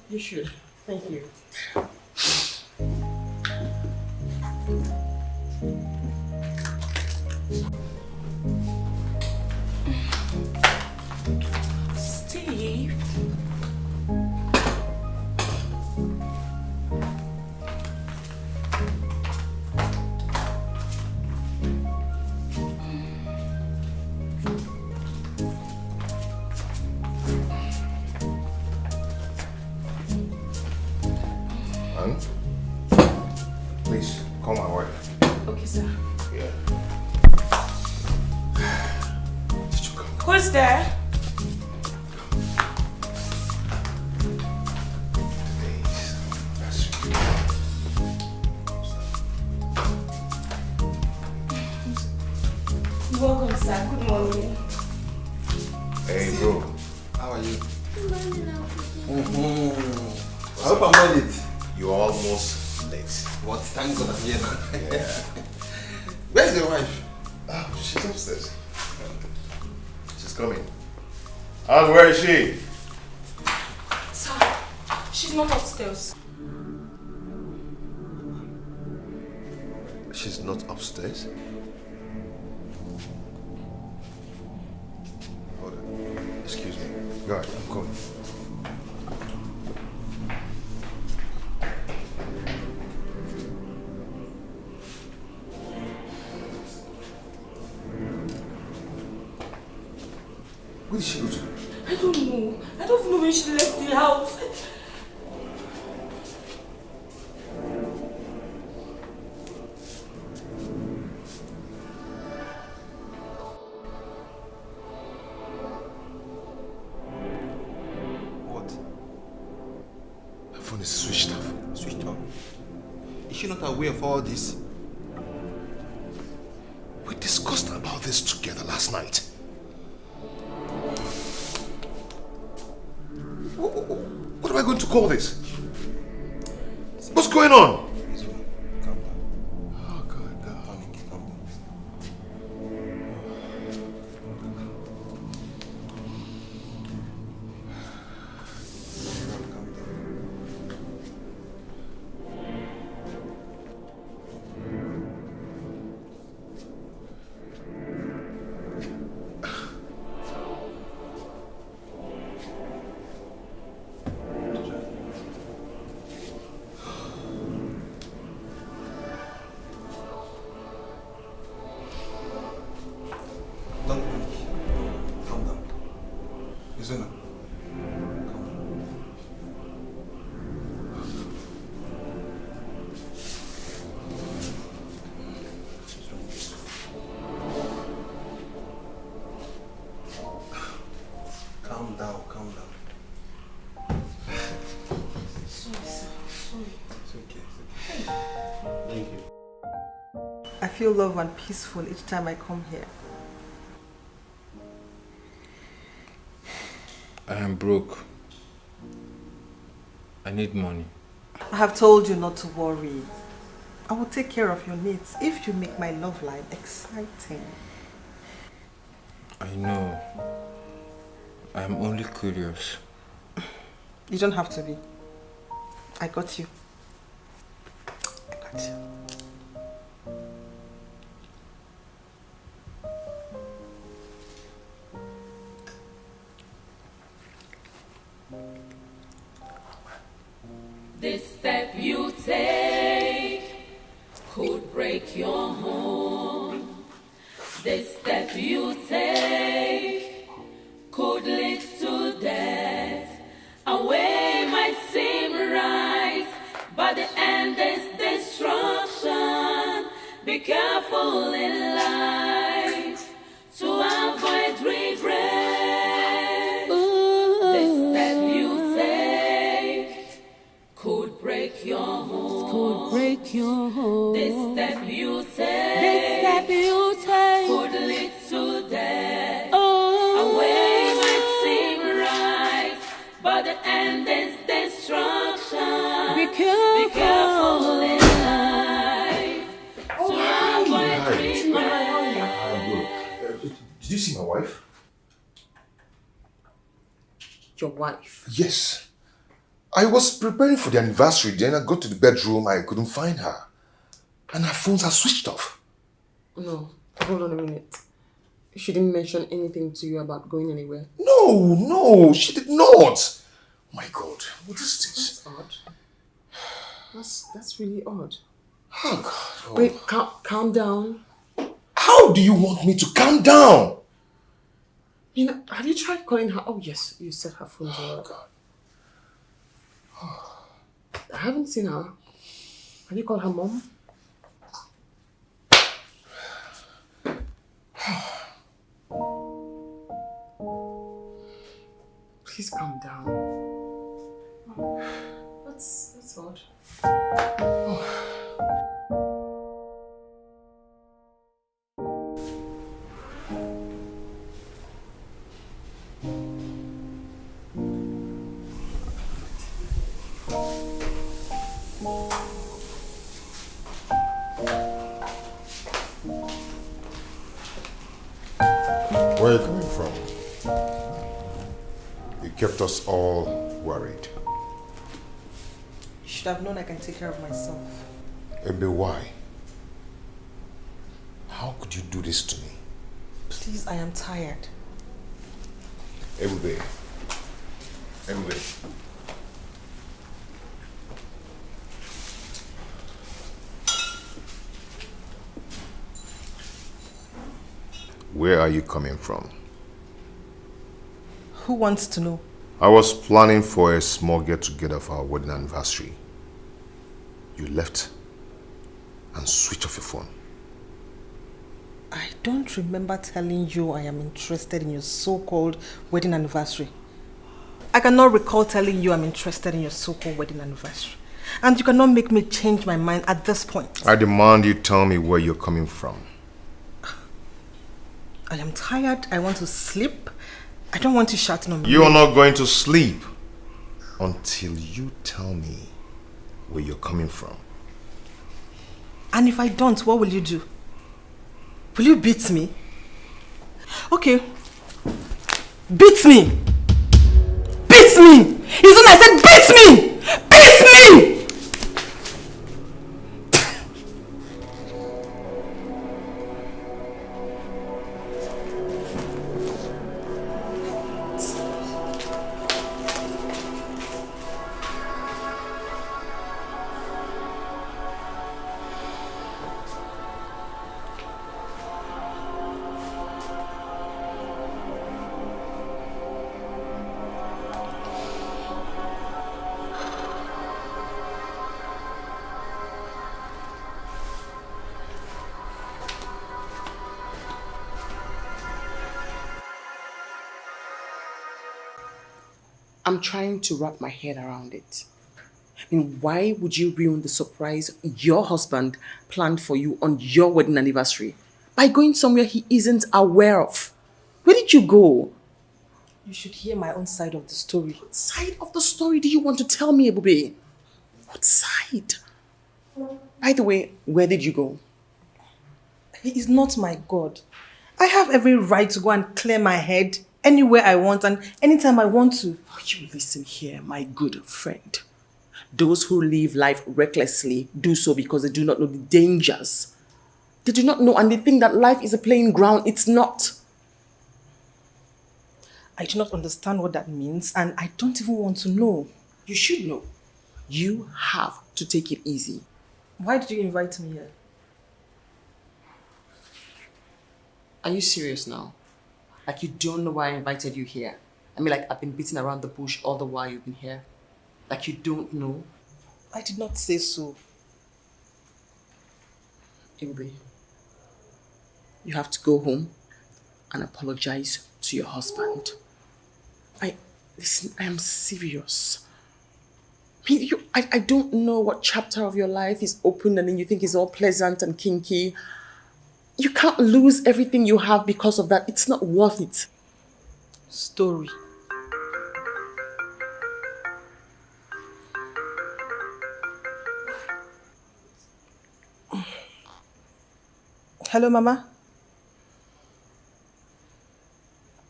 You should. Thank you. Steve. Please, call my wife. Okay, sir. Yeah. Did you come? Who's there? Today's anniversary. Welcome, sir. Good morning. Hey, bro. How are you? I hope I made it. You're almost late. What? Thank God I'm here now. Yeah. Where's your wife? Oh, she's upstairs. She's coming. And where is she? Sir, she's not upstairs. She's not upstairs? Hold on. Excuse me. Go ahead, I'm coming. Where did she go to? I don't know. I don't know when she left the house. What? Her phone is switched off. Switched off. Is she not aware of all this? We discussed about this together last night. What am I going to call this? What's going on? Please, calm down. Oh, God, God. Panic, calm down. Calm down. Don't panic. Calm down. Izuna. Calm down. Calm down, calm down. Sorry, sir. Sorry. It's okay, it's okay. Thank you. I feel love and peaceful each time I come here. I am broke. I need money. I have told you not to worry. I will take care of your needs if you make my love life exciting. I know. I am only curious. You don't have to be. I got you. I got you. This step you take could break your home. This step you take could lead to death. A way might seem right, but the end is destruction. Be careful in life to avoid regret. This step you take could break your home. Could break your home. This step you take. This step you take could lead to death. Oh. A way might seem right, but the end is destruction. Be careful in life to avoid regret. Did you see my wife? Your wife? Yes. I was preparing for the anniversary, then I got to the bedroom, I couldn't find her. And her phones are switched off. No, hold on a minute. She didn't mention anything to you about going anywhere? No, she did not. Oh my God, what is this? That's odd. That's really odd. Oh God. Oh. Wait, calm down. How do you want me to calm down? You know, have you tried calling her? Oh yes, you said her phone's on. God. I haven't seen her. Have you called her mom? Please calm down. Oh, that's odd. Where are you coming from? You kept us all worried. You should have known I can take care of myself. Ebe, why? How could you do this to me? Please, I am tired. Ebube. Where are you coming from? Who wants to know? I was planning for a small get-together for our wedding anniversary. You left and switched off your phone. I don't remember telling you I am interested in your so-called wedding anniversary. I cannot recall telling you I'm interested in your so-called wedding anniversary. And you cannot make me change my mind at this point. I demand you tell me where you're coming from. I am tired. I want to sleep. I don't want to shout on me. You are not going to sleep until you tell me where you're coming from. And if I don't, what will you do? Will you beat me? Okay. Beat me! Beat me! It's when I said beat me! Beat me! I'm trying to wrap my head around it. I mean, why would you ruin the surprise your husband planned for you on your wedding anniversary by going somewhere he isn't aware of? Where did you go? You should hear my own side of the story. What side of the story do you want to tell me, Ebube? What side? By the way, where did you go? He is not my God. I have every right to go and clear my head anywhere I want and anytime I want to. Oh, you listen here, my good friend. Those who live life recklessly do so because they do not know the dangers. They do not know and they think that life is a playing ground. It's not. I do not understand what that means and I don't even want to know. You should know. You have to take it easy. Why did you invite me here? Are you serious now? Like you don't know why I invited you here? I mean, like I've been beating around the bush all the while you've been here. Like you don't know? I did not say so. Ingrid, you have to go home and apologize to your husband. Listen, I am serious. I mean, I don't know what chapter of your life is open and then you think it's all pleasant and kinky. You can't lose everything you have because of that. It's not worth it. Story. Hello, Mama.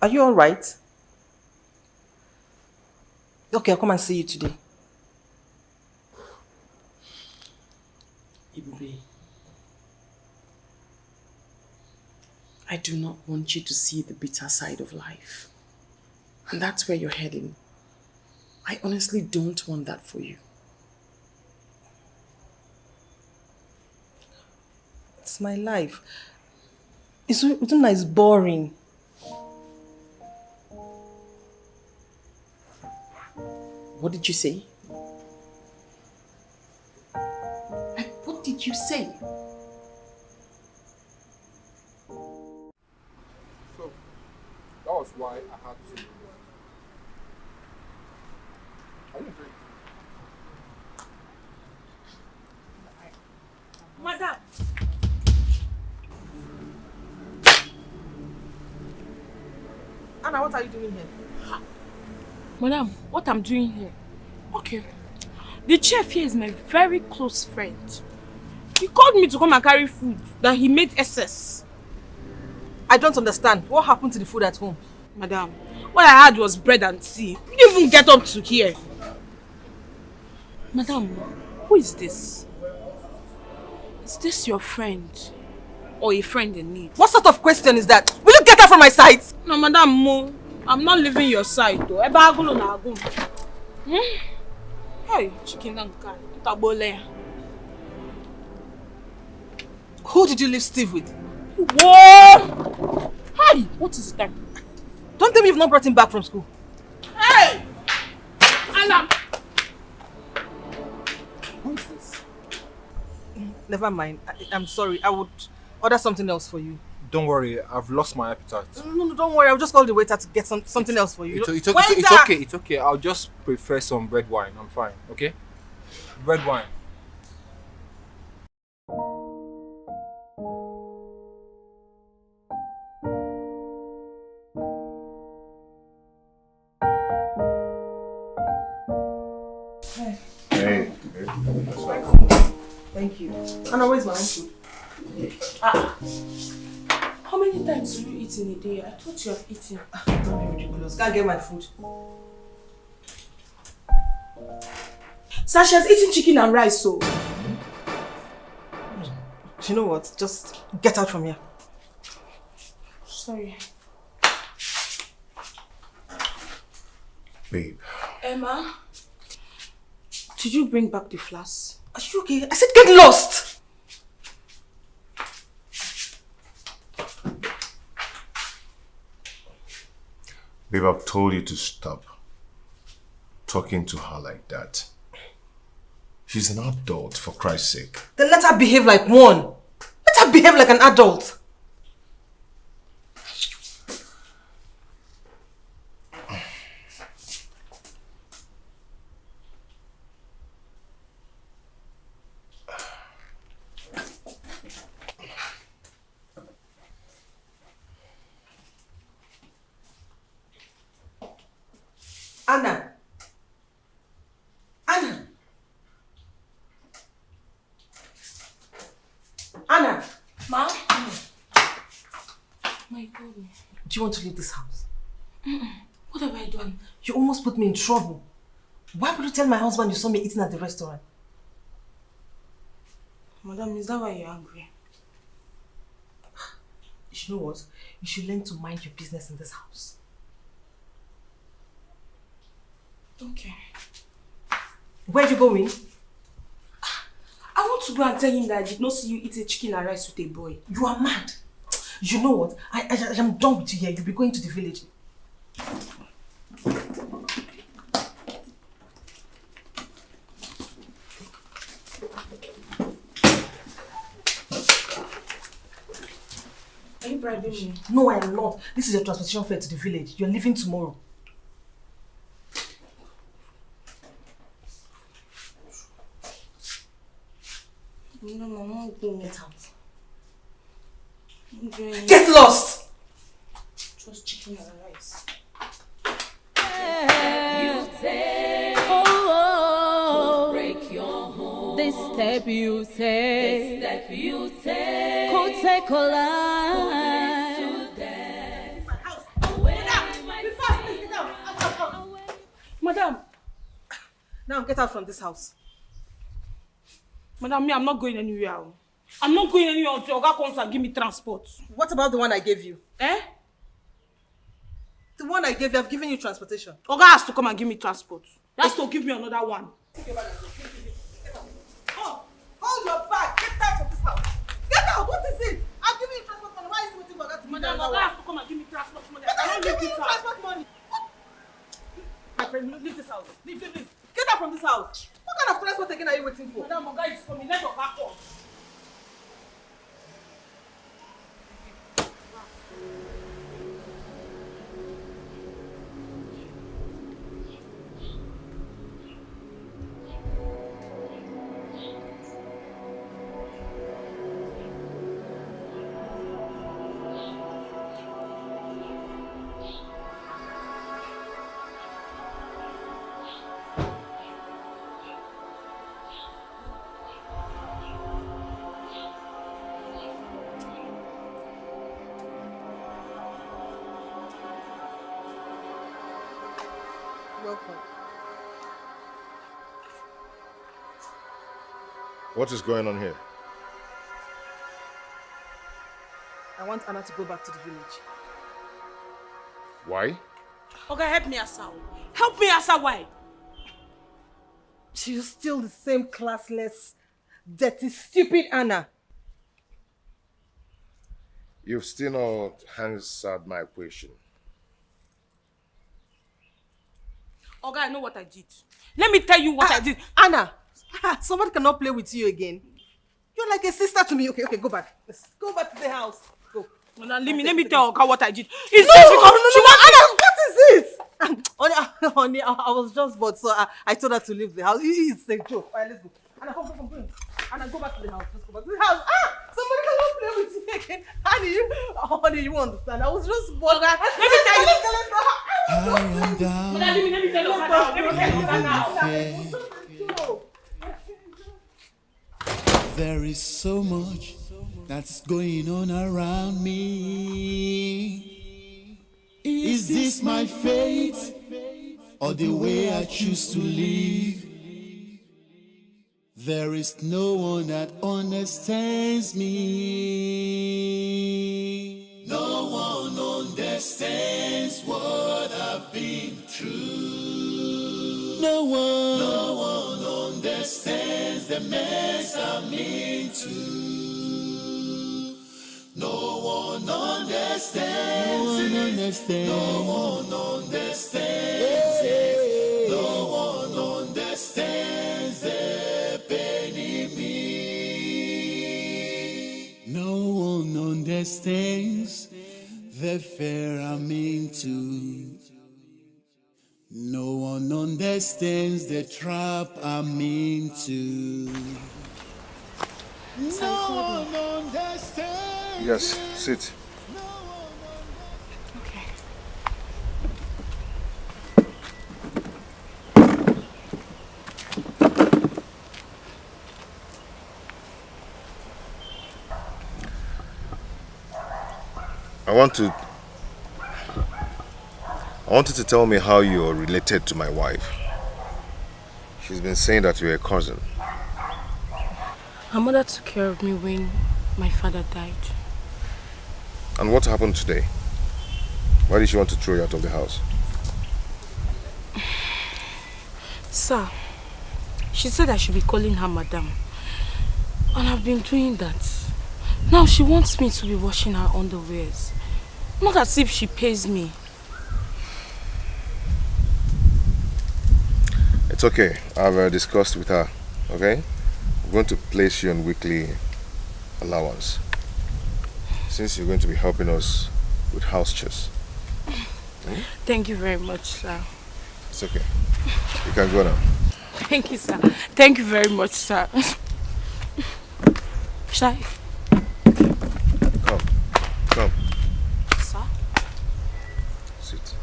Are you all right? Okay, I'll come and see you today. Ibube, I do not want you to see the bitter side of life. And that's where you're heading. I honestly don't want that for you. It's my life. It's nice, boring. What did you say? What did you say? So, that was why I had to. Are you drinking? Madam. Anna, what are you doing here? Madam, what I'm doing here? Okay. The chef here is my very close friend. He called me to come and carry food that he made excess. I don't understand. What happened to the food at home? Madam, what I had was bread and tea. You didn't even get up to here. Madam, who is this? Is this your friend? Or a friend in need? What sort of question is that? Will you get her from my sight? No, Madam Mo, I'm not leaving your side though. Hey, chicken and carry. Who did you leave Steve with? Whoa! Hey, what is that? Don't tell me you've not brought him back from school. Hey! Anna! Who is this? Never mind. I'm sorry. I would order something else for you. Don't worry, I've lost my appetite. No, don't worry. I'll just call the waiter to get something else for you. It's okay, it's okay. I'll just prefer some red wine. I'm fine, okay? Red wine. Hey. Thank you. Anna, where's my own food? How many times do you eat in a day? I thought you have eaten. Don't be ridiculous. Can't get my food. Sasha's eating chicken and rice, so. You know what? Just get out from here. Sorry. Babe. Emma, did you bring back the flask? Are you okay? I said get lost! Babe, I've told you to stop talking to her like that. She's an adult, for Christ's sake. Then let her behave like one. Let her behave like an adult. Anna. Anna. Anna. Ma? My God. Do you want to leave this house? What have I done? You almost put me in trouble. Why would you tell my husband you saw me eating at the restaurant? Madam, is that why you're angry? You know what? You should learn to mind your business in this house. Okay. Where are you going? I want to go and tell him that I did not see you eat a chicken and rice with a boy. You are mad. You know what? I am done with you here. You'll be going to the village. Are you bribing me? No, I am not. This is your transportation fare to the village. You're leaving tomorrow. No, Mama, go. Get out. Okay. Get lost! Just chicken and rice. You take to break your home. This step you take, This step you take could take a life. to death. Madam, Now get out from this house. Madam, me, I'm not going anywhere. I'm not going anywhere until Oga comes and give me transport. What about the one I gave you? Eh? The one I gave you, I've given you transportation. Oga has to come and give me transport. He has to give me another one. Oh, hold your bag. Get out of this house. Get out. What is it? I'm giving you transport money. Why is you waiting for that to give you Madam, another Oga one? has to come and give me transport money. But I I'm cannot leave giving this you house. transport money. My friend, leave this house. Leave. Get out from this house. What kind of transport again are you waiting for? Madam, Oga is coming. Let Oga come. Welcome. What is going on here? I want Anna to go back to the village. Why? Oga, help me, Asa. Help me, Asa. Why? She's still the same classless, dirty, stupid Anna. You've still not answered my question. Oga, I know what I did. Let me tell you what I did. Anna, somebody cannot play with you again. You're like a sister to me. Okay, go back. Let's go back to the house. Go. Let me tell Oga what I did. It's No, just because she wants Anna, what is it? Honey, I was just bored, so I told her to leave the house. It's a joke. All right, let's go. Anna, come. Anna, go back to the house. Let's go back to the house. Somebody cannot play with you again. Honey, you won't understand. I was just bored. Let me tell you. I am down. Let me tell you Oga now. Let me tell you Oga now. There is so much that's going on around me. Is this my fate or the way I choose to live? There is no one that understands me. No one understands what I've been through. No one understands the mess I'm into. No one understands. No one understands. No one understands. No one understands the pain in me. No one understands the fear I'm into. No one understands the trap I'm into. No one understands. Yes, sit. Okay. I want you to tell me how you're related to my wife. She's been saying that you're a cousin. Her mother took care of me when my father died. And what happened today? Why did she want to throw you out of the house? Sir, she said I should be calling her madam. And I've been doing that. Now she wants me to be washing her underwears. Not as if she pays me. It's okay. I've discussed with her, okay? I'm going to place you on weekly allowance. Since you're going to be helping us with house chores. Thank you very much, sir. It's okay. You can go now. Thank you, sir. Thank you very much, sir. Shall I? Come. Sir? Sit.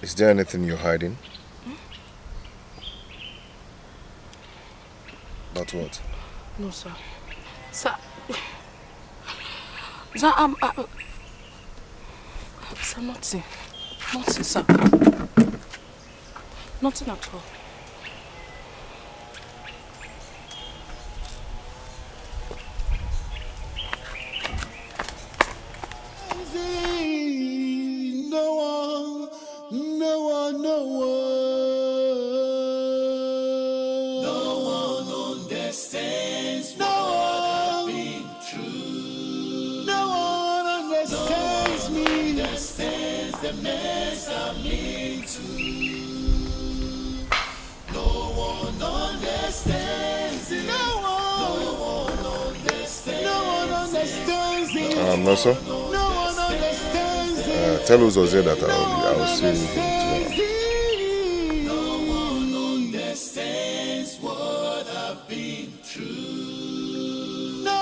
Is there anything you're hiding? Hmm? About what? No, sir. Sir, sir, sir, nothing. Nothing, sir. Nothing at all. No, sir. Tell Uzoze that I'll see him tomorrow. No one understands what I've been through. No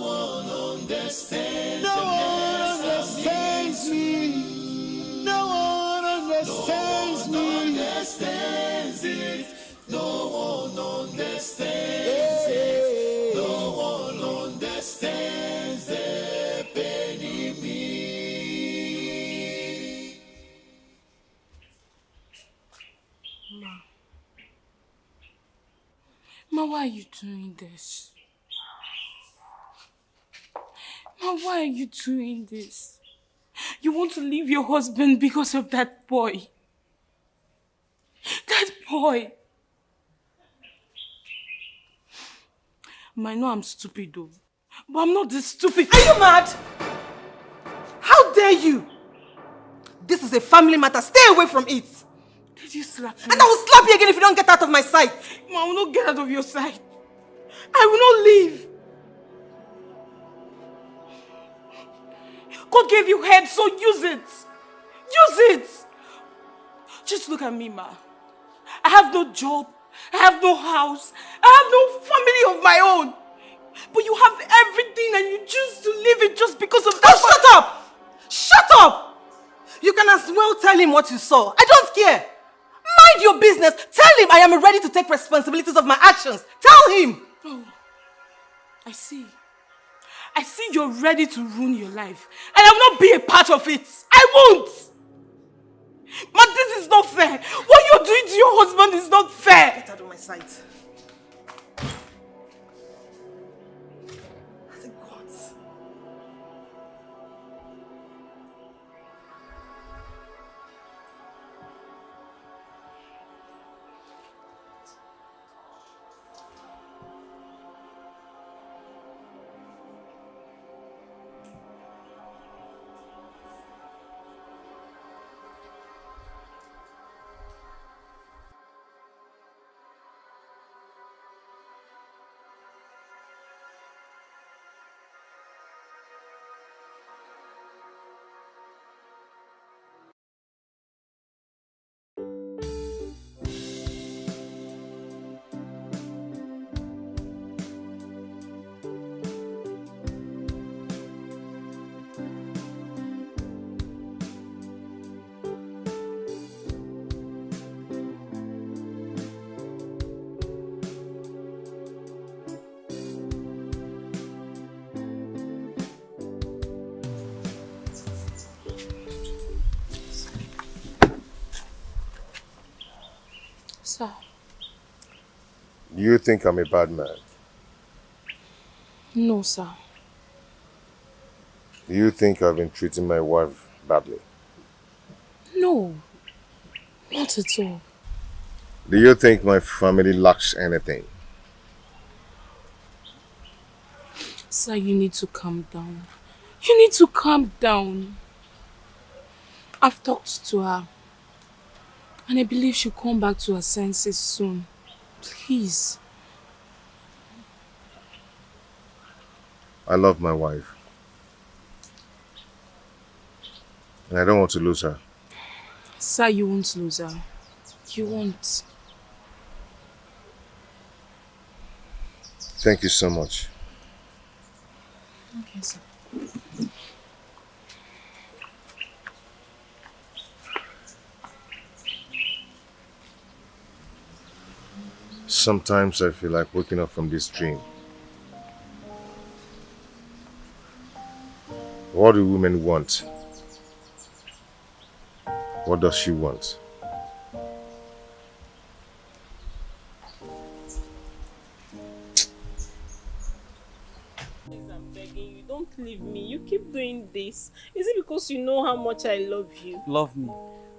one understands. No one understands me. No one understands me. No one understands it. No one understands it. No one understands the pain in me. Ma, why are you doing this? Ma, why are you doing this? You want to leave your husband because of that boy. That boy. Ma, I know I'm stupid though. But I'm not this stupid. Are you mad? How dare you? This is a family matter. Stay away from it. Did you slap me? And I will slap you again if you don't get out of my sight. Ma, I will not get out of your sight. I will not leave. God gave you head, so use it. Use it. Just look at me, Ma. I have no job. I have no house. I have no family of my own. But you have everything and you choose to leave it just because of that. Oh, shut up! Shut up! You can as well tell him what you saw. I don't care. Mind your business. Tell him I am ready to take responsibilities of my actions. Tell him. Oh, I see. I see you're ready to ruin your life. And I will not be a part of it. I won't. Ma, this is not fair. What you're doing to your husband is not fair. Get out of my sight. Thank God. Sir. You think I'm a bad man? No, sir. You think I've been treating my wife badly? No. Not at all. Do you think my family lacks anything? Sir, you need to calm down. You need to calm down. I've talked to her. And I believe she'll come back to her senses soon. Please. I love my wife. And I don't want to lose her. Sir, you won't lose her. You won't. Thank you so much. Okay, sir. Sometimes I feel like waking up from this dream. What do women want? What does she want? Please, I'm begging you, don't leave me. You keep doing this. Is it because you know how much I love you? Love me.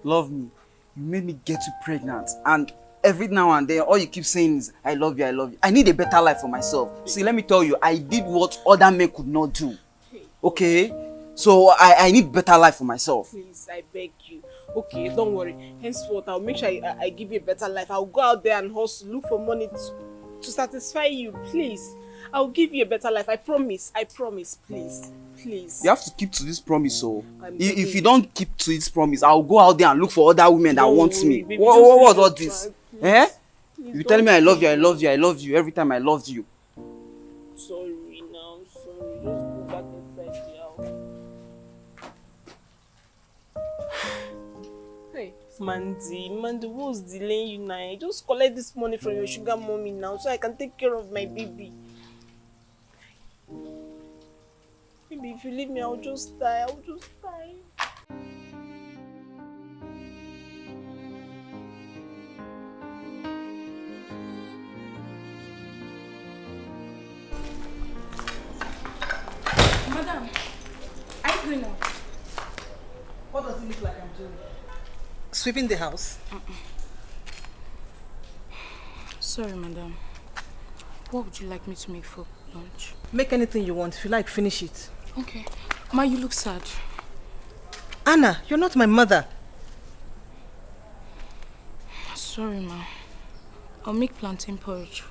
Love me. You made me get you pregnant. And every now and then, all you keep saying is, I love you, I love you. I need a better life for myself. See, let me tell you, I did what other men could not do. Okay? So I need better life for myself. Please, I beg you. Okay, don't worry. Henceforth, I'll make sure I give you a better life. I'll go out there and hustle, look for money to satisfy you. Please. I'll give you a better life. I promise. I promise. Please. Please. You have to keep to this promise, so if you don't keep to this promise, I'll go out there and look for other women that want me. Baby, What's all this? Please. Eh? Please, You telling me I love you, I love you, I love you every time I loved you. Sorry now, sorry. Just go back inside the house. Hey, Mandy, what's delaying you now? Just collect this money from your sugar mommy now so I can take care of my baby. Maybe if you leave me, I'll just die. Madam, are you going out? What does it look like I'm doing? Sweeping the house? Sorry, madam. What would you like me to make for lunch? Make anything you want. If you like, finish it. Okay. Ma, you look sad. Anna, you're not my mother. Sorry, ma. I'll make plantain porridge.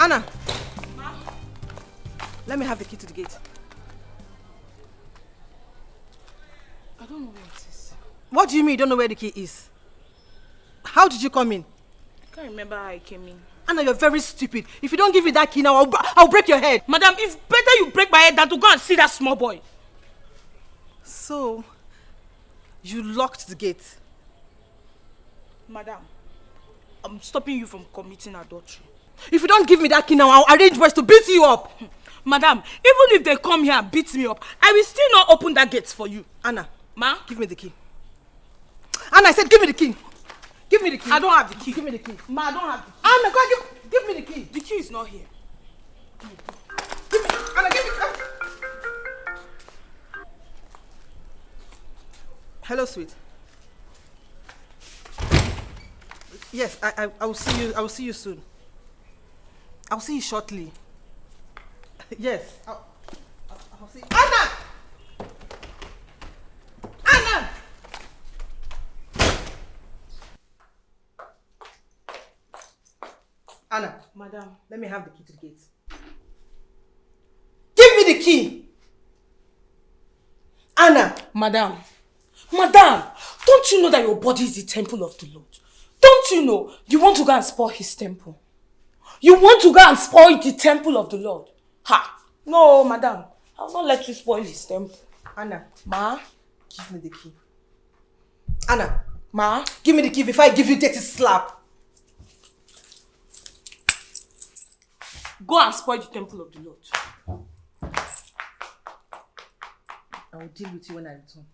Anna! Ma? Let me have the key to the gate. I don't know where it is. What do you mean you don't know where the key is? How did you come in? I can't remember how I came in. Anna, you're very stupid. If you don't give me that key now, I'll break your head. Madam, it's better you break my head than to go and see that small boy. So, you locked the gate? Madam, I'm stopping you from committing adultery. If you don't give me that key now, I'll arrange boys to beat you up. Madam, even if they come here and beat me up, I will still not open that gate for you. Anna, Ma? Give me the key. Anna, I said give me the key. Give me the key. I don't have the key. Give me the key. Ma, I don't have the key. Anna, go on, give me the key. The key is not here. Give me, Anna, give me. Hello, sweet. Yes, I will see you. I will see you soon. I'll see you shortly. Yes. I'll see you. Anna! Anna! Anna. Madam. Let me have the key to the gate. Give me the key! Anna! Madam. Madam! Don't you know that your body is the temple of the Lord? Don't you know you want to go and spoil his temple? You want to go and spoil the temple of the Lord? Ha! No, madam. I'll not let you spoil his temple. Anna, Ma? give me the key. Anna, Ma? give me the key before I give you dirty slap. Go and spoil the temple of the Lord. I will deal with you when I return.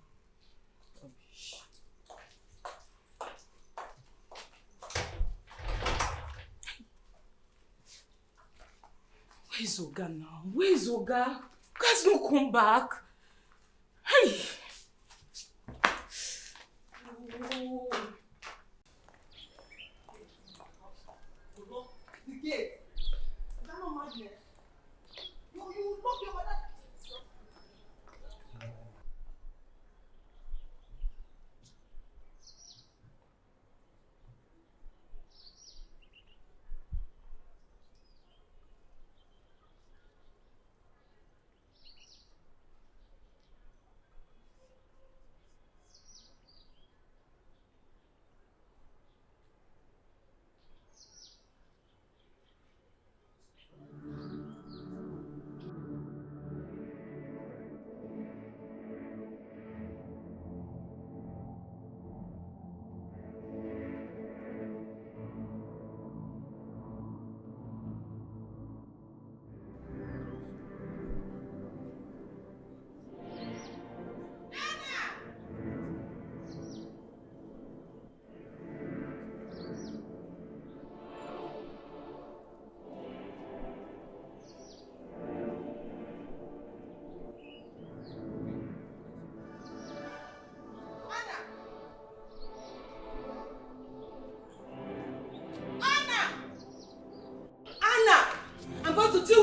Where's Oga now? Where's Oga? Oga's not come back. Hey! Oh. The gate. Is that not madness? You lock your mother.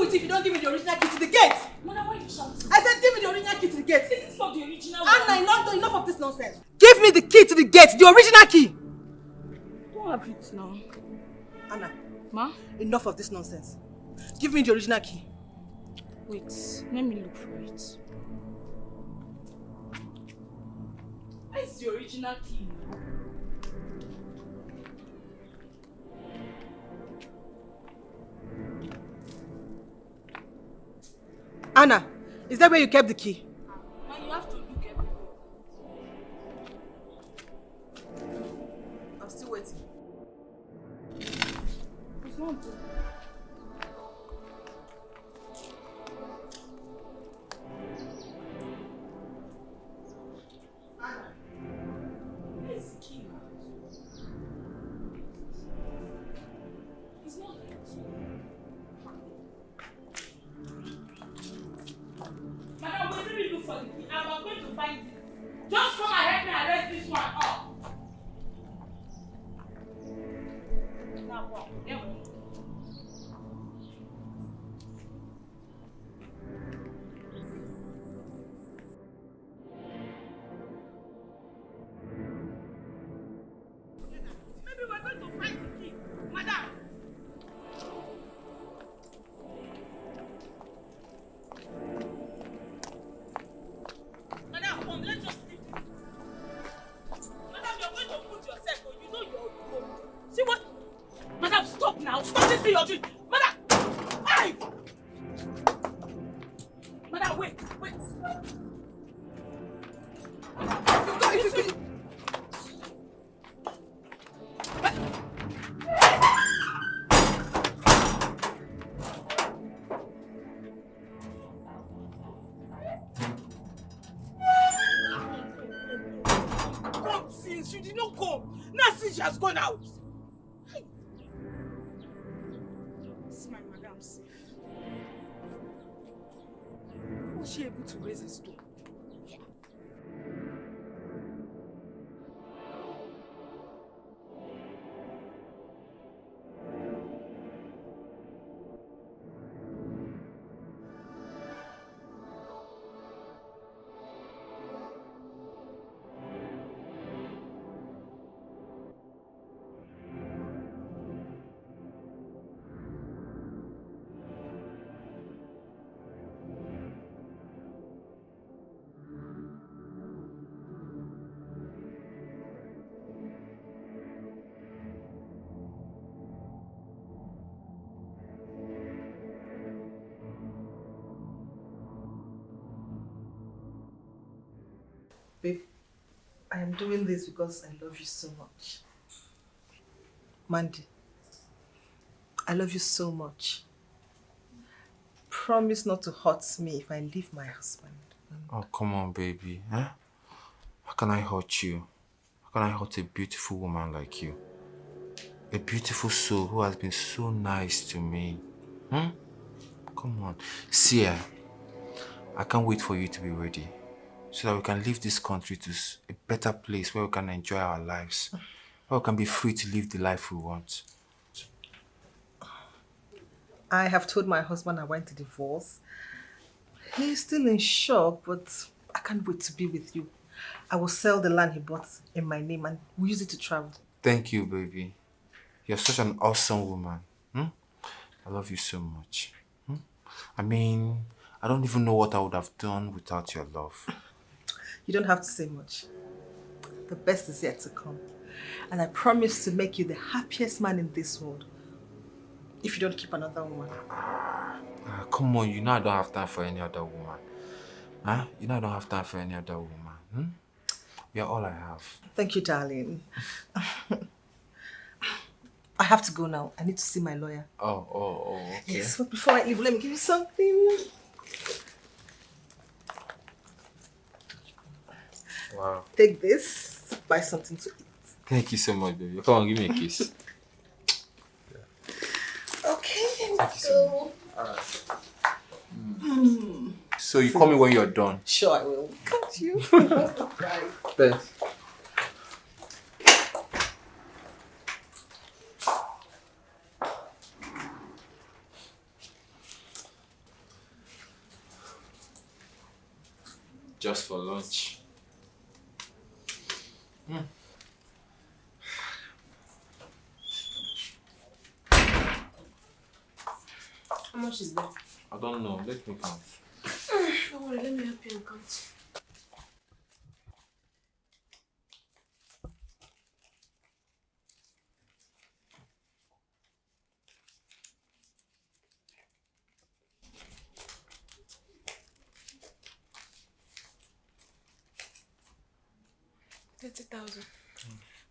If you don't give me the original key to the gate. Mother, why are you shouting? I said give me the original key to the gate. This is not the original Anna, enough of this nonsense. Give me the key to the gate, the original key. Don't have it now. Anna. Ma? Enough of this nonsense. Give me the original key. Wait, let me look for it. Where is the original key now? Anna, is that where you kept the key? Now you have to look everywhere. I'm still waiting. It's not good. Anna, where is the key now? It's not here too. Madam, we really look for the key. I'm going to find it. Just come and help me arrest this one up. Now, walk. There we go. Maybe we're going to find the key. Madam. Madam, come, let's just leave this. Madam, you're going to put yourself, but you know you're good. See what? Madam, stop now. Stop this thing you're doing. Madam! Hey! Madam, wait. Madam, come since you did not come. Now since she has gone out. Is my madam safe? Was she able to raise a stone? Babe, I am doing this because I love you so much. Mandy, I love you so much. Promise not to hurt me if I leave my husband. Oh, come on, baby. Huh? How can I hurt you? How can I hurt a beautiful woman like you? A beautiful soul who has been so nice to me. Hmm? Come on. See, I can't wait for you to be ready so that we can leave this country to a better place where we can enjoy our lives. Where we can be free to live the life we want. I have told my husband I want a divorce. He's still in shock, but I can't wait to be with you. I will sell the land he bought in my name and we'll use it to travel. Thank you, baby. You're such an awesome woman. I love you so much. I mean, I don't even know what I would have done without your love. You don't have to say much. The best is yet to come. And I promise to make you the happiest man in this world. If you don't keep another woman. Come on, you know I don't have time for any other woman. Huh? You know I don't have time for any other woman. You're all I have. Thank you, darling. I have to go now. I need to see my lawyer. Oh, okay. Yes, but before I leave, let me give you something. Wow. Take this. Buy something to eat. Thank you so much, baby. Come on, give me a kiss. Okay, let's go. Alright. So you call me when you're done? Sure, I will. Got you. Right. Thanks. Just for lunch. How much is that? I don't know. Let me count. Don't worry, let me help you and count. $30,000.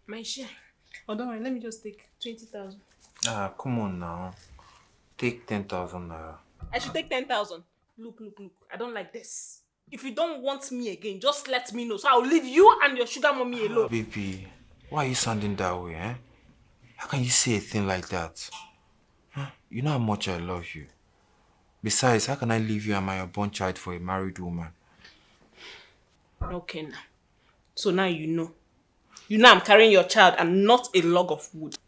My share. Oh, don't worry, let me just take 20,000. Come on now. Take 10,000 naira. I should take 10,000. Look. I don't like this. If you don't want me again, just let me know. So I'll leave you and your sugar mommy alone. Baby, why are you sounding that way, eh? How can you say a thing like that? Huh? You know how much I love you. Besides, how can I leave you and my unborn child for a married woman? Okay now. So now you know. You know I'm carrying your child and not a log of wood.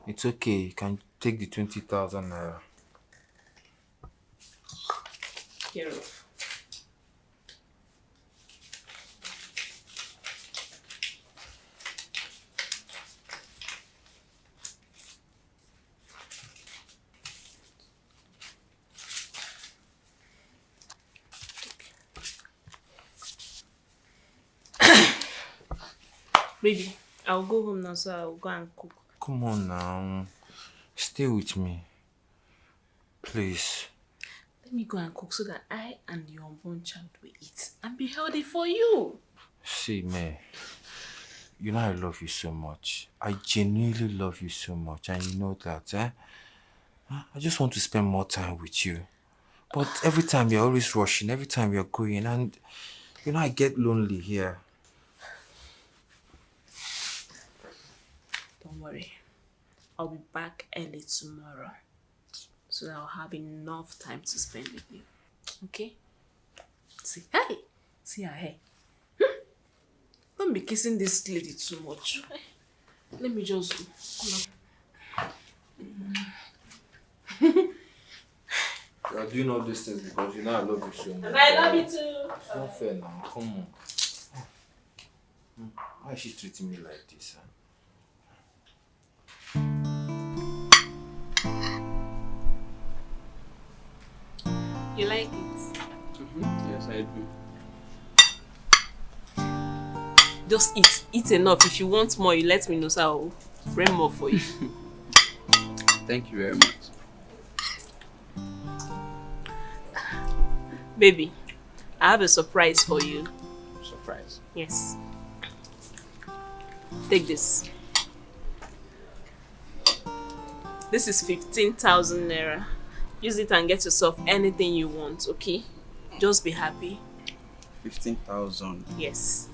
It's okay. You can take the 20,000 naira. Here off. Baby, I'll go home now, so I'll go and cook. Come on now. Stay with me. Please. Let me go and cook so that I and your unborn child will eat and be healthy for you. See, May. You know I love you so much. I genuinely love you so much, and you know that, eh? I just want to spend more time with you. But every time you're always rushing, every time you're going, and you know I get lonely here. Don't worry. I'll be back early tomorrow. So that I'll have enough time to spend with you. Okay? See, hey! See her hair. Don't be kissing this lady too much. Let me just go. You are doing all these things because you know I love you so much. And I love you too. It's not fair now. Come on. Why is she treating me like this? Huh? You like it? Yes, I do. Just eat. Eat enough. If you want more, you let me know, so I'll bring more for you. Thank you very much. Baby, I have a surprise for you. surprise. Yes. Take this. This is 15,000 naira. Use it and get yourself anything you want, okay? Just be happy. 15,000. Yes.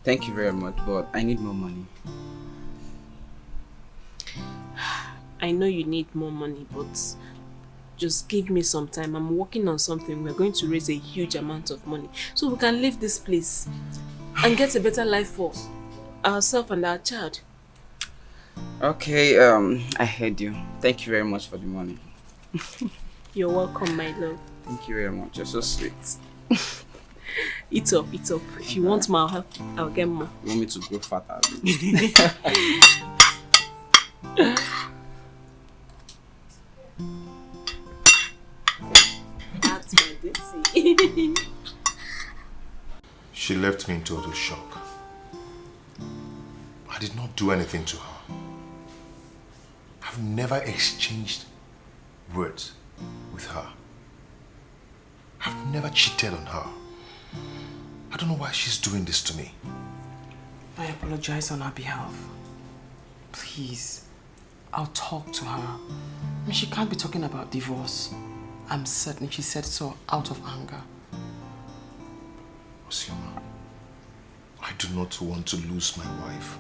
Thank you very much, but I need more money. I know you need more money, but just give me some time. I'm working on something. We're going to raise a huge amount of money so we can leave this place and get a better life for ourselves and our child. Okay, I heard you. Thank you very much for the money. You're welcome, my love. Thank you very much. You're so sweet. Eat up, eat up. If you want more, I'll get more. You want me to grow fatter? That's my duty. She left me in total shock. I did not do anything to her. I've never exchanged words with her. I've never cheated on her. I don't know why she's doing this to me. I apologize on her behalf. Please, I'll talk to her. I mean, she can't be talking about divorce. I'm certain she said so out of anger. Osioma, I do not want to lose my wife.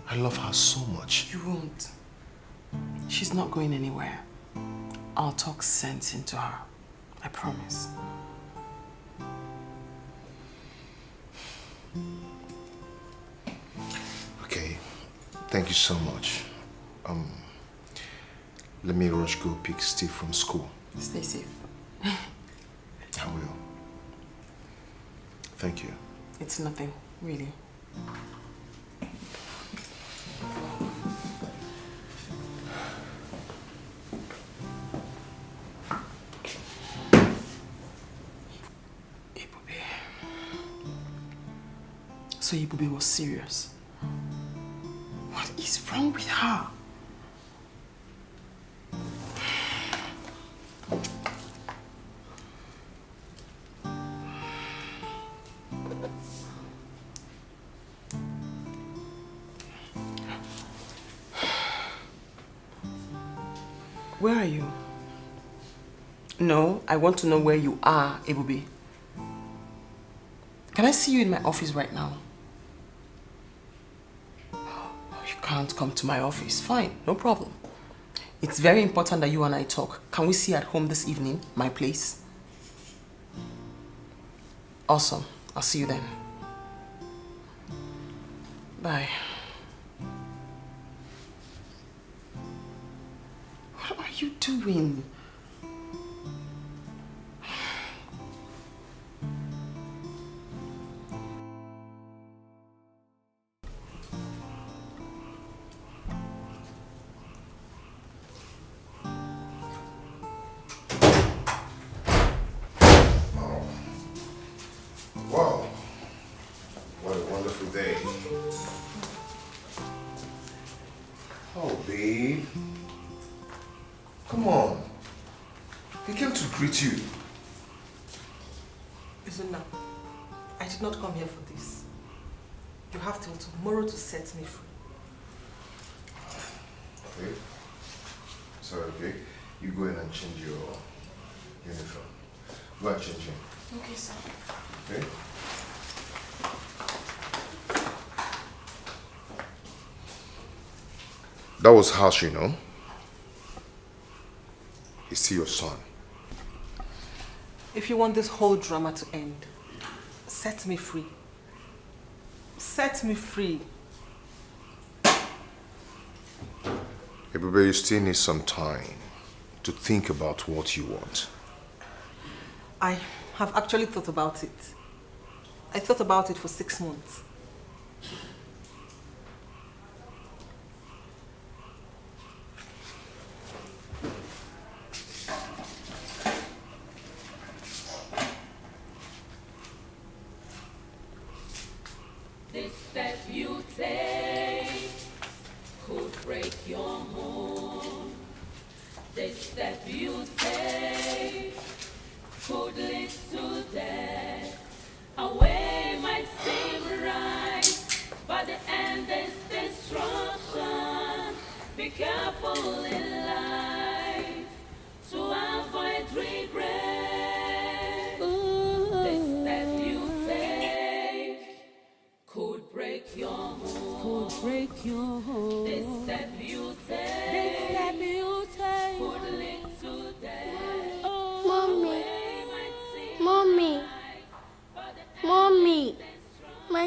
I love her so much. You won't. She's not going anywhere. I'll talk sense into her. I promise. Okay, thank you so much. Let me rush go pick Steve from school. Stay safe. I will. Thank you. It's nothing, really. So Ibube was serious. What is wrong with her? Where are you? No, I want to know where you are, Ibube. Can I see you in my office right now? You can't come to my office. Fine, no problem. It's very important that you and I talk. Can we see at home this evening, my place? Awesome. I'll see you then. Bye. What are you doing? Wow. What a wonderful day. Oh, babe. Come on. He came to greet you. Izuna, I did not come here for this. You have till tomorrow to set me free. Okay. Sorry, okay. You go in and change your uniform. Go and change him. Okay, sir. Okay? That was harsh, you know. Is he your son? If you want this whole drama to end, set me free. Set me free. Ebube, you still need some time to think about what you want. I have actually thought about it. I thought about it for 6 months. This step you take could break your home. This step you take could lead to death. I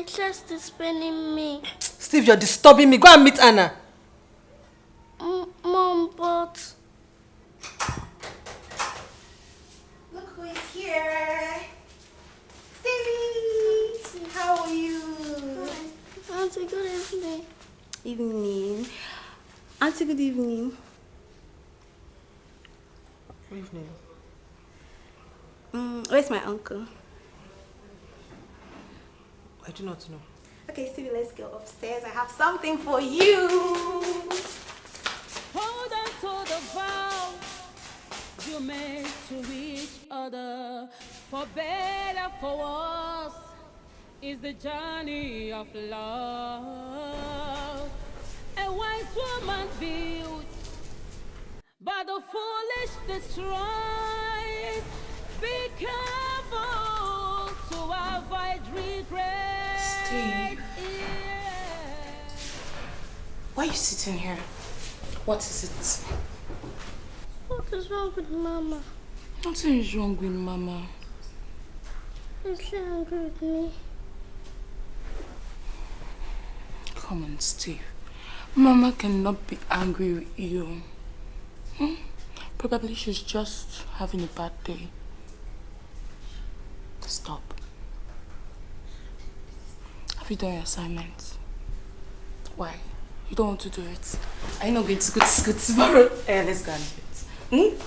My chest is paining me. Steve, you're disturbing me. Go and meet Anna. Mom, but... Look who is here. Stevie, how are you? Auntie, good evening. Evening. Auntie, good evening. Good evening. Where's my uncle? I do not know. Okay, Stevie, let's go upstairs. I have something for you. Hold on to the vow you made to each other. For better, for worse, is the journey of love. A wise woman built, but the foolish destroys. Be careful to avoid regret. Steve. Why are you sitting here? What is it? What is wrong with Mama? Nothing is wrong with Mama. Is she angry with me? Come on, Steve. Mama cannot be angry with you. Probably she's just having a bad day. Stop. Have you done your assignment? Why? You don't want to do it? Are you not going to go to school tomorrow? Let's go and do it.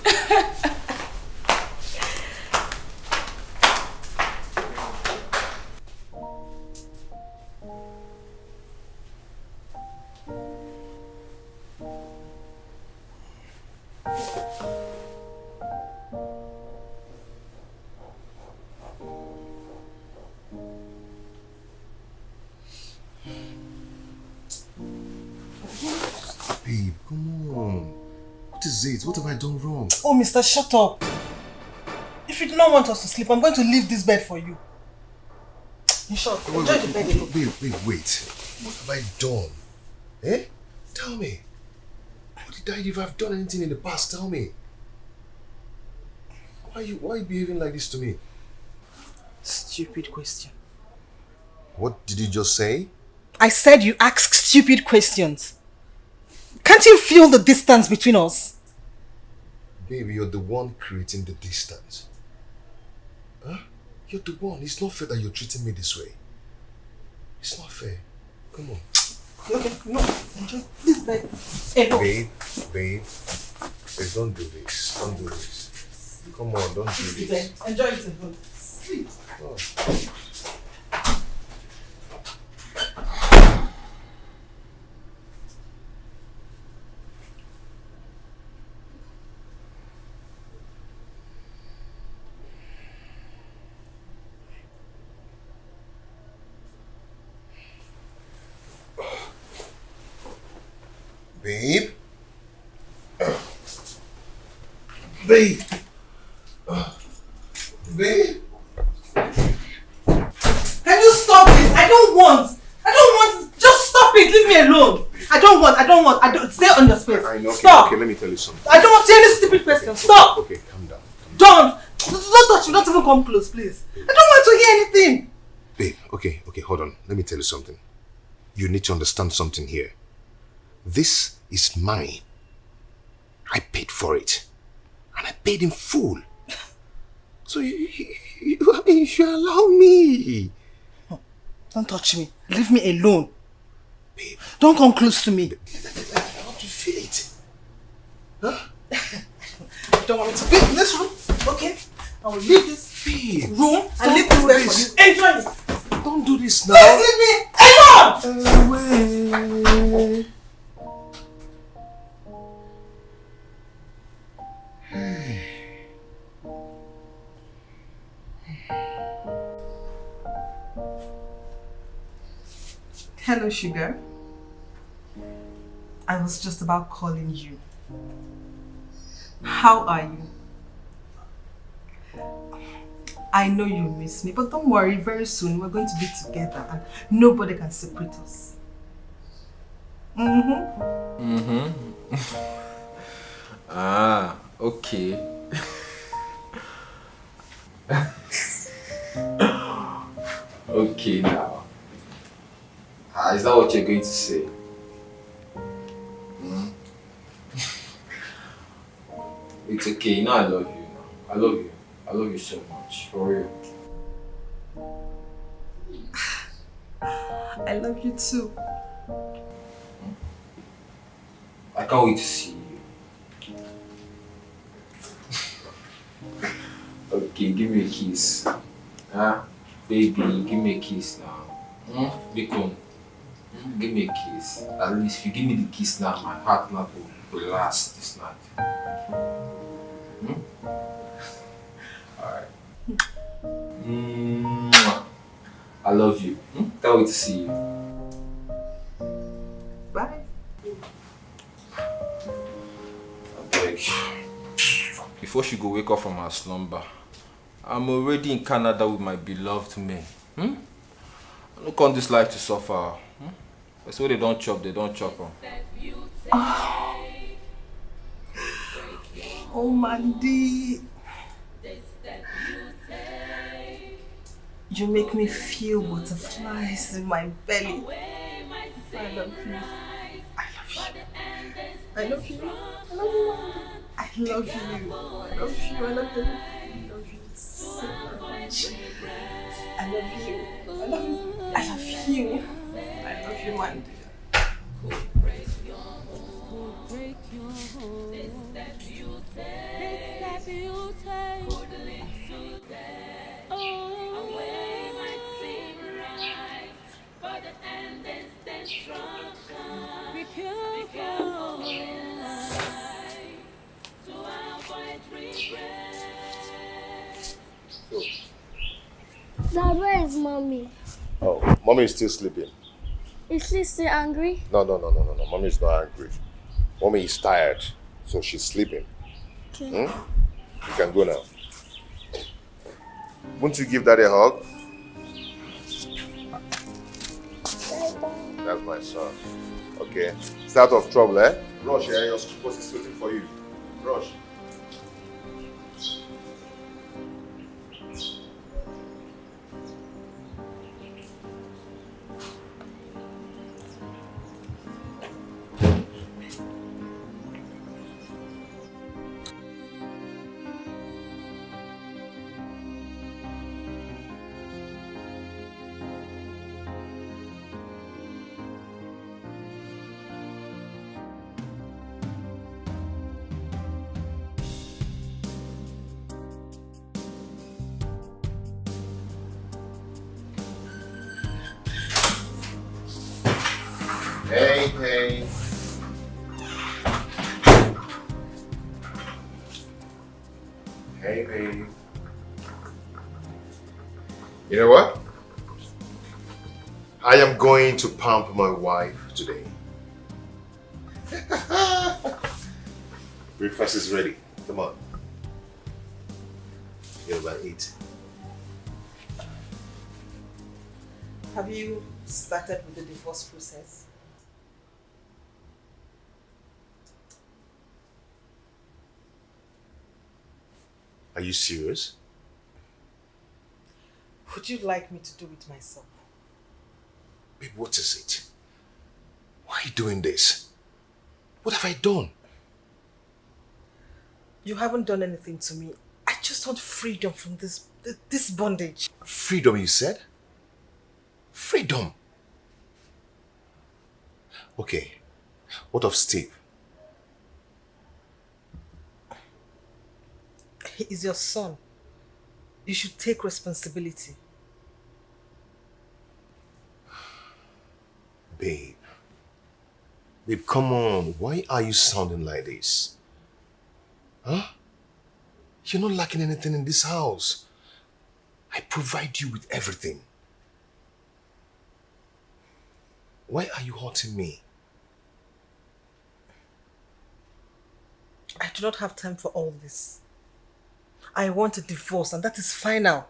Babe, come on. What is it? What have I done wrong? Oh, mister, shut up. If you do not want us to sleep, I'm going to leave this bed for you. You shut up. Enjoy the bed. Babe, wait. What have I done? Eh? Tell me. What did I do? If I've done anything in the past, tell me. Why are you behaving like this to me? Stupid question. What did you just say? I said you ask stupid questions. Can't you feel the distance between us? Baby, you're the one creating the distance. Huh? You're the one. It's not fair that you're treating me this way. It's not fair. Come on. Okay, no. Enjoy this bed. Hey, no. Babe, don't do this. Don't do this. Come on, don't do this. Enjoy it alone. Sleep. Oh. Babe? Babe? Babe? Can you stop this? I don't want. Just stop it. Leave me alone. I don't want. Stay on your space. I know. Stop. Okay, let me tell you something. I don't want to hear any stupid questions. Stop. Okay, calm down. Don't touch me. Don't even come close, please. I don't want to hear anything. Babe, okay, hold on. Let me tell you something. You need to understand something here. This is mine. I paid for it. And I paid in full. So you should allow me. Don't touch me. Leave me alone. Babe. Don't come close to me. I want to feel it. Huh? You don't want me to be in this room? Okay. I will leave this room and leave this bed for you. Enjoy it. Don't do this now. Please leave me alone. Hello, sugar. I was just about calling you. How are you? I know you miss me, but don't worry, very soon we're going to be together and nobody can separate us. Ah, okay. Okay now. Is that what you're going to say? Hmm? It's okay, you know I love you now. I love you. I love you so much, for real. I love you too. I can't wait to see you. Okay, give me a kiss. Huh? Baby, give me a kiss now. Bacon. Give me a kiss. At least if you give me the kiss now, my heart not will last this night. Alright. I love you. Can't wait to see you. Bye. Like, before she go wake up from her slumber, I'm already in Canada with my beloved May. I don't want this life to suffer. That's why they don't chop her. Oh, Mandy. You make me feel butterflies in my belly. I love you. I love you. I love you. I love you. I love you. I love you. I love you so much. I love you. I love you. I love you. I love you, Mandy. Dad, where is mommy? Oh, mommy is still sleeping. Is she still angry? No. Mommy is not angry. Mommy is tired, so she's sleeping. Okay. You can go now. Won't you give Daddy a hug? That's my son. Okay. Stay out of trouble, eh? Rush, eh? Your school bus is waiting for you. Rush. Hey. Hey, babe. You know what? I am going to pamper my wife today. Breakfast is ready. Come on. You're about to eat. Have you started with the divorce process? Are you serious? Would you like me to do it myself? Babe, what is it? Why are you doing this? What have I done? You haven't done anything to me. I just want freedom from this bondage. Freedom, you said? Freedom? Okay. What of Steve? He is your son. You should take responsibility. Babe, come on. Why are you sounding like this? Huh? You're not lacking anything in this house. I provide you with everything. Why are you hurting me? I do not have time for all this. I want a divorce, and that is final.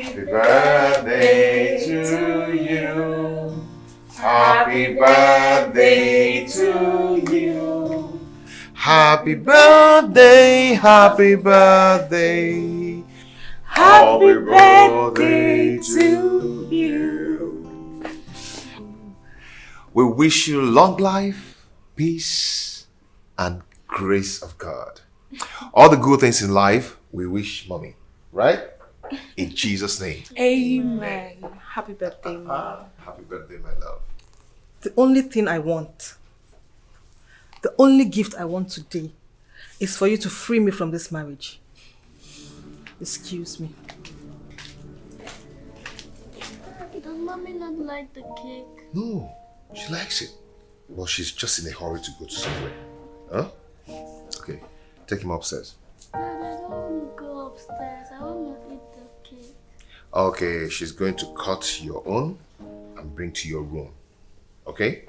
Happy birthday to you. Happy birthday to you. Happy birthday, happy birthday. Happy birthday to you. We wish you long life, peace, and grace of God. All the good things in life, we wish mommy, right? In Jesus' name. Amen. Happy birthday, Mom. Happy birthday, my love. The only thing I want, the only gift I want today is for you to free me from this marriage. Excuse me. Does mommy not like the cake? No, she likes it. Well, she's just in a hurry to go to somewhere. Huh? Okay, take him upstairs. Dad, I don't want to go upstairs. I want to eat the cake. Okay, she's going to cut your own and bring to your room. Okay?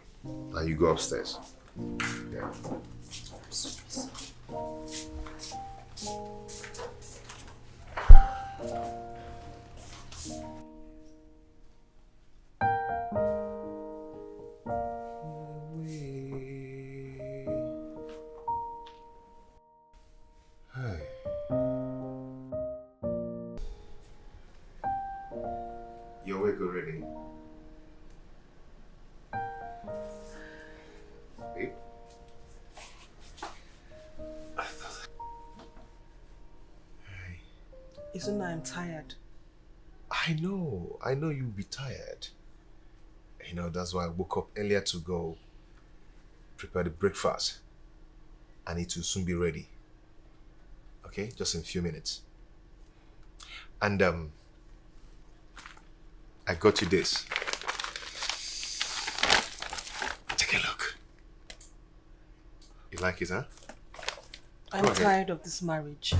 Now you go upstairs. Yeah. Hey. You're awake already? Babe? Isn't I'm tired? I know you'll be tired. You know, that's why I woke up earlier to go prepare the breakfast. And it will soon be ready. Okay, just in a few minutes. And I got you this. Take a look. You like it, huh? I'm tired of this marriage.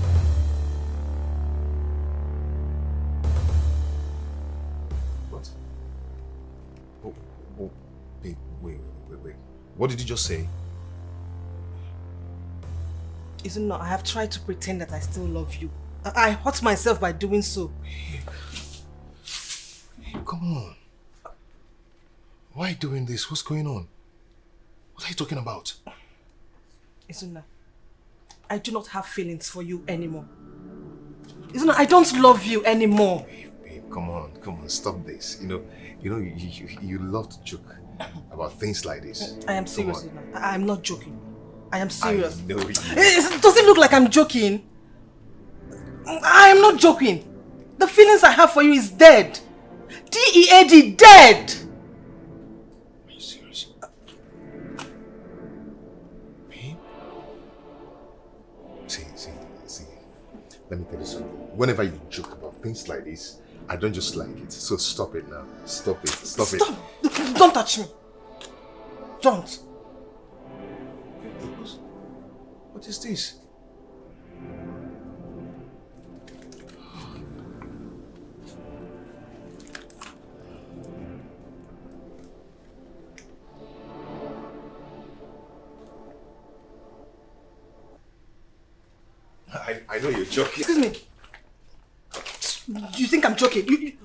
What? Oh, babe, wait. What did you just say? Isn't not? I have tried to pretend that I still love you. I hurt myself by doing so. Come on. Why are you doing this? What's going on? What are you talking about? Isn't I do not have feelings for you anymore. Isn't I don't love you anymore. Babe, come on, stop this. You love to joke about things like this. I am serious. I am not joking. I am serious. I know you. Does it look like I'm joking? I am not joking. The feelings I have for you is dead. D-E-A-D, dead. Are you serious? Babe? See. Let me tell you something. Whenever you joke about things like this, I don't just like it. So stop it now. Stop it. Don't touch me. Don't. What is this? I know you're joking. Excuse me. You think I'm joking?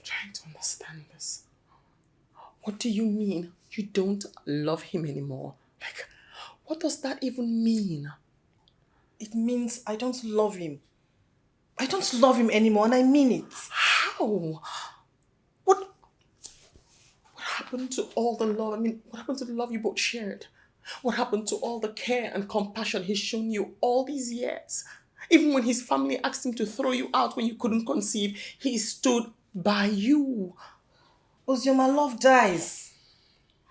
Trying to understand this. What do you mean you don't love him anymore? Like, what does that even mean? It means I don't love him. I don't love him anymore, and I mean it. How? What happened to all the love? I mean, what happened to the love you both shared? What happened to all the care and compassion he's shown you all these years? Even when his family asked him to throw you out when you couldn't conceive, he stood by you. Ozioma, love dies.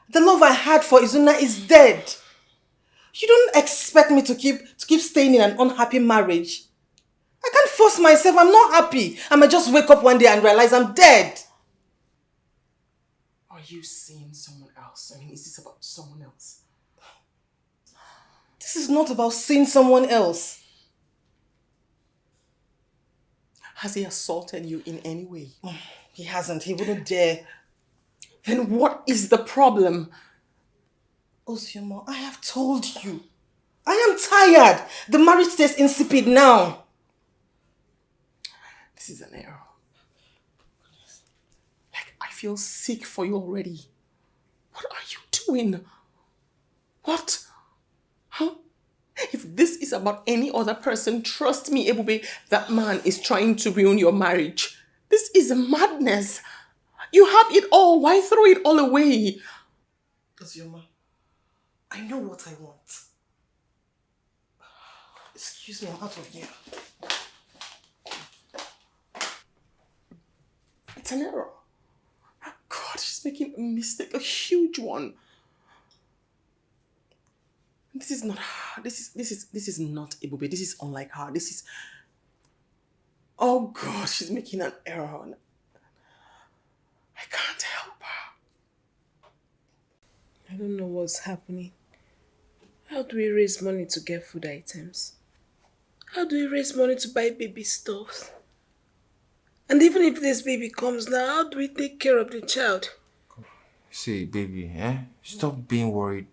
The love I had for Izuna is dead. You don't expect me to keep staying in an unhappy marriage. I can't force myself. I'm not happy. I might just wake up one day and realize I'm dead. Are you seeing someone else? I mean, is this about someone else? This is not about seeing someone else. Has he assaulted you in any way? He hasn't. He wouldn't dare. Then what is the problem? Osioma, I have told you. I am tired. The marriage tastes insipid now. This is an error. Like, I feel sick for you already. What are you doing? What? Huh? If this is about any other person, trust me, Ebube, that man is trying to ruin your marriage. This is madness. You have it all. Why throw it all away? Osioma, I know what I want. Excuse me, I'm out of here. It's an error. God, she's making a mistake, a huge one. This is not her. This is not Ebube. This is unlike her. This is... Oh God, she's making an error. I can't help her. I don't know what's happening. How do we raise money to get food items? How do we raise money to buy baby stuff? And even if this baby comes now, how do we take care of the child? See, baby, stop being worried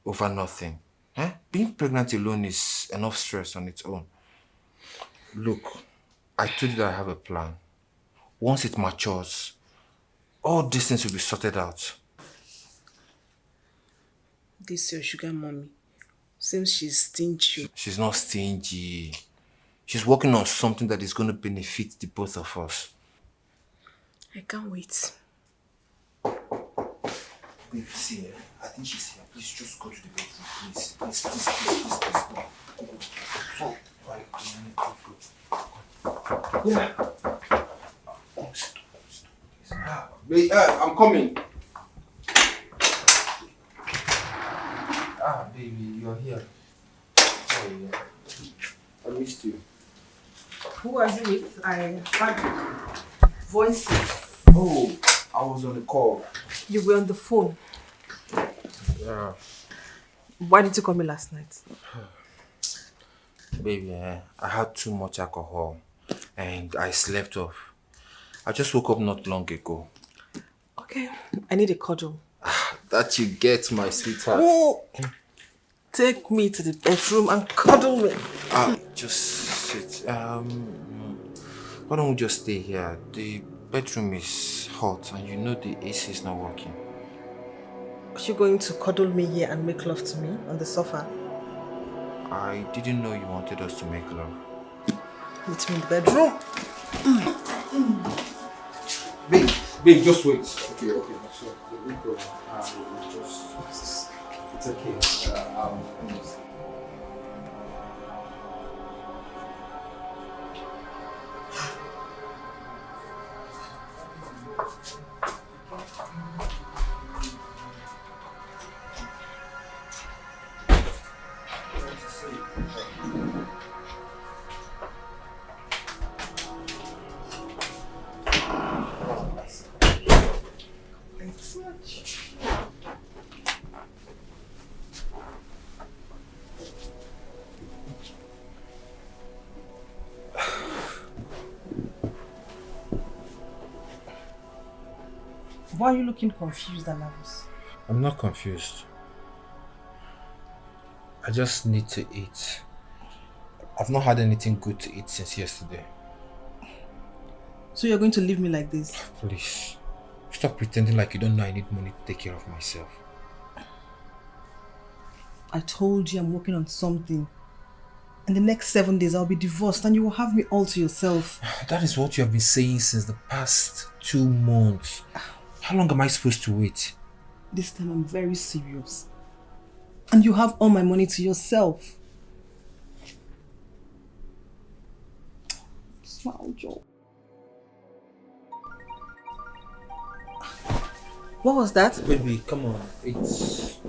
over nothing. Being pregnant alone is enough stress on its own. Look, I told you that I have a plan. Once it matures, all these things will be sorted out. This your sugar mommy seems she's stingy. She's not stingy. She's working on something that is going to benefit the both of us. I can't wait. Baby, see, I think she's here. Please just go to the bedroom, please. Please, go. Go. Yeah. Wait, I'm coming. Baby, you're here. Oh, yeah. I missed you. Who are you with? I heard voices. Oh, I was on the call. You were on the phone. Yeah. Why did you call me last night? Baby, I had too much alcohol and I slept off. I just woke up not long ago. Okay, I need a cuddle. That you get, my sweetheart. Oh, take me to the bedroom and cuddle me. Just sit. Why don't we just stay here? The bedroom is hot and you know the AC is not working. Are you going to cuddle me here and make love to me on the sofa? I didn't know you wanted us to make love. Meet me in the bedroom. Babe, just wait. Okay, so we go. It's okay. Why are you looking confused and nervous? I'm not confused. I just need to eat. I've not had anything good to eat since yesterday. So you're going to leave me like this? Please, stop pretending like you don't know I need money to take care of myself. I told you I'm working on something. In the next 7 days, I'll be divorced and you will have me all to yourself. That is what you have been saying since the past 2 months. How long am I supposed to wait? This time I'm very serious. And you have all my money to yourself. Smile, Joe. What was that? Baby, come on. It's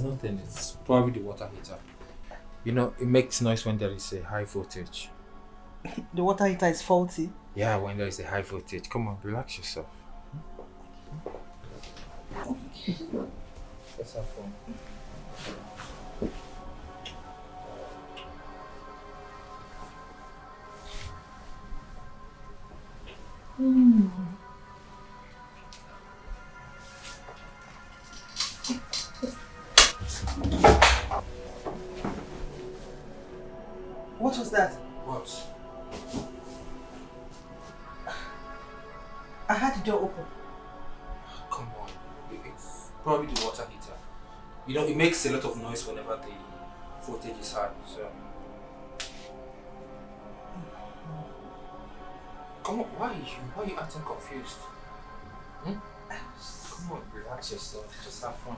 nothing. It's probably the water heater. You know, it makes noise when there is a high voltage. The water heater is faulty. Yeah, when there is a high voltage. Come on, relax yourself. Let's have fun. What was that? What? I had the door open. Come on. It's probably the water heater. You know, it makes a lot of noise whenever the voltage is high, so... Come on, why are you acting confused? Hmm? Come on, relax yourself, just have fun.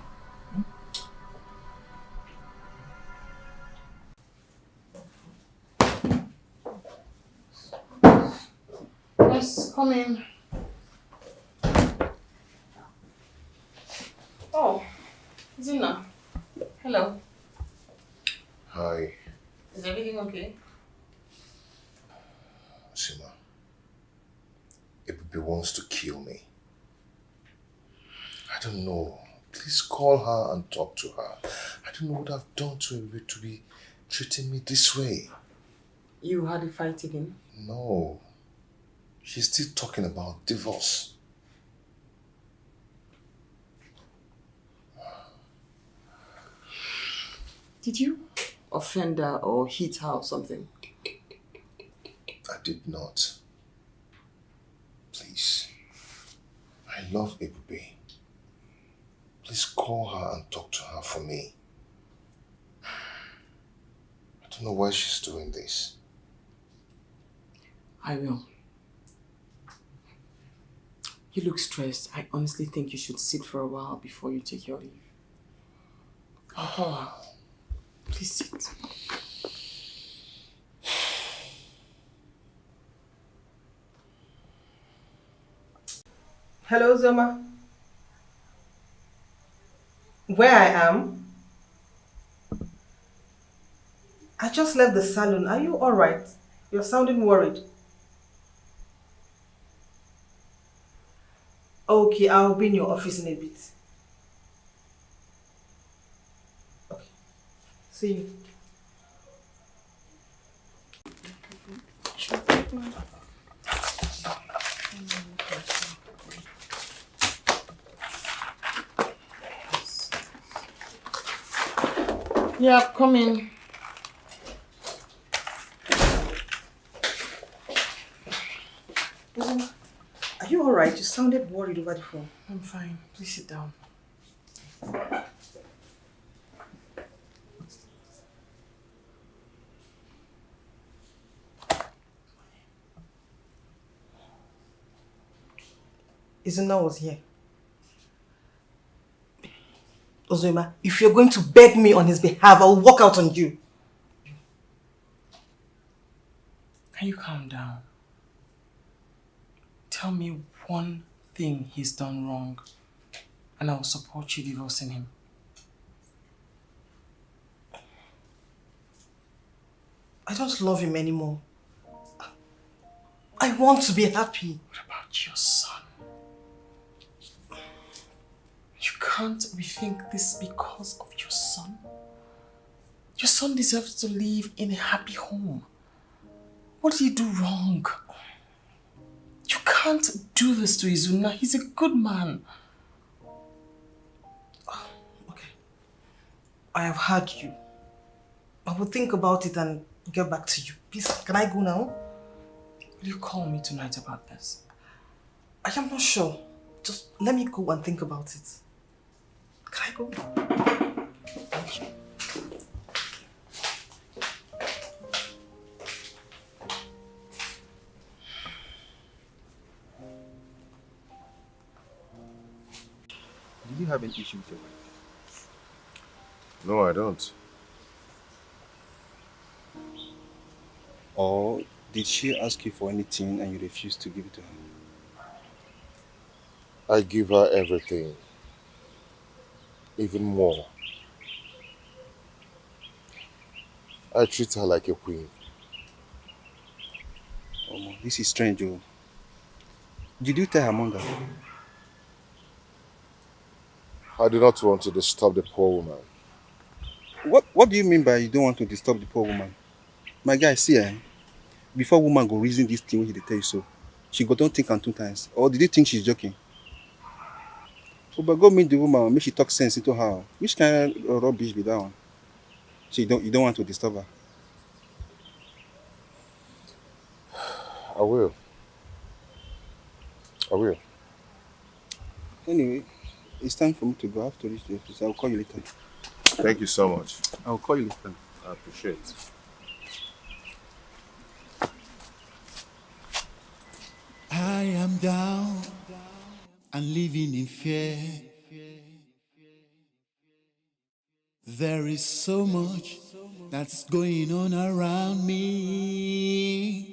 Yes, come in. Oh, Zina. Hello. Hi, Is everything okay? Sima. Ibubi wants to kill me. I don't know. Please call her and talk to her. I don't know what I've done to Ibubi to be treating me this way. You had a fight again? No. She's still talking about divorce. Did you offend her or hit her or something? I did not. Please. I love Ibubi. Please call her and talk to her for me. I don't know why she's doing this. I will. You look stressed. I honestly think you should sit for a while before you take your leave. I'll call her. Please sit. Hello, Zoma. Where I am? I just left the salon. Are you alright? You're sounding worried. Okay, I'll be in your office in a bit. Okay. See you. Yeah, come in. Are you alright? You sounded worried over the phone. I'm fine. Please sit down. Izuna was here. Ozoma, if you're going to beg me on his behalf, I'll walk out on you. Can you calm down? Tell me one thing he's done wrong, and I will support you divorcing him. I don't love him anymore. I want to be happy. What about your son? You can't rethink this because of your son? Your son deserves to live in a happy home. What did you do wrong? You can't do this to Izuna. He's a good man. Okay. I have heard you. I will think about it and get back to you. Please, can I go now? Will you call me tonight about this? I am not sure. Just let me go and think about it. Can I go? Do you have an issue with your wife? No, I don't. Or did she ask you for anything and you refused to give it to her? I give her everything. Even more. I treat her like a queen. This is strange, oh. Did you tell her mother? I do not want to disturb the poor woman. What do you mean by you don't want to disturb the poor woman? My guy, see, before woman go reason this thing when he tell you so, she go don't think am 2 times. Or did you think she's joking? Oh, but go meet the woman, make she talk sense into her. Which kind of rubbish be that one? So you don't want to disturb her? I will. Anyway, it's time for me to go. I have to reach the office. I'll call you later. Thank you so much. I'll call you later. I appreciate it. I am down and living in fear. There is so much that's going on around me.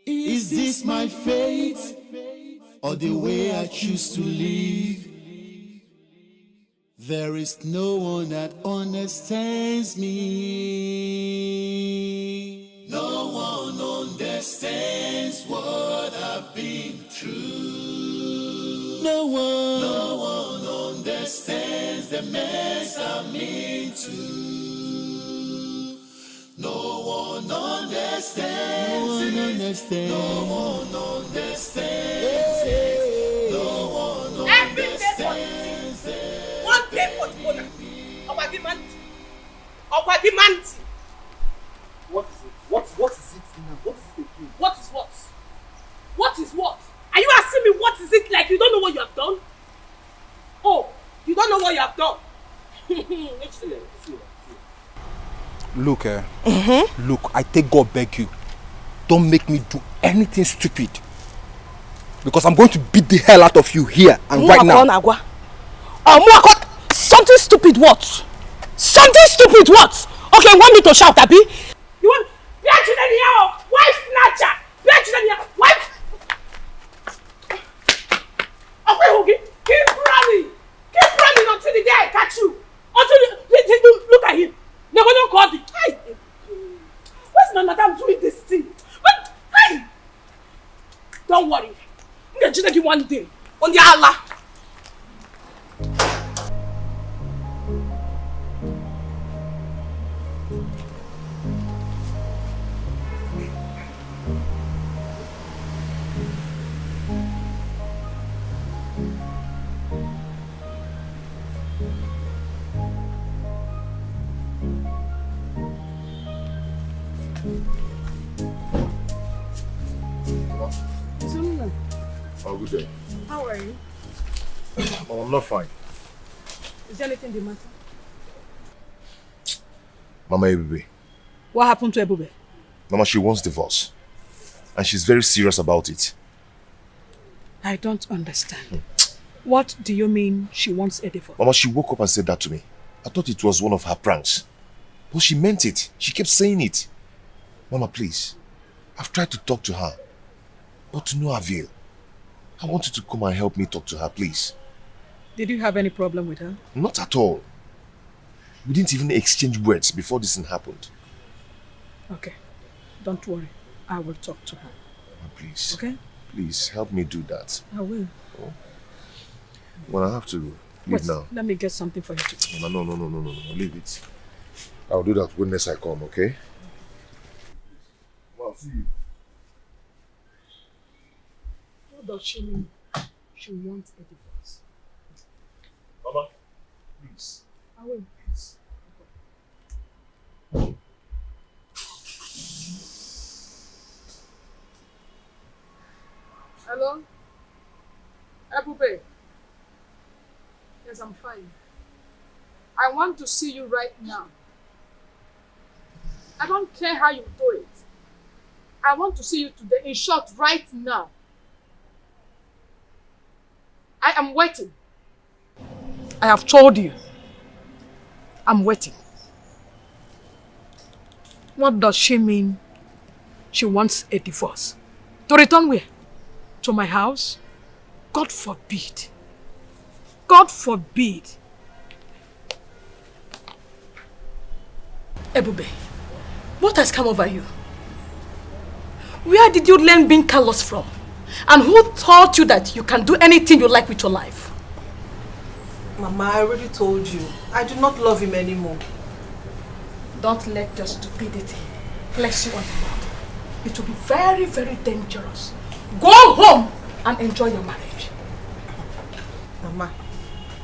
Is this my fate or the way I choose to live? There is no one that understands me. No one understands what I've been through. No one understands the mess I'm into. No one understands. No one understands. No one understands. No one understands. One day for the owner. Obagimanti. What is it? What is it now? What is it again? What is what? What is what? Are you asking me what is it like you don't know what you have done? Oh, you don't know what you have done. Look, look, I take God beg you. Don't make me do anything stupid. Because I'm going to beat the hell out of you here and right now. Something stupid what? Something stupid what? Okay, want me to shout, Abi? You want wife snatcher! Wife! Okay, Hogi, keep running! Keep running until the day I catch you! Until you look at him! Never don't call the hey! Where's my madam doing this thing? But hey! Don't worry. I'm gonna just you one day. On the Allah. Oh, good day. How are you? Oh, I'm not fine. Is there anything the matter? Mama Ebube. What happened to Ebube? Mama, she wants divorce. And she's very serious about it. I don't understand. What do you mean she wants a divorce? Mama, she woke up and said that to me. I thought it was one of her pranks. But she meant it. She kept saying it. Mama, please. I've tried to talk to her. But to no avail. I want you to come and help me talk to her, please. Did you have any problem with her? Not at all. We didn't even exchange words before this thing happened. Okay. Don't worry. I will talk to her. Oh, please. Okay? Please, help me do that. I will. Oh. Well, I have to leave now. Let me get something for you to eat. No. Leave it. I'll do that when next I come, okay? Well, I'll see you. What does she mean? She wants a divorce. Mama, please. I will. Please. Hello? Ebube? Yes, I'm fine. I want to see you right now. I don't care how you do it. I want to see you today, in short, right now. I am waiting. I have told you. I'm waiting. What does she mean? She wants a divorce. To return where? To my house? God forbid. God forbid. Ebube, what has come over you? Where did you learn being careless from? And who taught you that you can do anything you like with your life? Mama, I already told you. I do not love him anymore. Don't let your stupidity place you on the road. It will be very, very dangerous. Go home and enjoy your marriage. Mama,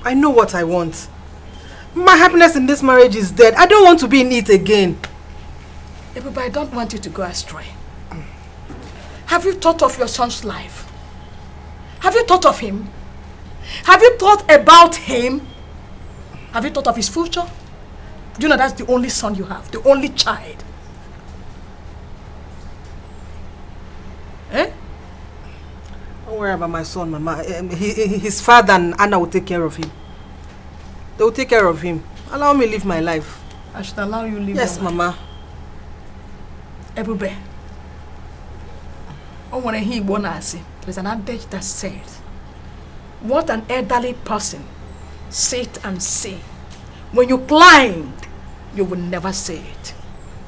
I know what I want. My happiness in this marriage is dead. I don't want to be in it again. Everybody, I don't want you to go astray. Have you thought of your son's life? Have you thought of him? Have you thought about him? Have you thought of his future? Do you know that's the only son you have? The only child? Eh? Don't worry about my son, Mama. His father and Anna will take care of him. They will take care of him. Allow me live my life. I should allow you live Yes, your life. Mama. Ebube. There's an adage that says, what an elderly person sit and see. When you climb, you will never say it.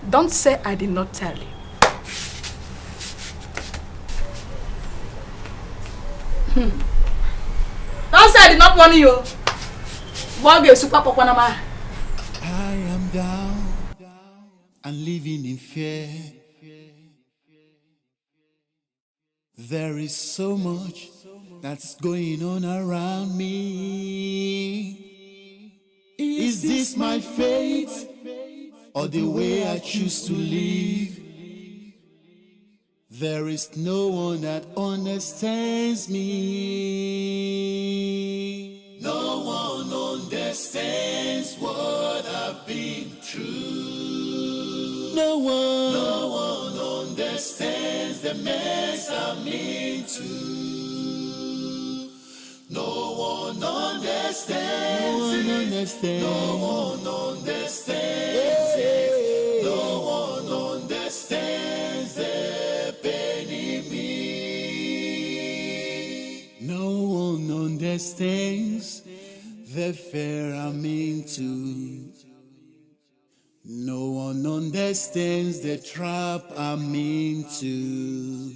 Don't say I did not tell you. Don't say I did not warn you. I am down and living in fear. There is so much that's going on around me. Is this my fate or the way I choose to live? There is no one that understands me. No one understands what I've been through. No one understands the mess I'm into. No one understands it. No one understands it. No one understands the pain in me. No one understands the fear I'm into. No one understands the trap I'm into.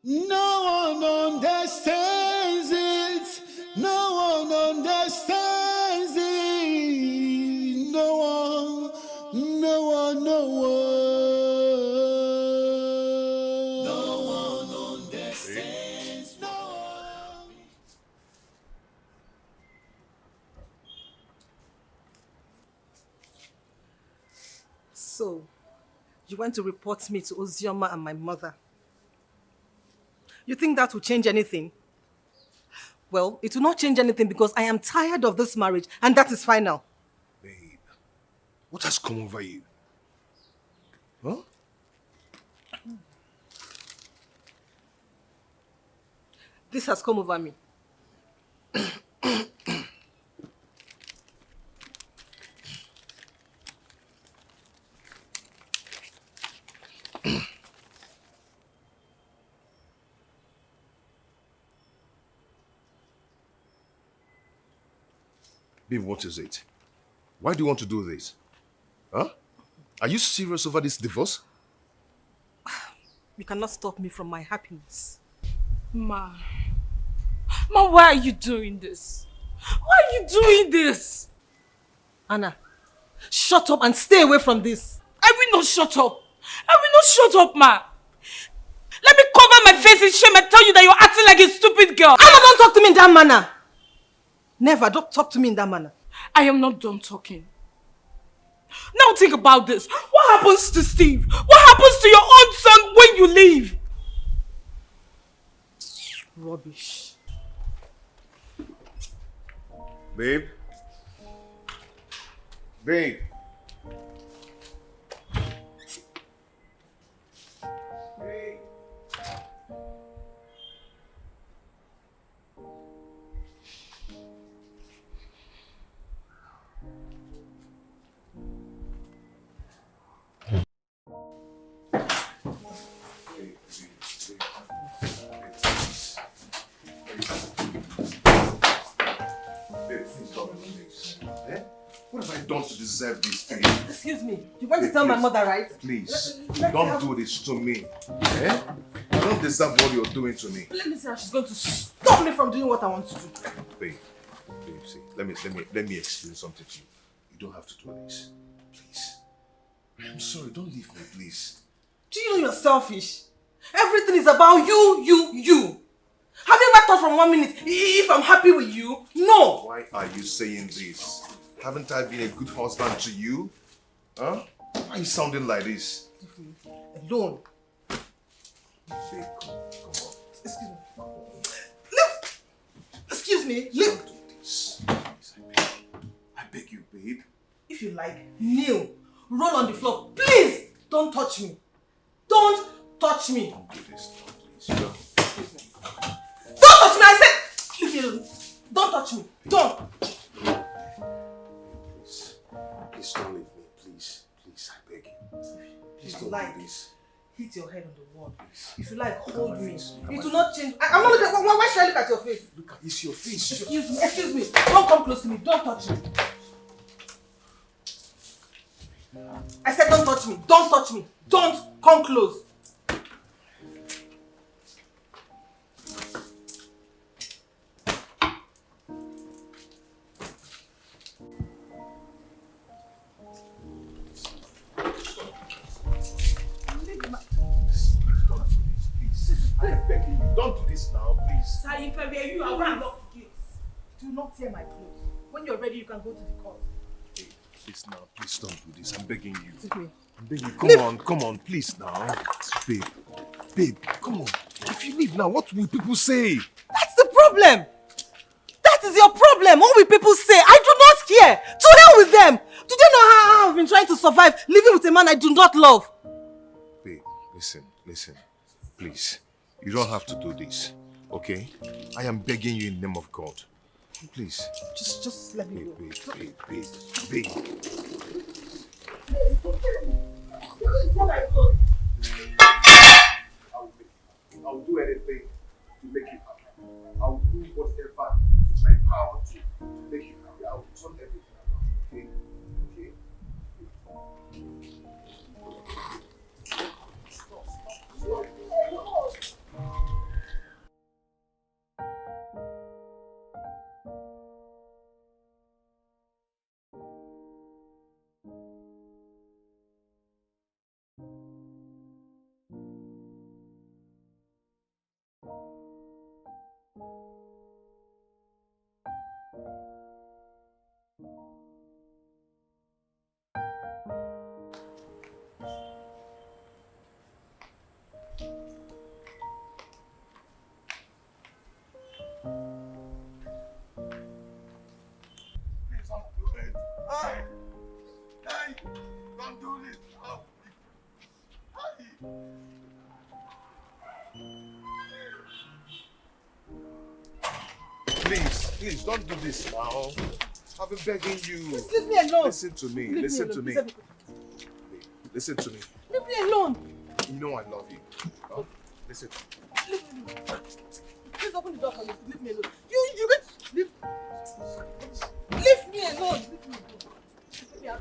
No one understands it. No one understands it. No one. No one understands. No one. So, you went to report me to Ozioma and my mother. You think that will change anything? Well, it will not change anything because I am tired of this marriage and that is final. Babe, what has come over you? Huh? This has come over me. Babe, what is it? Why do you want to do this? Huh? Are you serious over this divorce? You cannot stop me from my happiness. Ma, why are you doing this? Why are you doing this? Anna, shut up and stay away from this. I will not shut up. I will not shut up, ma. Let me cover my face in shame and tell you that you're acting like a stupid girl. Anna, don't talk to me in that manner. Never, don't talk to me in that manner. I am not done talking. Now think about this. What happens to Steve? What happens to your own son when you leave? Rubbish. Babe? Babe? What have I done to deserve this, babe. Excuse me. You want to tell my mother, right? Please, don't do this to me. Eh? I don't deserve what you're doing to me. Let me see how she's going to stop me from doing what I want to do. Babe, see, let me explain something to you. You don't have to do this. Please. I'm sorry, don't leave me, please. Do you know you're selfish? Everything is about you. Have you ever thought from 1 minute if I'm happy with you? No. Why are you saying this? Haven't I been a good husband to you? Huh? Why are you sounding like this? Alone. Babe, come on. Excuse me. Leave. Excuse me. Leave. Don't do this. Please, I beg you, babe. If you like, kneel. Roll on the floor. Please. Don't touch me. Don't touch me. Don't do this now, please. Don't touch me, I said! Leave me alone. Don't touch me. Don't. Please don't leave me, please. Please, I beg you. Please don't do this. Hit your head on the wall. If you like, hold me. It will not change. I'm not looking at. Why should I look at your face? Look at this, your face. Excuse me. Don't come close to me. Don't touch me. I said don't touch me. Don't touch me. Don't come close. Don't do this now, please. Sir, if I were you, I would lock the gates. Do not tear my clothes. When you're ready, you can go to the court. Hey, please now, please don't do this. I'm begging you. It's okay. I'm begging you. Come on, please now. Babe, come on. If you leave now, what will people say? That's the problem. That is your problem. What will people say? I do not care. To hell with them. Do they know how I've been trying to survive living with a man I do not love? Babe, listen. Please. You don't have to do this, okay? I am begging you in the name of God. Please. Just let me go. Babe. I'll do anything to make you happy. I'll do whatever in my power to make you happy. I'll turn everything around, okay? Don't do this. Please, don't do this now. I've been begging you. Just leave me alone. Listen to me. Listen to me. Leave me alone. You know I love you. Oh, listen. Please open the door for me. Leave me alone. You get leave me alone. Leave me out.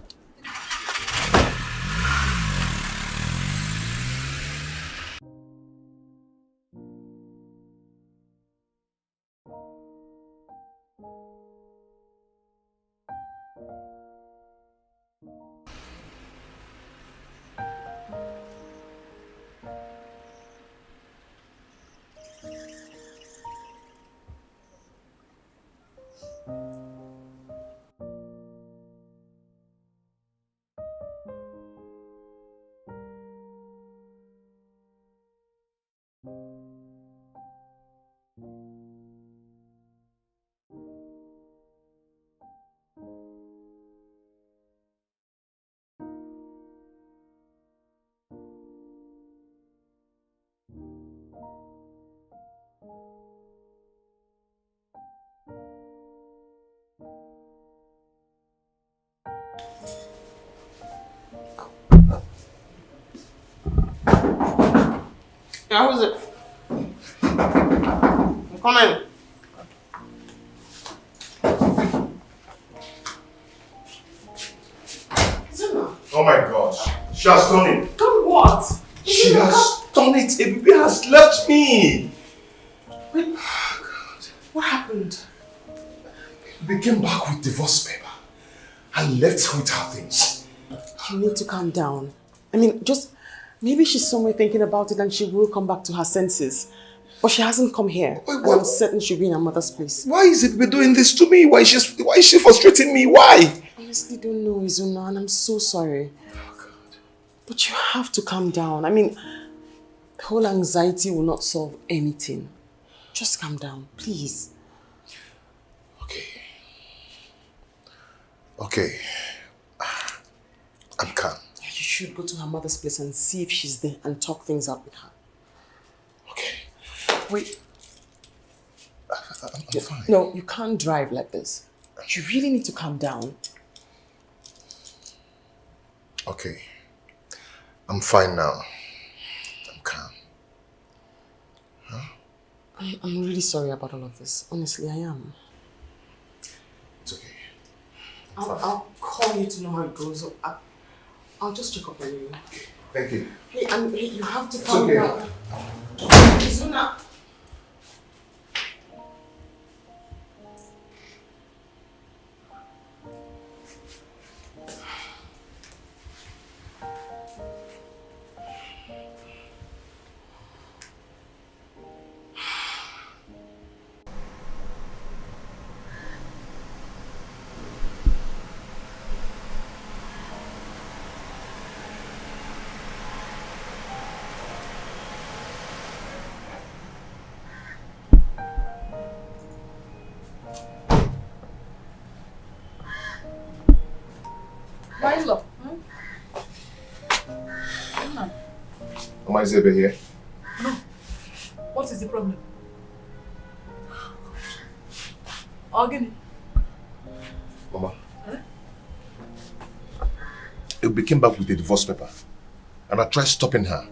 Yeah, who's it? I'm coming. Oh my gosh. She has done it. Done what? She has done it. Baby has left me. Wait. What happened? We came back with divorce paper and left her with her things. You need to calm down. I mean, maybe she's somewhere thinking about it and she will come back to her senses. But she hasn't come here. And I'm certain she'll be in her mother's place. Why is it doing this to me? Why is she frustrating me? Why? I honestly don't know, Izuna, and I'm so sorry. Oh, God. But you have to calm down. I mean, the whole anxiety will not solve anything. Just calm down, please. Okay. I'm calm. You should go to her mother's place and see if she's there and talk things out with her. Okay. Wait. I'm fine. No, you can't drive like this. You really need to calm down. Okay. I'm fine now. I'm calm. Huh? I'm really sorry about all of this. Honestly, I am. It's okay. I'll call you to know how it goes. I'll just check up on you. Okay. Thank you. Hey, you have to calm down. Izuna. Milo. Am I Zebe here? No. What is the problem? Ogini. Mama. We came back with the divorce paper. And I tried stopping her.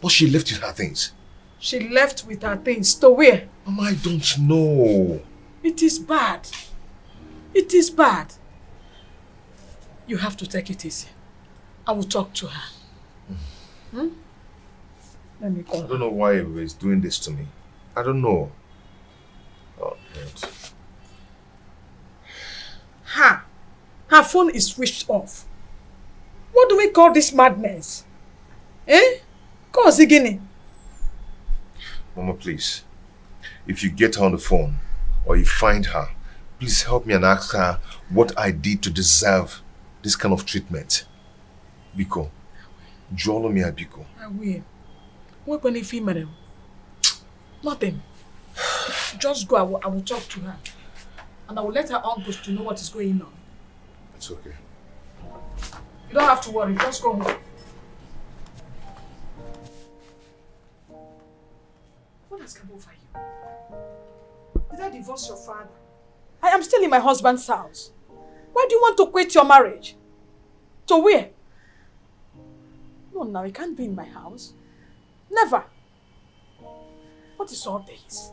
But she left with her things. She left with her things. To where? Mama, I don't know. It is bad. It is bad. You have to take it easy. I will talk to her. Hmm? Let me call her. I don't know why everybody is doing this to me. I don't know. Oh, God. Her phone is switched off. What do we call this madness? Eh? Call Zigini. Mama, please. If you get her on the phone or you find her, please help me and ask her what I did to deserve this kind of treatment. Biko. Jolo mi Biko. I will. What when if he madam? Nothing. Just go. I will talk to her. And I will let her uncles to know what is going on. It's okay. You don't have to worry. Just go home. What has come over you? Did I divorce your father? I am still in my husband's house. Why do you want to quit your marriage? To where? No, now you can't be in my house. Never. What is all this?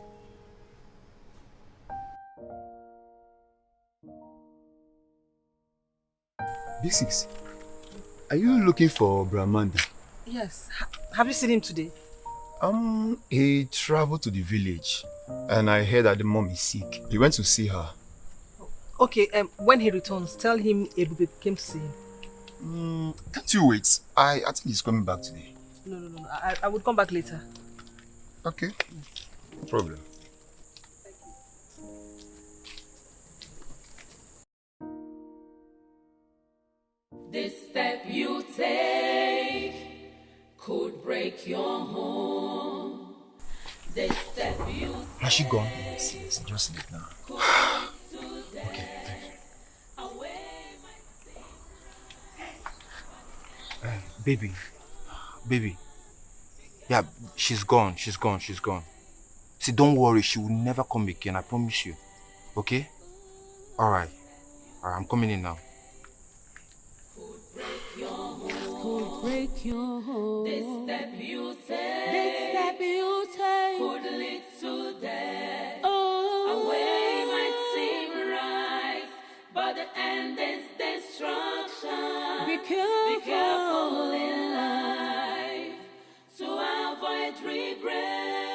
B6, are you looking for Brahmanda? Yes. Have you seen him today? He traveled to the village and I heard that the mom is sick. He went to see her. Okay, when he returns, tell him Ebube came to see him. Can't you wait? I think he's coming back today. No. I would come back later. Okay. No problem. This step you take could break your home. This step you take. Has she gone? Yes, just leave now. Okay, thanks. Baby. Yeah, she's gone. See, don't worry, she will never come again, I promise you. Okay? Alright, I'm coming in now. Could break your home. This step you take could lead to death. A way might seem right, but the end is destruction. Be careful in life to avoid regret.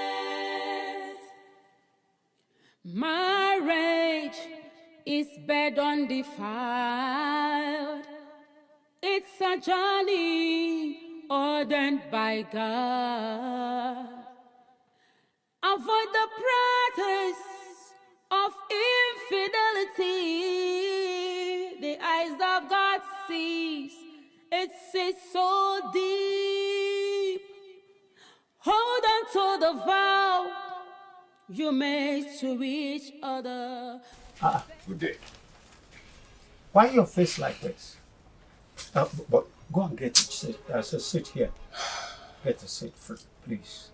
Marriage is bed undefiled. It's a journey ordained by God. Avoid the practice of infidelity. The eyes of God sees. It sees so deep. Hold on to the vow you made to each other. Good day. Why your face like this? But go and get a seat. There's a seat here. Get a seat, please.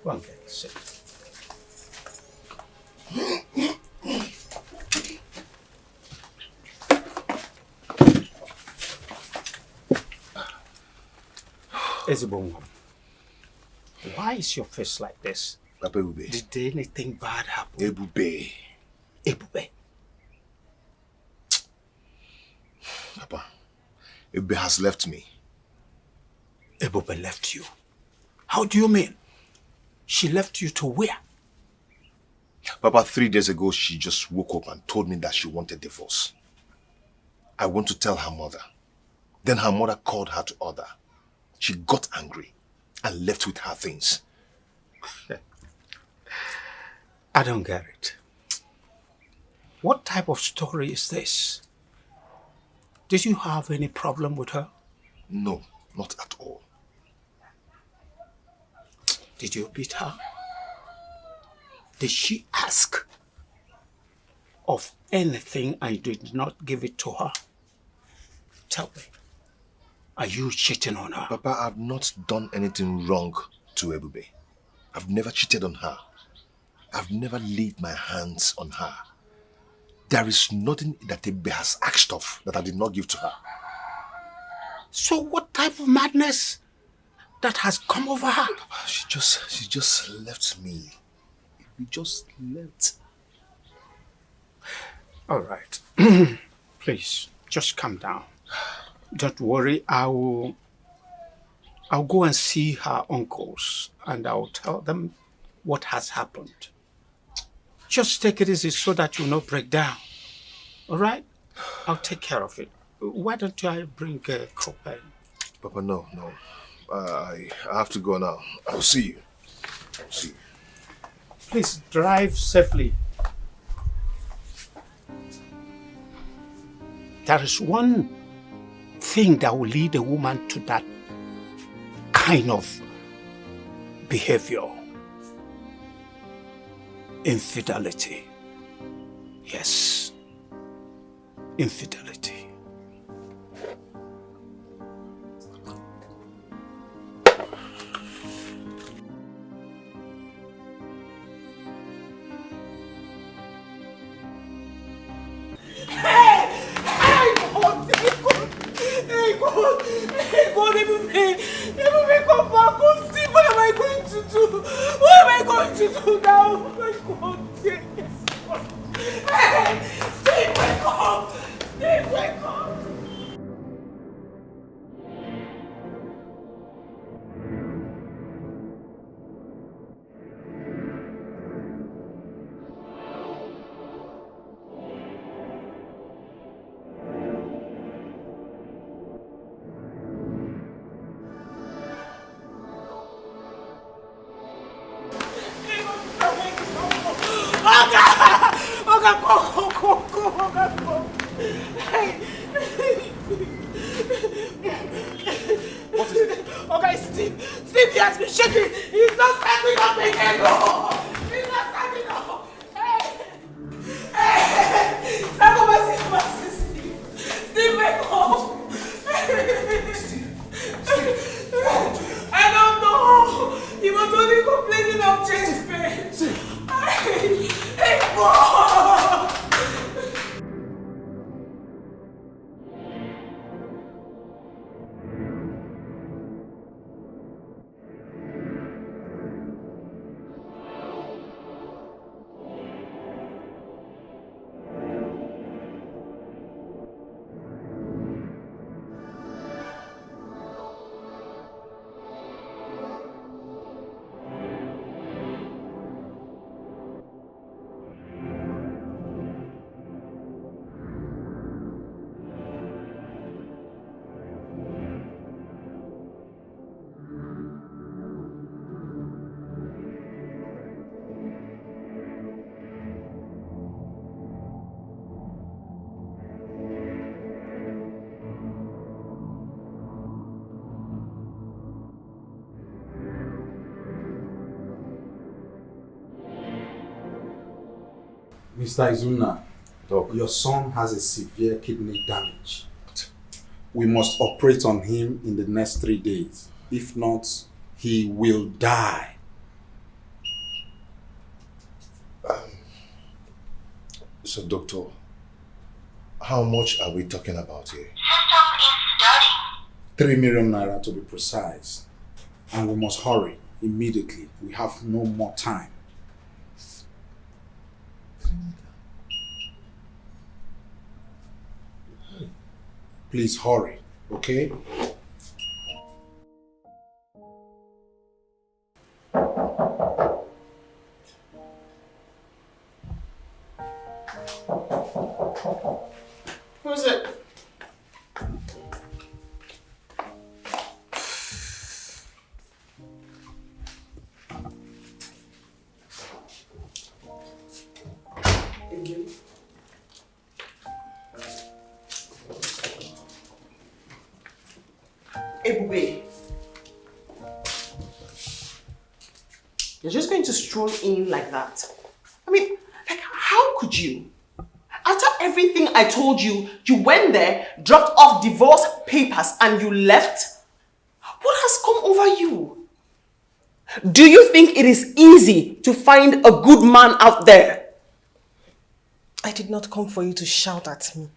Go and get a seat. Ezebongo, why is your face like this? Papa Ebube. Did anything bad happen? Ebube. Ebube. Papa, Ebube has left me. Ebube left you? How do you mean? She left you to where? Papa, 3 days ago, she just woke up and told me that she wanted divorce. I went to tell her mother. Then her mother called her to order. She got angry and left with her things. I don't get it. What type of story is this? Did you have any problem with her? No, not at all. Did you beat her? Did she ask of anything and you did not give it to her? Tell me, are you cheating on her? Papa, I've not done anything wrong to Ebube. I've never cheated on her. I've never laid my hands on her. There is nothing that Ebube has asked of that I did not give to her. So what type of madness that has come over her? Papa, she just left me. We just left. All right. Please, just calm down. Don't worry, I'll go and see her uncles and I'll tell them what has happened. Just take it easy so that you'll not break down. All right? I'll take care of it. Why don't I bring Copain? Papa, no. I have to go now. I'll see you. Please drive safely. There is one thing that will lead a woman to that kind of behavior. Infidelity. Yes. Infidelity. Hey God, Ebube, come back, come see. What am I going to do? What am I going to do now? Oh my God, yes. Hey, Steve, wake up! Steve, wake up! What is it? Okay, Steve, he has been shaking. He's not standing up again. No. He's not standing up. Hey, Steve, wake up. I don't know. He was only complaining of chest pain. Hey, boy. Mr. Izuna, Doc. your son has a severe kidney damage. We must operate on him in the next 3 days. If not, he will die. So, doctor, how much are we talking about here? 3 million naira to be precise. And we must hurry immediately. We have no more time. Please hurry, okay? Who's it? Ebube. You're just going to stroll in like that? I mean, like, how could you? After everything I told you, you went there, dropped off divorce papers, and you left? What has come over you? Do you think it is easy to find a good man out there? I did not come for you to shout at me.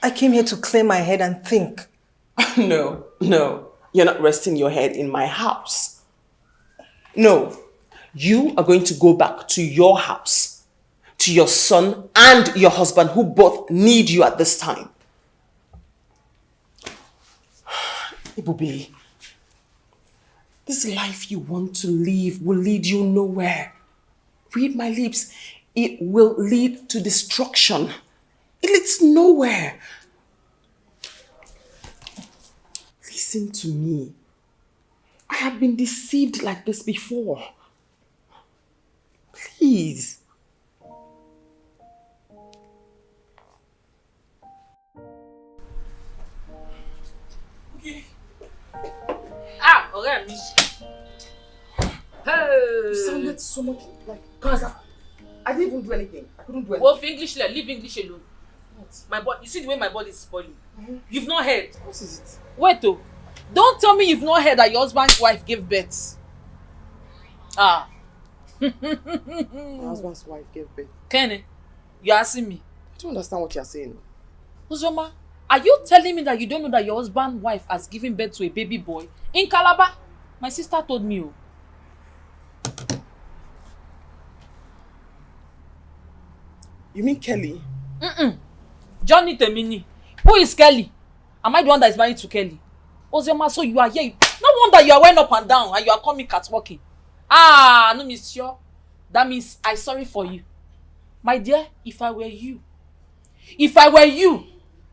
I came here to clear my head and think. No. You're not resting your head in my house. No. You are going to go back to your house, to your son and your husband, who both need you at this time. Ibube, this life you want to live will lead you nowhere. Read my lips. It will lead to destruction. It leads nowhere. Listen to me. I have been deceived like this before. Please. Okay. Ah, ọ̀rẹ́ mi. Hey. You sounded so much like Gaza. I didn't even do anything. I couldn't do anything. Wolf English, leave English alone. What? My body. You see the way my body is spoiling. You've not heard. What is it? Wait, oh. Don't tell me you've not heard that your husband's wife gave birth. Ah. My husband's wife gave birth. Kenny, you asking me? I don't understand what you're saying. Uzoma, are you telling me that you don't know that your husband's wife has given birth to a baby boy in Calabar? My sister told me. Oh. You mean Kelly? Johnny Temini. Who is Kelly? Am I the one that is married to Kelly? Uzoma, so you are here. No wonder you are went up and down and you are coming catwalking. Ah, no, monsieur. That means I'm sorry for you. My dear, if I were you,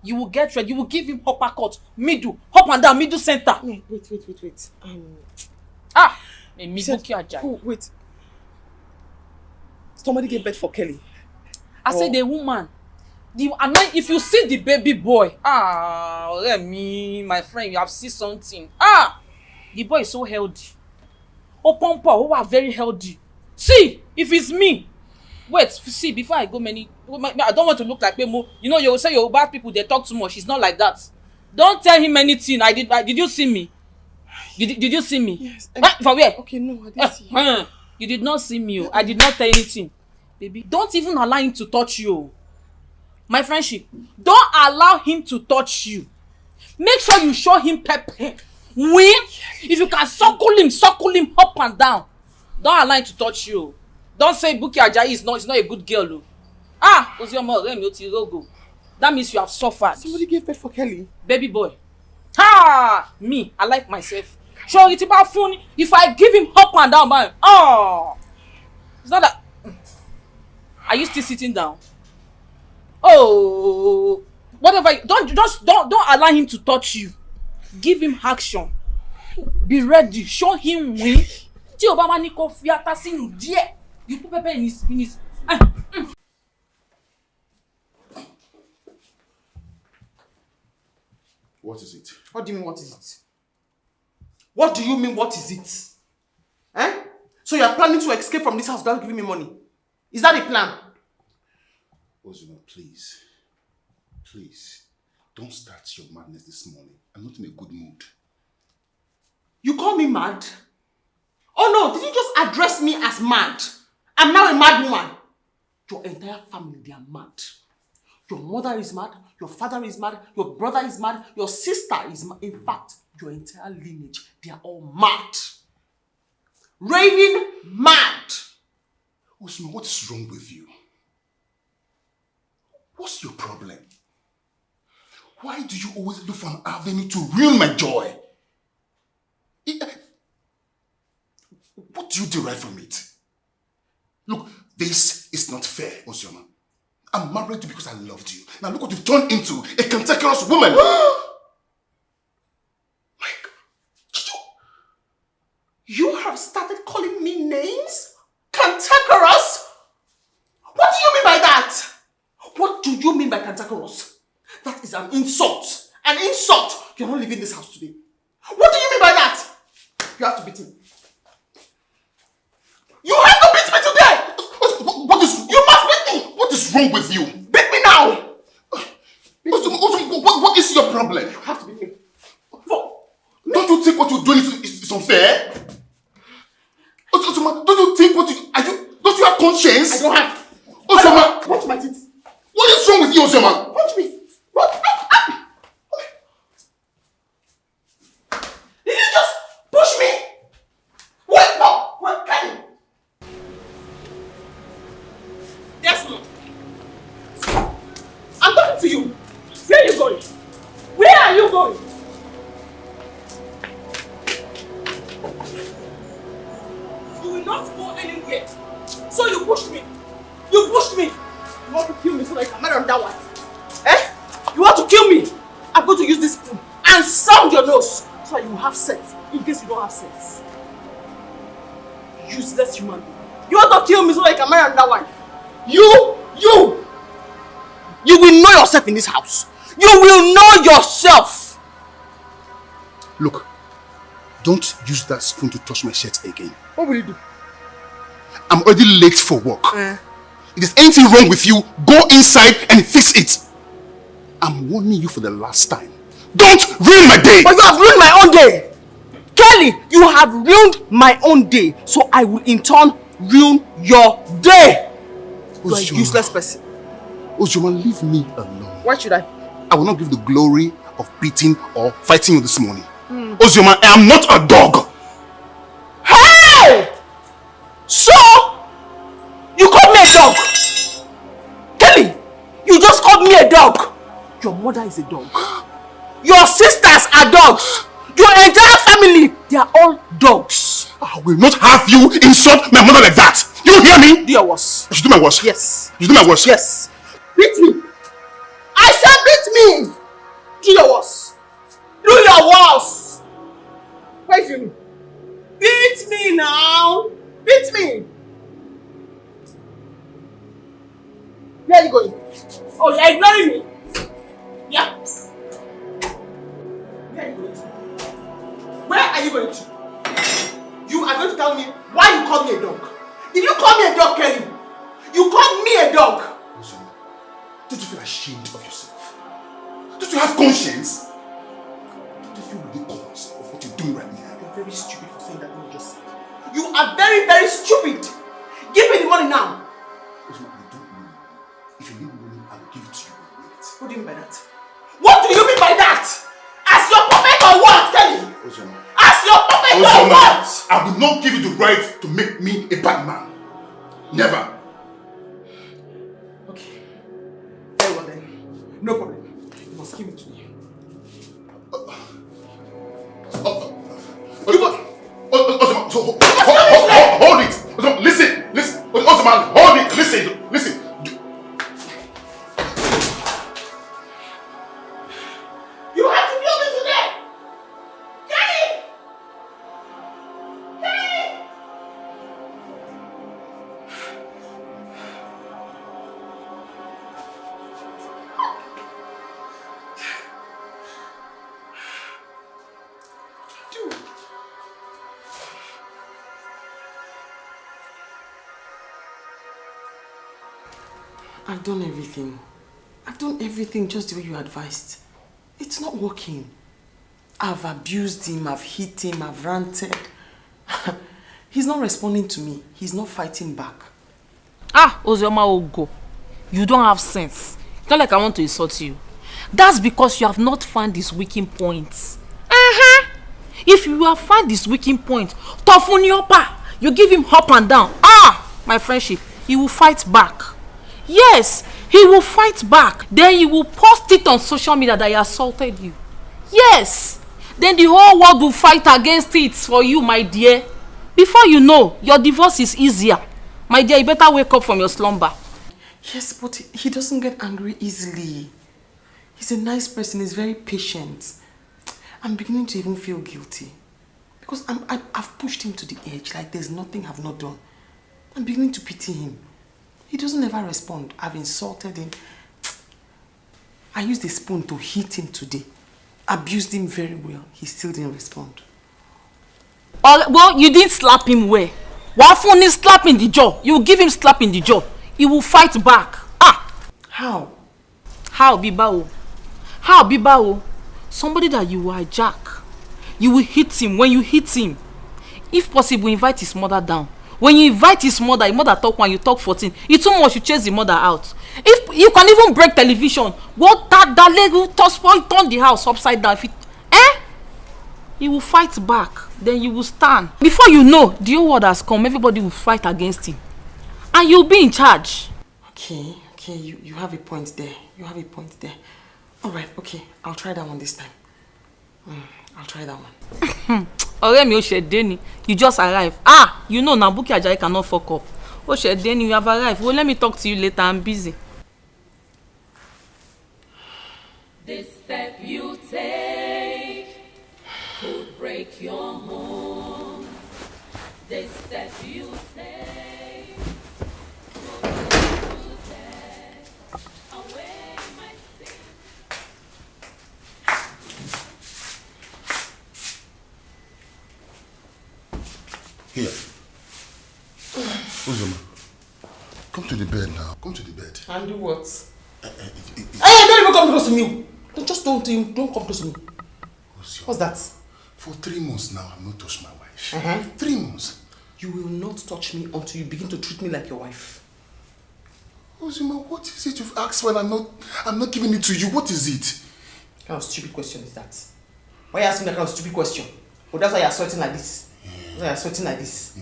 you will get ready. You will give him uppercut, middle, up and down, middle center. Wait. Wait. Somebody gave birth for Kelly. I said the woman. If you see the baby boy, let me, my friend, you have seen something. The boy is so healthy. Opompo, who are very healthy. See, if it's me. Wait, see, before I go I don't want to look like Memo. You know, you will say your bad people, they talk too much. It's not like that. Don't tell him anything. Did you see me? Did you see me? Yes. For where? Okay, no, I didn't see you. You did not see me. I did not tell anything. Baby, don't even allow him to touch you. My friendship, don't allow him to touch you. Make sure you show him pepper. If you can suckle him up and down. Don't allow him to touch you. Don't say Buki Ajayi is not a good girl. That means you have suffered. Somebody gave birth for Kelly. Baby boy. Me, I like myself. Sure, it's about funny. If I give him up and down, man. It's not that. Are you still sitting down? Oh, whatever. Don't allow him to touch you. Give him action. Be ready. Show him win. Tí Obama ní kó fi ata sínú díẹ̀. You put pepper in his. What is it? What do you mean, what is it? What do you mean, what is it? So you are planning to escape from this house without giving me money? Is that a plan? Ozuma, please. Please. Don't start your madness this morning. I'm not in a good mood. You call me mad? Oh no, did you just address me as mad? I'm now a mad woman. Your entire family, they are mad. Your mother is mad, your father is mad, your brother is mad, your sister is mad. In fact, your entire lineage, they are all mad. Raving mad. Ozuma, what's wrong with you? What's your problem? Why do you always look for an avenue to ruin my joy? What do you derive from it? Look, this is not fair, Ozoma. I'm married to you because I loved you. Now look what you've turned into, a cantankerous woman. You have started calling me names? Cantankerous? What do you mean by that? What do you mean by cantankerous? That is an insult. An insult! You're not leaving this house today. What do you mean by that? You have to beat me. You have to beat me today! You must beat me! What is wrong with you? Beat me now! What is your problem? You have to beat me. Don't you think what you're doing is unfair? Ozoma, don't you think don't you have conscience? I don't have. Ozoma! Punch my teeth. What is wrong with you, Ozoma? Punch me. What? Did you just push me? Wait, no. Wait, Kenny. Desmond. I'm talking to you. Where are you going? Where are you going? You will not go anywhere. So you pushed me. You pushed me. You want to kill me so that I can marry on that one? Eh? You want to kill me? I'm going to use this spoon and sound your nose so that you will have sense in case you don't have sense. Useless human being. You want to kill me so that I can marry on that one? You will know yourself in this house. You will know yourself. Look, don't use that spoon to touch my shirt again. What will you do? I'm already late for work. If there's anything wrong with you, go inside and fix it. I'm warning you for the last time. Don't ruin my day! But you have ruined my own day! Kelly, you have ruined my own day. So I will in turn ruin your day. You are a useless person. Ozoma, leave me alone. Why should I? I will not give the glory of beating or fighting you this morning. Ozoma, I am not a dog. Hey! So, you called me a dog? Kelly, you just called me a dog. Your mother is a dog. Your sisters are dogs. Your entire family, they are all dogs. I will not have you insult my mother like that. You hear me? Do your worst. I should do my worst. Yes. You should do my worst. Yes. Beat me. I said beat me. Do your worst. Do your worst. Why is you? Beat me now. Beat me. Where are you going? Oh, you're ignoring me? Yeah. Where are you going to? Where are you going to? You are going to tell me why you called me a dog. Did you call me a dog, Kelly? You called me a dog. Ozoma, don't you feel ashamed of yourself? Don't you have conscience? Don't you feel ridiculous of what you're doing right now? You're very stupid for saying that thing you just said. You are very, very stupid. Give me the money now. Ozoma, I don't know. If you need money, I will give it to you in a minute. What do you mean by that? What do you mean by that? As your puppet or what, Kelly? Ozoma. As your puppet or Ozoma, what? I will not give you the right to make me a bad man. Never. Okay. Very well then. No problem. You must give it to me. Ozoma, hold it. Ozoma, listen. Ozoma, hold it. Listen. You have to kill me today. Kelly! I've done everything. I've done everything just the way you advised. It's not working. I've abused him, I've hit him, I've ranted. He's not responding to me. He's not fighting back. Ah, Ozioma Ogo, you don't have sense. It's not like I want to insult you. That's because you have not found his weakening points. If you have found his weakening point, toughen your pa, you give him up and down. Ah, my friendship, he will fight back. Yes, he will fight back. Then he will post it on social media that he assaulted you. Yes, then the whole world will fight against it for you, my dear. Before you know, your divorce is easier. My dear, you better wake up from your slumber. Yes, but he doesn't get angry easily. He's a nice person, he's very patient. I'm beginning to even feel guilty. Because I've pushed him to the edge, like there's nothing I've not done. I'm beginning to pity him. He doesn't ever respond. I've insulted him. I used a spoon to hit him today. Abused him very well. He still didn't respond. Well, you didn't slap him well. Wafuni slap in the jaw. You give him slap in the jaw. He will fight back. Ah! How? How, Bibao? How, Bibao? Somebody that you hijack. You will hit him. When you hit him, if possible, invite his mother down. When you invite his mother talk 1, you talk 14. It's too much, you chase the mother out. If you can even break television, what that leg will turn the house upside down. If it, he will fight back. Then you will stand. Before you know, the whole world has come. Everybody will fight against him. And you'll be in charge. Okay, you have a point there. You have a point there. Alright, okay. I'll try that one this time. I'll try that one. You just arrived. Ah, you know Nabuki Ajayi cannot fuck up. Oshedeni, you have arrived. Well, let me talk to you later. I'm busy. This step you take could break your home. This step you take could lead to death. Away my sin. Here. Uzoma, come to the bed now. Come to the bed. And do what? Hey, don't even come close to me. Don't come close to me. What's that? For 3 months now, I've not touched my wife. 3 months. You will not touch me until you begin to treat me like your wife. Uzoma, what is it you've asked when I'm not giving it to you? What is it? What kind of stupid question is that? Why are you asking that kind of stupid question? Oh, that's why you're sweating like this. That's why you're sweating like this.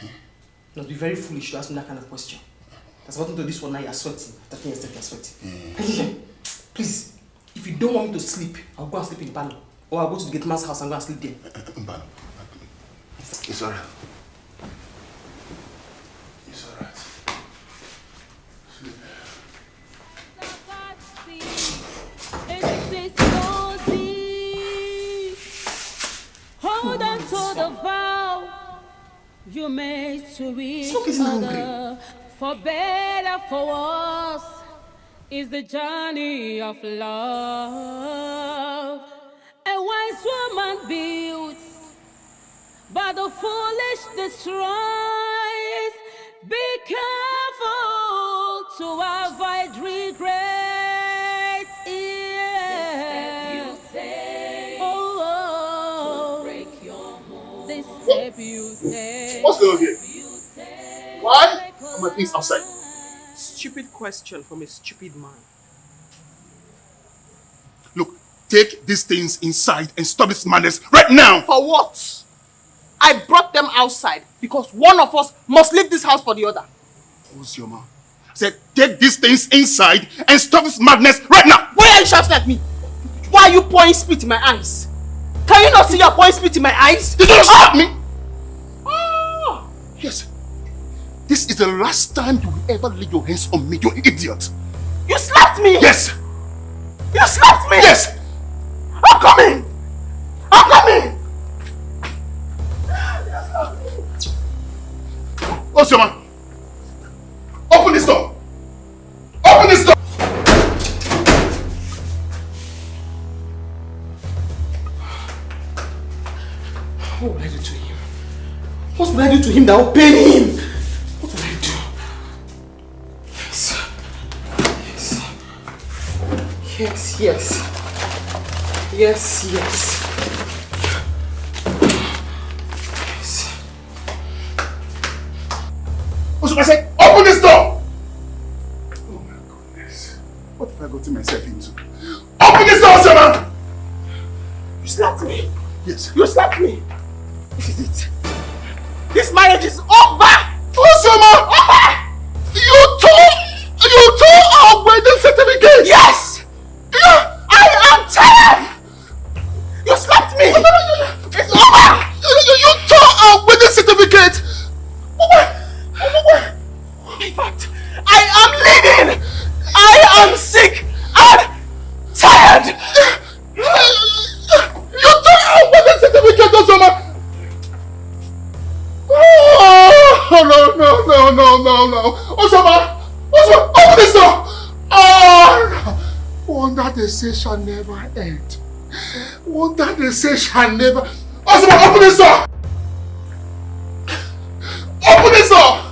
You must be very foolish to ask me that kind of question. That's gotten to this one now, you're sweating. Talking yourself, you're sweating. Please, if you don't want me to sleep, I'll go and sleep in the parlor. Or I'll go to the gate man's house and go and sleep there. It's alright. It's alright. It is so deep. Hold on to the vow you made to each other. For better, for worse, is the journey of love. A wise woman builds, but the foolish destroys. Be careful to avoid regret. Yeah. Break your home. This step you take. What's going on here? Why are my things outside? Stupid question from a stupid man. Look, take these things inside and stop this madness right now! For what? I brought them outside because one of us must leave this house for the other. Ozioma, I said take these things inside and stop this madness right now! Why are you shouting at me? Why are you pouring spit in my eyes? Can you not see you're pouring spit in my eyes? Did you slap me? Oh. Yes. This is the last time you will ever lay your hands on me, you idiot! You slapped me! Yes! You slapped me! Yes! I'm coming! I'm coming! Ozioma! Open this door! Open this door! What will I do to him? What will I do to him that will pain him? What will I do? yes. Yes, yes. I said, open this door! Oh my goodness. What have I gotten myself into? Open this door, Osama! You slapped me. Yes. You slapped me. This is it. This marriage is over! Osama! You tore our wedding certificate! Yes! Yeah. I am tired! You slapped me! It's over! You tore our wedding certificate! In fact, I am leaving! I am sick and tired! You tore our wedding certificate, Osama! Oh, no. Osama, open this door! Oh, wonder they say shall never end. Wonder they say shall never... Osama, open this door! Open this door!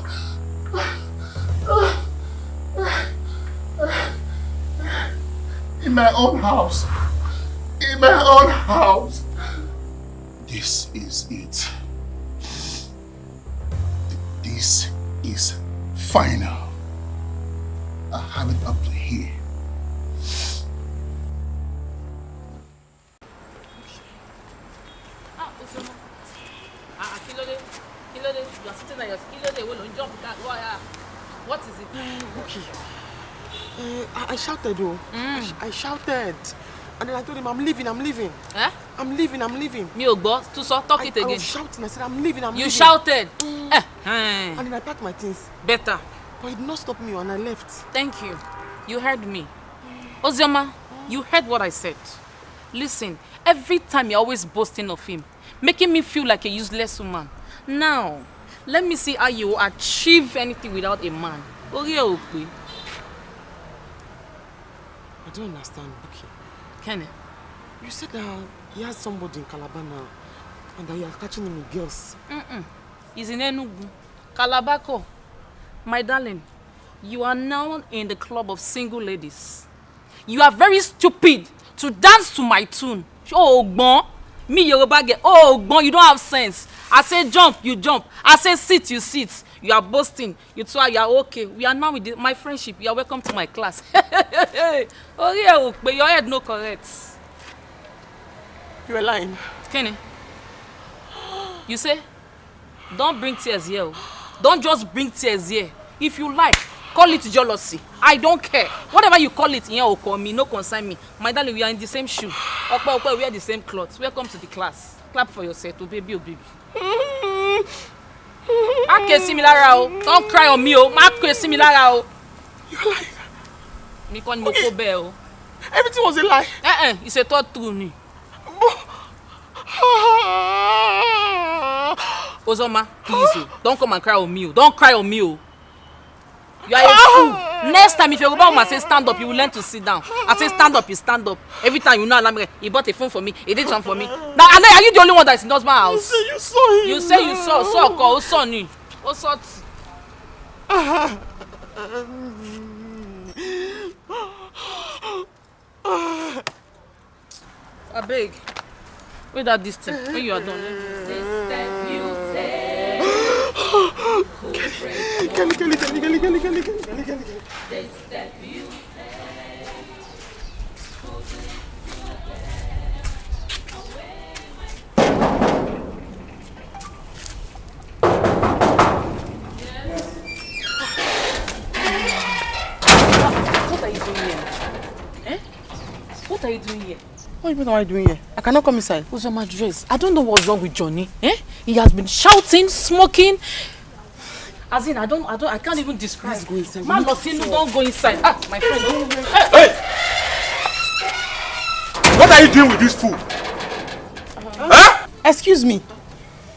In my own house. In my own house. This is it. This is final. I have it up to here. Kilode, you are sitting at your Kilode, will jump that wire. What is it? Okay. I shouted though. I shouted. And then I told him, I'm leaving. Eh? I'm leaving. Me ogbo, talk it again. I was shouting. I said, I'm leaving. You shouted? And then I packed my things. Better. But it did not stop me and I left. Thank you. You heard me. Ozioma, you heard what I said. Listen, every time you're always boasting of him, making me feel like a useless woman. Now, let me see how you will achieve anything without a man. I don't understand, okay. Kenny? You said that he has somebody in Calabar now and that you are catching him with girls. He's in Enugu. Calabako. My darling, you are now in the club of single ladies. You are very stupid to dance to my tune. Oh, Ogbon. Me, Yoruba girl. Oh, Ogbon, you don't have sense. I say jump, you jump. I say sit, you sit. You are boasting. You two are, you are okay. We are now with my friendship. You are welcome to my class. Oh, yeah, but your head no correct. You are lying. Kenny, you say, don't bring tears here. Don't just bring tears here. If you like, call it jealousy. I don't care. Whatever you call it, here or call me, no concern me. My darling, we are in the same shoe. Okay, we wear the same clothes. Welcome to the class. Clap for yourself, oh baby, oh baby. Okay, similar. Don't cry on me, oh. Okay, similar. You're lying. Me call me okay. Everything was a lie. It's a thought true. Ozoma, please, don't come and cry on me. Don't cry on me. You are a fool. Next time, if your woman say stand up, you will learn to sit down. I say stand up, you stand up. Every time you know, he bought a phone for me. He did something for me. Now, are you the only one that's in husband's house? You saw him. You say you saw. So, son. I beg. Wait that this thing. When you are done. What are you doing here? Eh? What are you doing here? What am I doing here? I cannot come inside. Who's on my dress? I don't know what's wrong with Johnny. Eh? He has been shouting, smoking. As in, I can't even describe. Let's go inside. Man, don't go inside. Ah, my friend. Hey! What are you doing with this fool? Huh? Excuse me.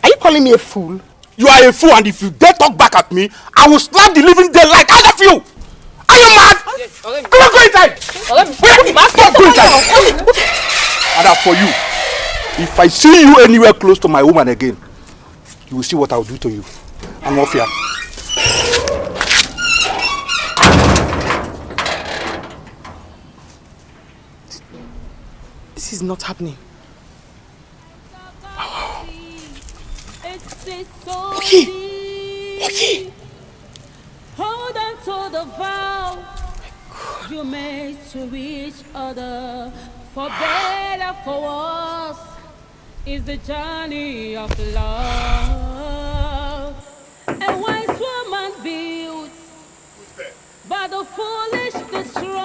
Are you calling me a fool? You are a fool, and if you dare talk back at me, I will slap the living daylight out of you! Are you mad? Come on, go inside! Go inside! And as for you, if I see you anywhere close to my woman again, you will see what I will do to you. I'm off here. This is not happening. Okay. Hold on to the vow you made to each other. For better, for worse, is the journey of love. A wise woman builds, but the foolish destroys.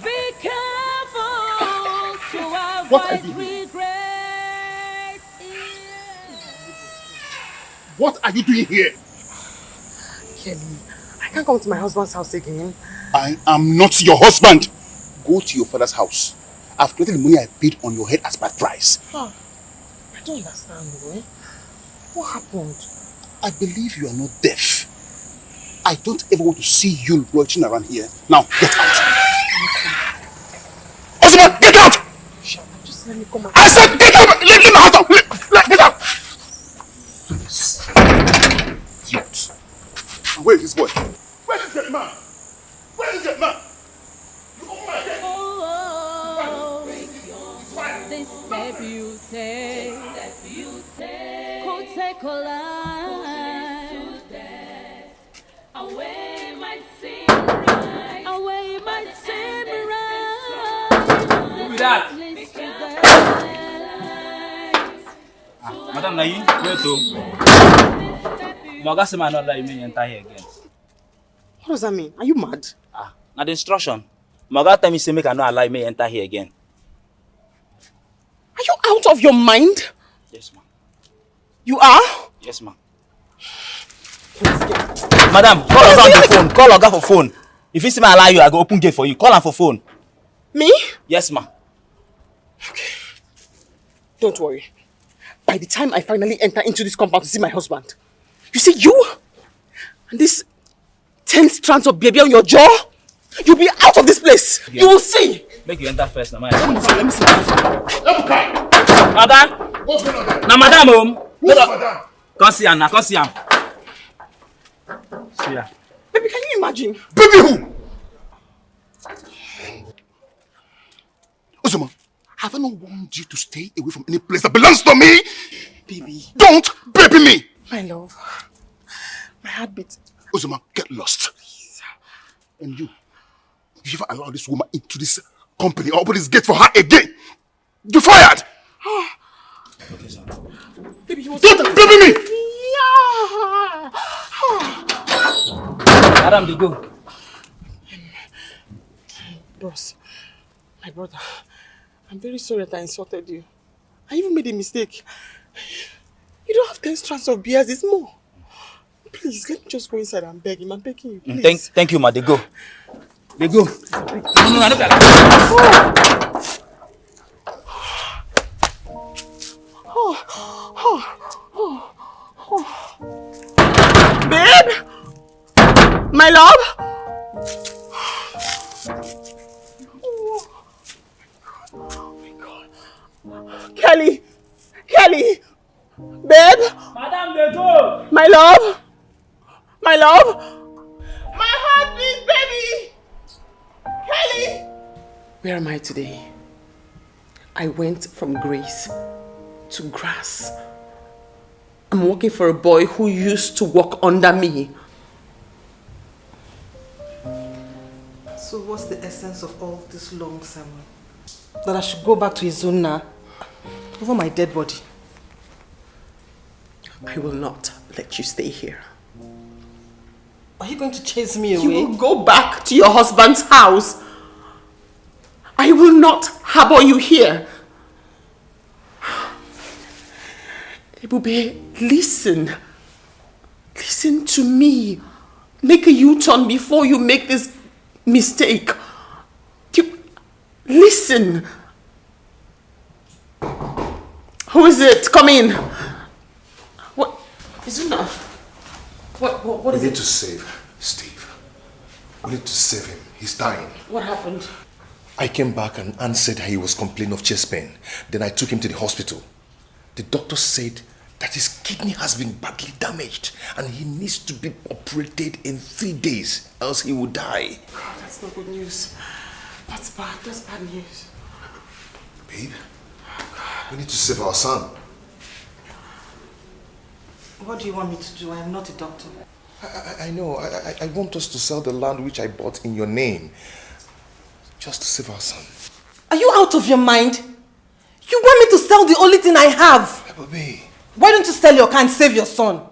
Be careful to avoid regret. What are you doing here? Kelly, I can't come to my husband's house again. I am not your husband. Go to your father's house. I've collected the money I paid on your head as my price. I don't understand, boy. What happened? I believe you are not deaf. I don't ever want to see you watching around here. Now, get out. Osman, get out! Just let me come out. I said get out! Leave my house out! Get out! Please. Idiot. Where is this boy? Where is this man? Where is this man? You open my head. This step you take could take a life. Away might seem right. Away might seem right. Who be that? Madam Nayi, wait to. Maga say man not let me enter here again. What does that mean? Are you mad? Now the instruction. Maga tell me say make I not allow me enter here again. Are you out of your mind? Yes, ma'am. You are? Yes, ma'am. Madam, call Oga on the phone. Call Oga for phone. If you see me allow you, I go open gate for you. Call him for phone. Me? Yes, ma'am. Okay. Don't worry. By the time I finally enter into this compound to see my husband, you see you and this 10 strands of baby on your jaw, you'll be out of this place. Yeah. You will see. Make you enter first, now. Let me see. Madam? What's going on there? Now, madam, Who's madam? Come see him now, come see him. See ya. Baby, can you imagine? Baby who? Osama, have I not warned you to stay away from any place that belongs to me? Baby. Don't baby me! My love. My heartbeat. Osama, get lost. Please. And you, if you ever allow this woman into this company or open this gate for her again, you're fired! Okay, sir. Baby, he was... Don't baby me! Yeah. Madam, they go. Boss, my brother, I'm very sorry that I insulted you. I even made a mistake. You don't have 10 strands of beers, it's more. Please, let me just go inside and beg him. I'm begging you, please. Thank you, ma. They go. They go. No, I don't Babe? My love? Oh my God. Kelly! Kelly! Babe? Madam, they go! My love? My love? My heartbeat, baby! Kelly! Where am I today? I went from grace to grass. I'm working for a boy who used to work under me. So what's the essence of all this long sermon? That I should go back to Izuna over my dead body? I will not let you stay here. Are you going to chase me away? You will go back to your husband's house. I will not harbor you here. Ebube, listen. Listen to me. Make a U-turn before you make this mistake. Listen. Who is it? Come in. What? Izuna. What is it? We need to save Steve. We need to save him. He's dying. What happened? I came back and Anne said he was complaining of chest pain. Then I took him to the hospital. The doctor said that his kidney has been badly damaged and he needs to be operated in 3 days, else he will die. That's not good news. That's bad. That's bad news. We need to save our son. What do you want me to do? I am not a doctor. I know. I want us to sell the land which I bought in your name. Just to save our son. Are you out of your mind? You want me to sell the only thing I have? Ube. Why don't you sell your car and save your son?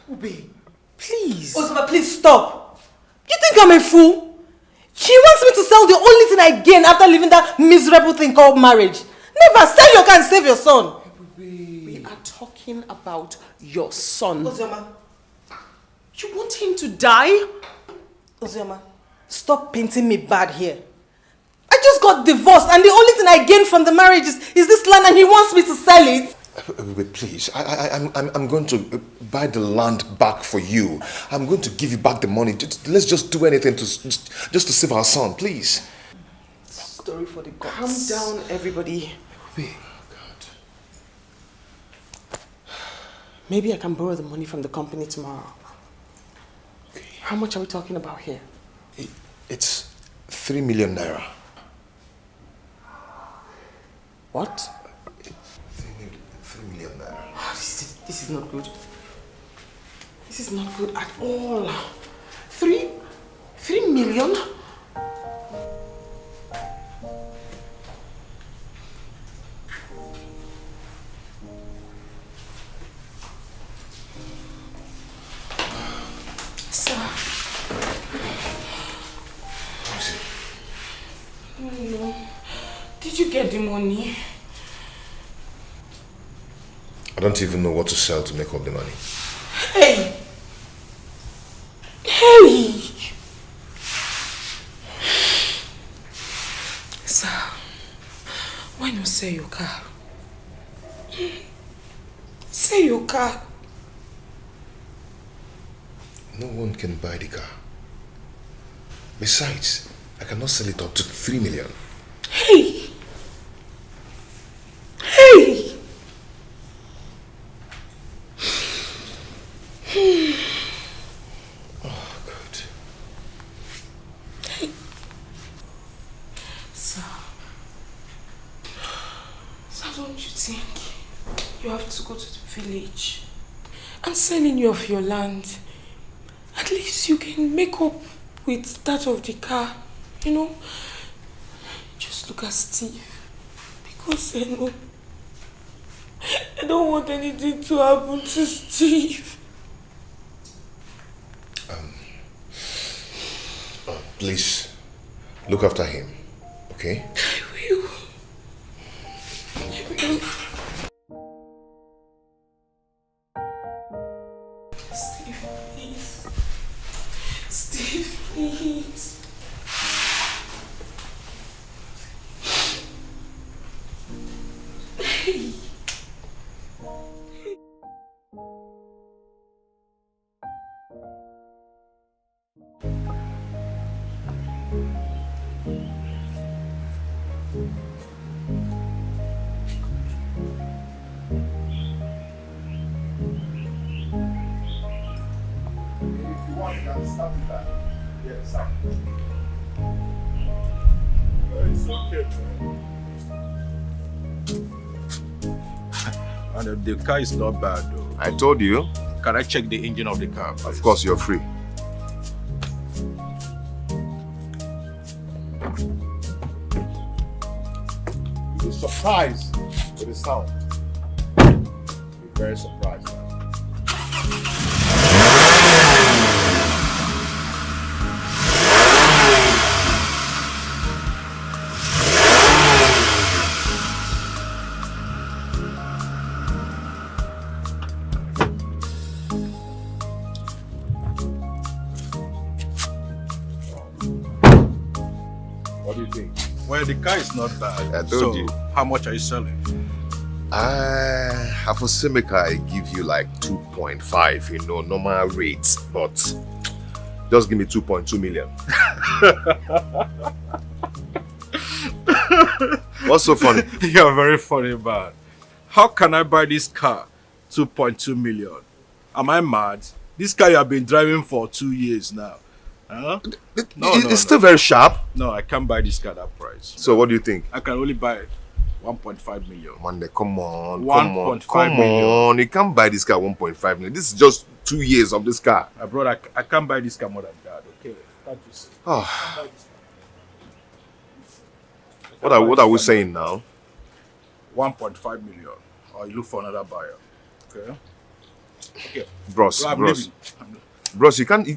Ube, please. Ozoma, please stop. You think I'm a fool? She wants me to sell the only thing I gain after leaving that miserable thing called marriage. Never. Sell your car and save your son. We are talking about your son. Ozoma. You want him to die? Ozoma, stop painting me bad here. I just got divorced and the only thing I gained from the marriage is this land and he wants me to sell it. Please, I'm going to buy the land back for you. I'm going to give you back the money. Let's just do anything just to save our son, please. Story for the gods. Calm down, everybody. Maybe I can borrow the money from the company tomorrow. Okay. How much are we talking about here? It's 3 million naira. What? 3 million naira. Oh, this is not good. This is not good at all. 3 million? Sir. No. Did you get the money? I don't even know what to sell to make up the money. Hey! Hey! Sir, why not sell your car? Sell your car. No one can buy the car. Besides, I cannot sell it up to 3 million. Hey! Hey! Oh, God. Hey. Sir, don't you think you have to go to the village and sell any of your land? At least you can make up with that of the car, you know? Just look at Steve. Because I don't want anything to happen to Steve. Please, look after him, okay? I will. I will. Steve, please. Steve, please. Hey. It's okay, and the car is not bad though. I told you. Can I check the engine of the car, please? Of course, you're free. You'll be surprised with the sound. You'll be very surprised. What do you think? Well, the car is not bad. I told you. How much are you selling? For Simeka, I give you like 2.5, you know, normal rates, but just give me 2.2 million. What's so funny? You're very funny, man. How can I buy this car 2.2 million? Am I mad? This car you have been driving for 2 years now. Huh? It's still very sharp. No, I can't buy this car that price. So what do you think? I can only buy it 1.5 million. Man, come on, 1.5 million. on. You can't buy this car 1.5 million. This is just 2 years of this car. My brother, I can't buy this car more than that, okay? Can't you see? Oh. What are we saying now? 1.5 million. Or you look for another buyer. Okay? Okay. Bros, I'm bros. leaving. Bros, you can't...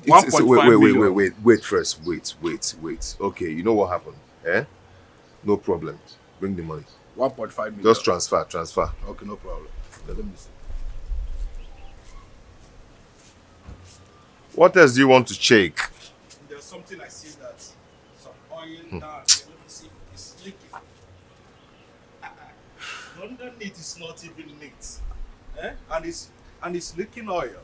Wait first. Wait. Okay, you know what happened? Eh? No problem. Bring the money. 1.5 million. Just transfer. Okay, no problem. Let me see. What else do you want to check? There's something I see that some oil down. Let me see if it's leaking. Underneath is not even neat. Eh? And it's leaking oil.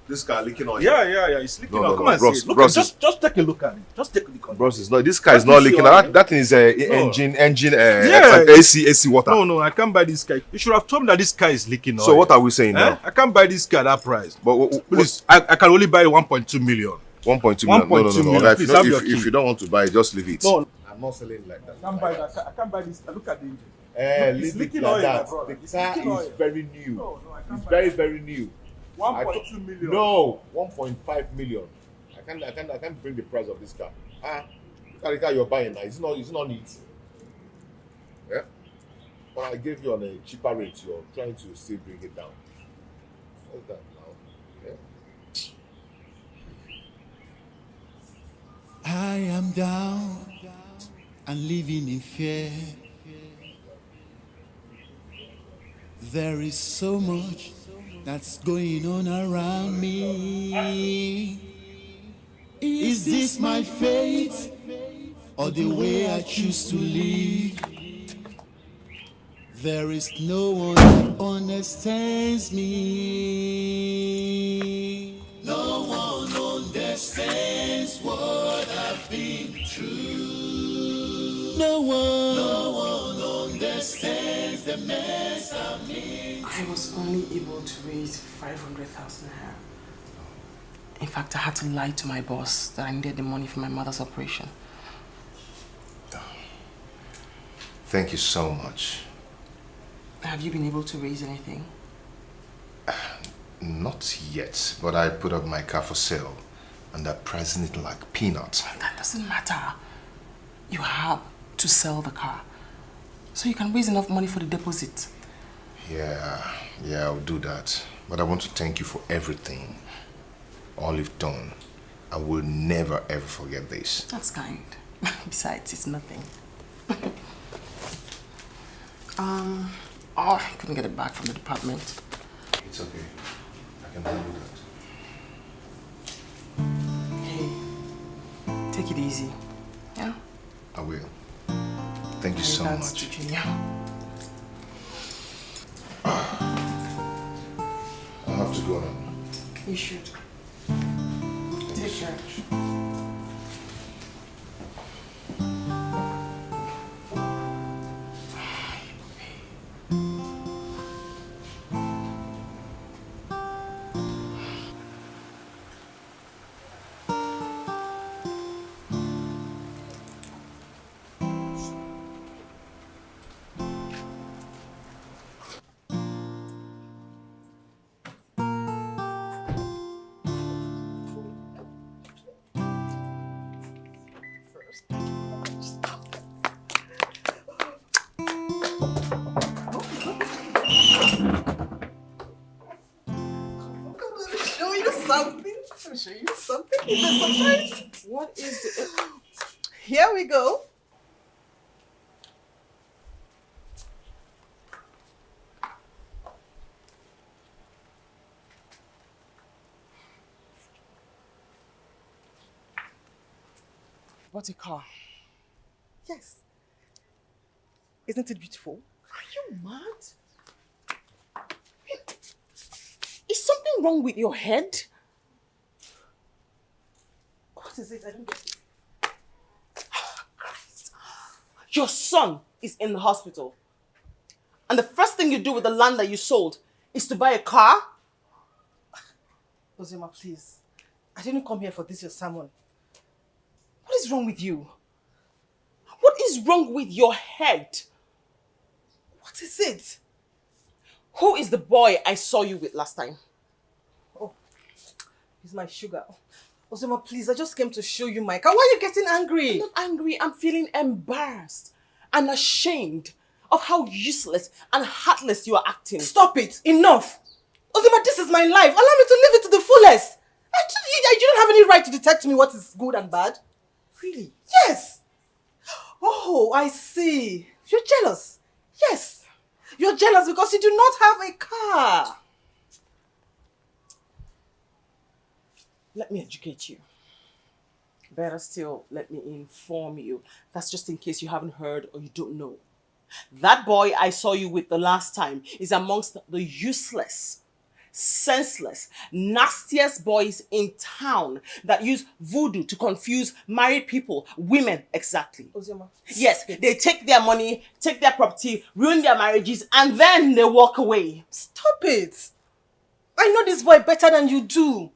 This car leaking oil? Yeah, it's leaking oil. Come and bros, see it. Look, bros, just take a look at it. Just take a look at it. Bros, it's not. This car is not leaking. That thing is engine. Yeah. AC water. No, I can't buy this car. You should have told me that this car is leaking oil. So what are we saying now? I can't buy this car at that price. But please, I can only buy 1.2 million. 1.2 million. No. Please, if you don't want to buy it, just leave it. No, I'm not selling like that. I can't buy this. Look at the engine. Leave it like that. The car is very new. No, it's very, very new. 1.2 million. No, 1.5 million. I can't bring the price of this car. Look at the car you're buying now. It's not neat. Yeah. But I gave you on a cheaper rate. You're trying to still bring it down. What's that now? Yeah. I am down and living in fear. There is so much that's going on around me. Is this my fate or the way I choose to live? There is no one that understands me. No one understands what I've been through. No one understands the mess I'm in. I was only able to raise 500,000 naira. In fact, I had to lie to my boss that I needed the money for my mother's operation. Thank you so much. Have you been able to raise anything? Not yet, but I put up my car for sale and they're pricing it like peanuts. That doesn't matter. You have to sell the car so you can raise enough money for the deposit. Yeah, I'll do that. But I want to thank you for everything. All you've done. I will never ever forget this. That's kind. Besides, it's nothing. I couldn't get it back from the department. It's okay. I can handle that. Hey, take it easy. Yeah? I will. Thank you so much. To Junior. I have to go now. You should. Take care. Let me show you something. Is that surprise? What is it? Here we go. What a car. Yes. Isn't it beautiful? Are you mad? Is something wrong with your head? What is it? I don't get it. Christ. Your son is in the hospital. And the first thing you do with the land that you sold is to buy a car? Ozema, please. I didn't come here for this, your sermon. What is wrong with you? What is wrong with your head? What is it? Who is the boy I saw you with last time? Oh, he's my sugar. Ozoma, please, I just came to show you my car. Why are you getting angry? I'm not angry. I'm feeling embarrassed and ashamed of how useless and heartless you are acting. Stop it. Enough. Ozoma, this is my life. Allow me to live it to the fullest. You don't have any right to detect me what is good and bad. Really? Yes. Oh, I see. You're jealous. Yes. You're jealous because you do not have a car. Let me educate you. Better still, let me inform you. That's just in case you haven't heard or you don't know. That boy I saw you with the last time is amongst the useless, senseless, nastiest boys in town that use voodoo to confuse married people, women exactly. Ozoma. Yes, they take their money, take their property, ruin their marriages, and then they walk away. Stop it. I know this boy better than you do.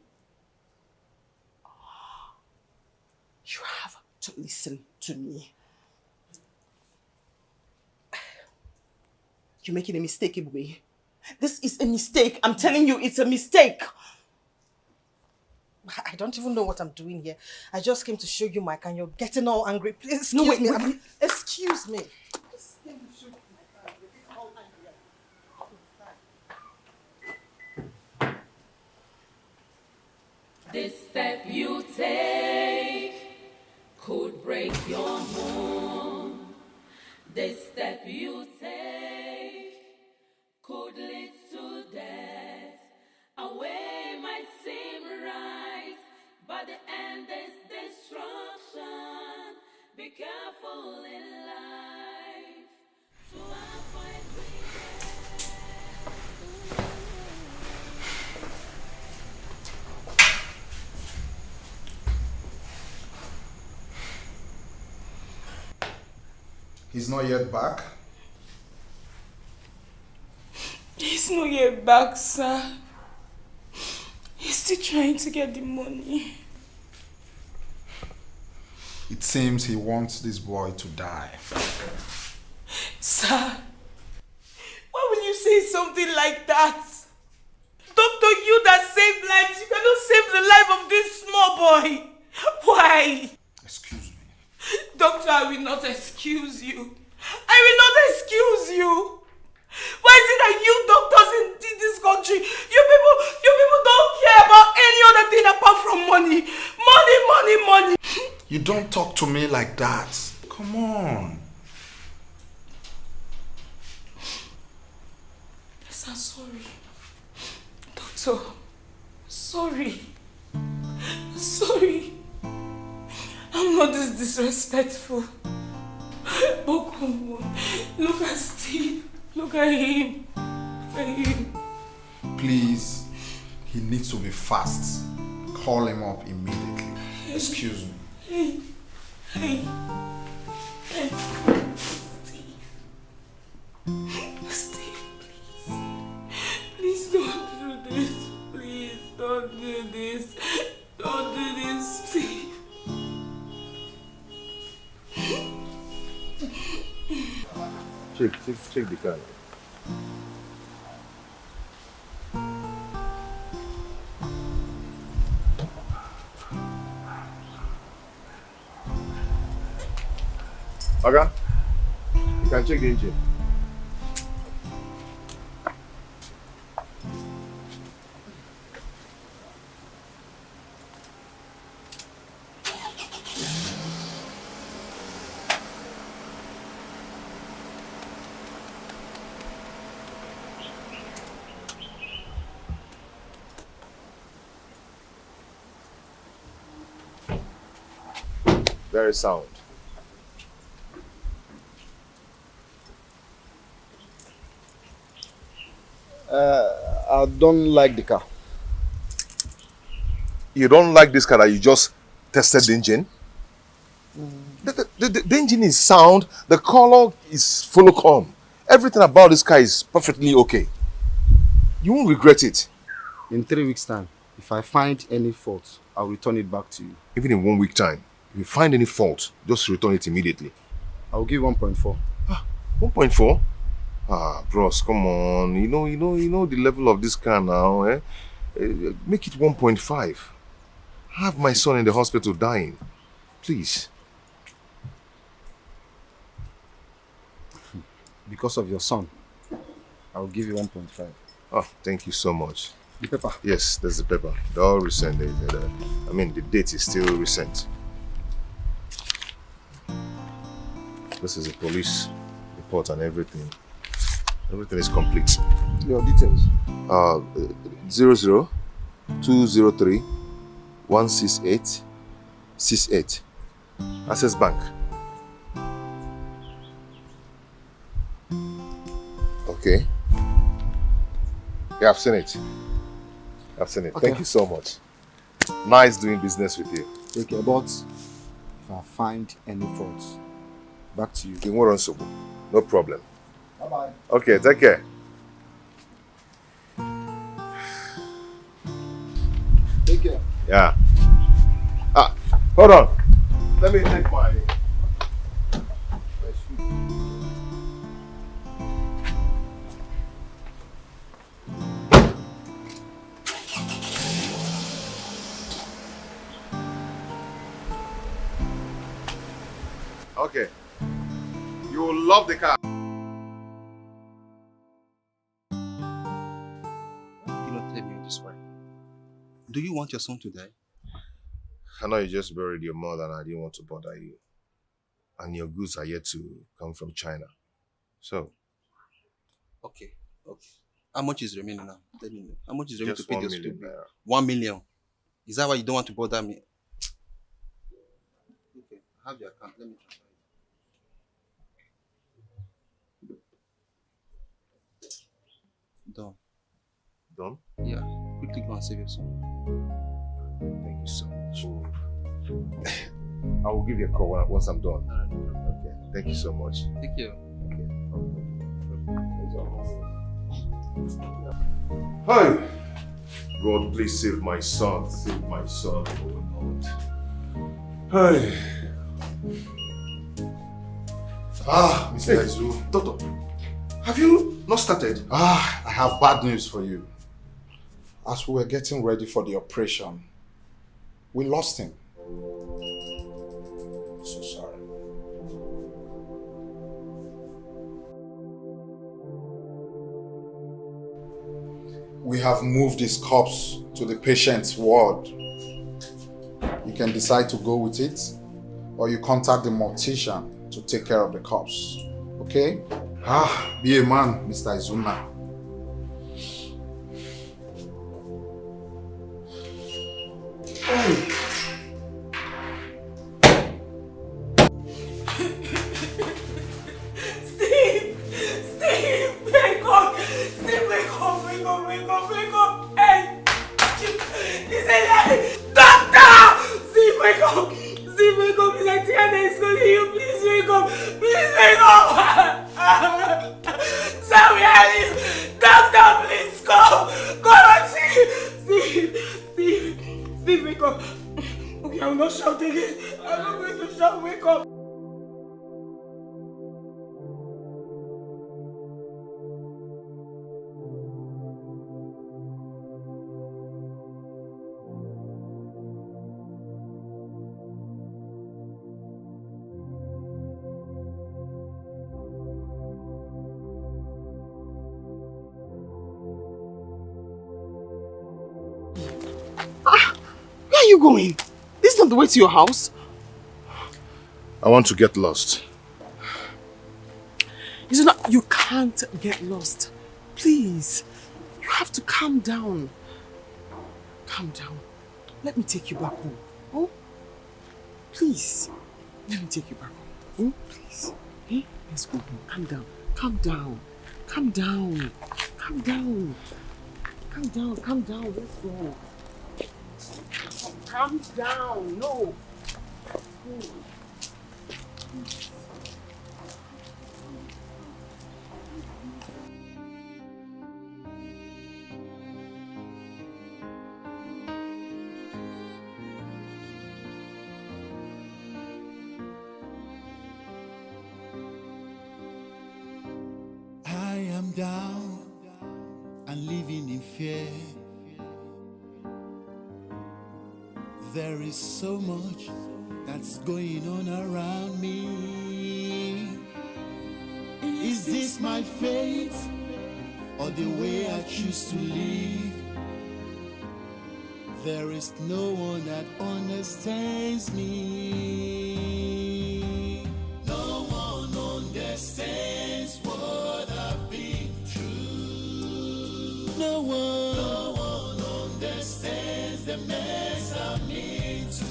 You have to listen to me. You're making a mistake, Ibube. This is a mistake. I'm telling you, it's a mistake. I don't even know what I'm doing here. I just came to show you my car and you're getting all angry. Please excuse No, wait, me. wait. Excuse me. This step you take could break your home. This step you take could lead to death. A way might seem right, but the end is destruction. Be careful in life to avoid He's not yet back. He's not yet back, sir. He's still trying to get the money. It seems he wants this boy to die. Sir, why will you say something like that? Doctor, you that saved lives, you cannot save the life of this small boy. Why? Excuse me. Doctor, I will not excuse you. I will not excuse you. Why is it that you doctors in this country, you people don't care about any other thing apart from money? Money, money, money. You don't talk to me like that. Come on. Yes, I'm sorry. Doctor, sorry. Sorry. I'm not this disrespectful. But come on. Look at Steve. Look at him. Look at him. Please, he needs to be fast. Call him up immediately. Excuse me. Hey. Hey. Hey. Steve. Steve, please. Please don't do this. Please don't do this. Don't do this, Steve. Check the car. Okay? You can check the engine. Very sound. I don't like the car. You don't like this car that you just tested the engine? The engine is sound, the color is full of calm. Everything about this car is perfectly okay. You won't regret it. In 3 weeks' time, if I find any fault, I'll return it back to you. Even in 1 week time, if you find any fault, just return it immediately. I'll give 1.4. 1.4? Ah, bros, come on. You know the level of this car now, eh? Make it 1.5. Have my son in the hospital dying. Please. Because of your son, I'll give you 1.5. Oh, thank you so much. The paper. Yes, there's the paper. They're all recent. I mean, the date is still recent. This is a police report and everything. Everything is complete. Your details. 00203 168 Access Bank. Okay. Yeah, I've seen it. Okay. Thank you so much. Nice doing business with you. Okay, but if I find any faults, back to you. No problem. Bye-bye. Okay, take care. Take care. Yeah. Ah, hold on. Let me take my shoe. Okay. You will love the car. You not tell me this way. Do you want your son to die? I know you just buried your mother and I didn't want to bother you. And your goods are yet to come from China. So. Okay. How much is remaining now? Tell me. How much is remaining Just to pay 1 the million school bill? naira. 1 million. Is that why you don't want to bother me? Okay, have your account. Let me transfer it. Done. Done? Yeah. Quickly go and save your son. Thank you so much. I will give you a call once I'm done. Okay. Thank you so much. Take care. Hi. God, please save my son. Save my son, oh Lord. Hi. Mr. Izu. Doctor, have you not started? I have bad news for you. As we were getting ready for the operation, we lost him. So sorry. We have moved his corpse to the patient's ward. You can decide to go with it, or you contact the mortician to take care of the corpse. Okay? Be a man, Mr. Izuna. Steve, wake up! Steve, wake up, wake up, wake up, wake up! Hey! It's a lie! Doctor! Steve, wake up! Steve, wake up! It's like Tiana is calling you. Please wake up! Please wake up! Sorry, Alice! Doctor, please come! Come and see! Steve, wake up! Okay, I will not shout again. I'm not going to shout. Wake up! Where are you going? This is not the way to your house. I want to get lost. You can't get lost. Please. You have to calm down. Calm down. Let me take you back home. Oh? Please. Let me take you back home. Oh, please. Hey, let's go home. Calm down. Calm down. Calm down. Calm down. Calm down. Calm down. Let's go. Calm down. No. I down and living in fear. There is so much that's going on around me. Is this my fate or the way I choose to live? There is no one that understands me. No one understands what I've been through. No one understands the mess I'm into.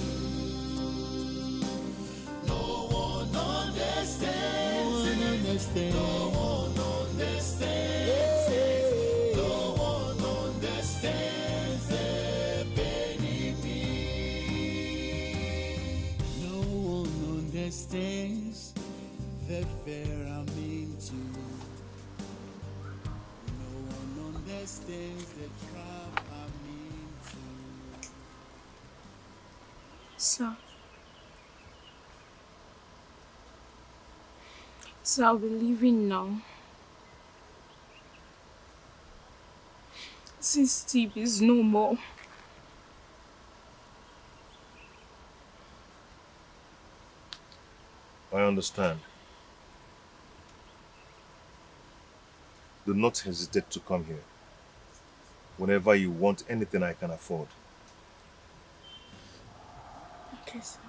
No one understands. No one understands. No one understands. No one understands the pain in me. No one understands the fear I'm into. No one understands the trap I'm into. Sir. So I'll be leaving now. Since Steve is no more. I understand. Do not hesitate to come here. Whenever you want anything I can afford. Okay, sir.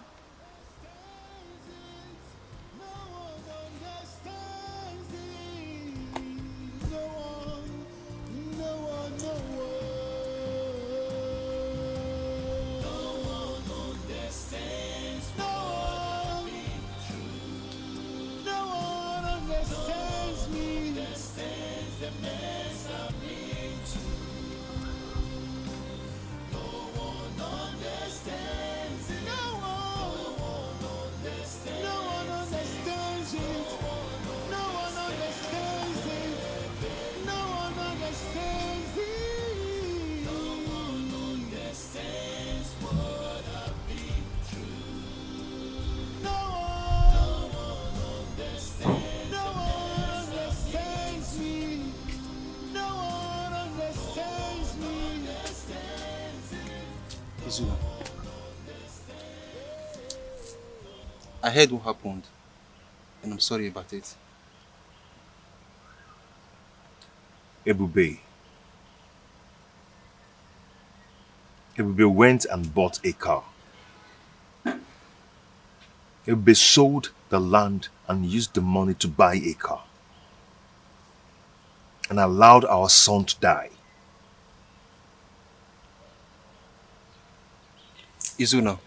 Zula, I heard what happened, and I'm sorry about it. Ebube went and bought a car. Ebube sold the land and used the money to buy a car. And allowed our son to die. Izuna,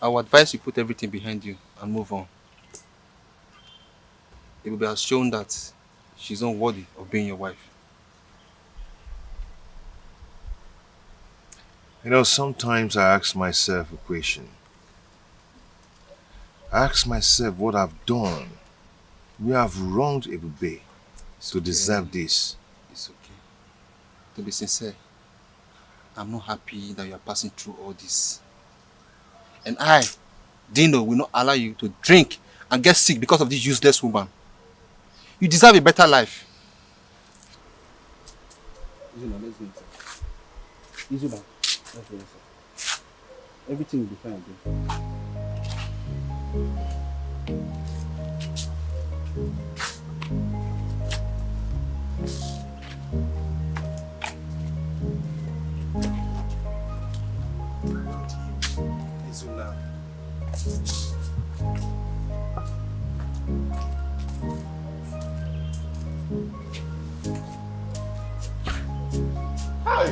I would advise you put everything behind you and move on. Ebube has shown that she's not worthy of being your wife. You know, sometimes I ask myself a question. I ask myself what I've done. We have wronged Ebube to deserve this. It's okay. To be sincere, I'm not happy that you are passing through all this. And I, Dino, will not allow you to drink and get sick because of this useless woman. You deserve a better life. Izuna, let's go inside. Izuna, let's go inside. Everything will be fine again. Izuna. Hi.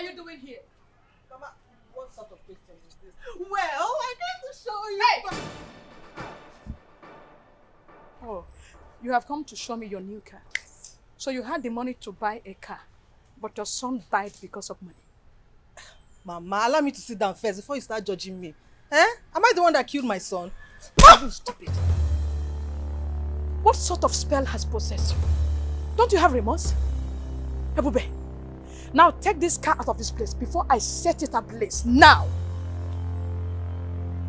you doing here? Mama, what sort of question is this? Well, I got to show you. Hey! Oh, you have come to show me your new car. So you had the money to buy a car, but your son died because of money. Mama, allow me to sit down first before you start judging me. Eh? Am I the one that killed my son? You stupid. What sort of spell has possessed you? Don't you have remorse? Ebube, now take this car out of this place before I set it ablaze. Now!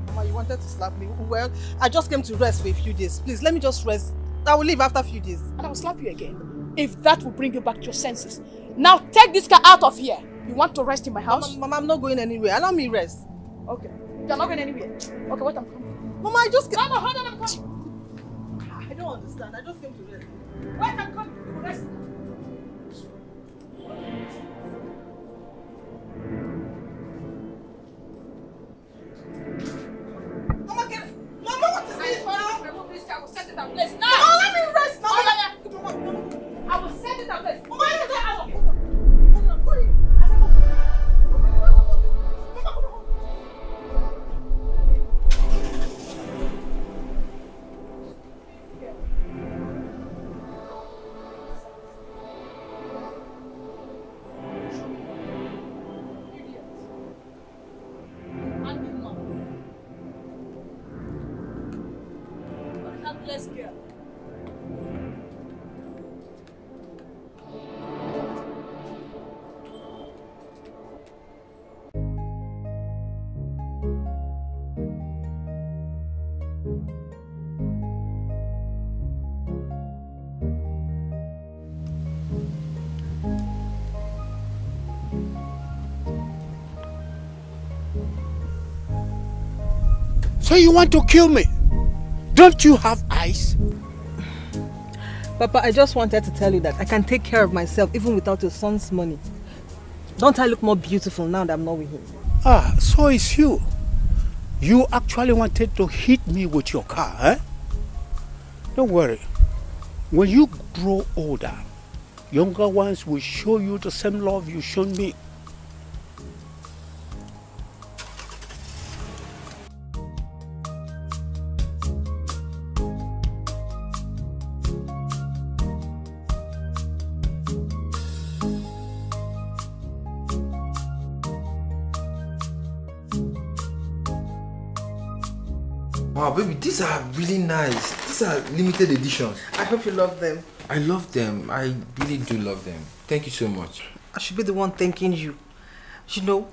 Mama, you wanted to slap me? Well, I just came to rest for a few days. Please, let me just rest. I will leave after a few daes. And I will slap you again, if that will bring you back to your senses. Now take this car out of here. You want to rest in my house? Mama, I'm not going anywhere. Allow me rest. Okay. You're not going anywhere. Okay, wait, I'm coming. Mama, I just came... No, hold on, I'm coming. I don't understand. I just came to rest. Wait, I'm coming. Rest. Mama, what is this? I will set it ablaze now. Mama, let me rest. I will set it ablaze. Mama, let me rest. Let's go. So you want to kill me? Don't you have eyes? Papa, I just wanted to tell you that I can take care of myself even without your son's money. Don't I look more beautiful now that I'm not with him? Ah, so it's you. You actually wanted to hit me with your car, eh? Don't worry. When you grow older, younger ones will show you the same love you showed me. Wow, baby, these are really nice. These are limited editions. I hope you love them. I love them. I really do love them. Thank you so much. I should be the one thanking you. You know,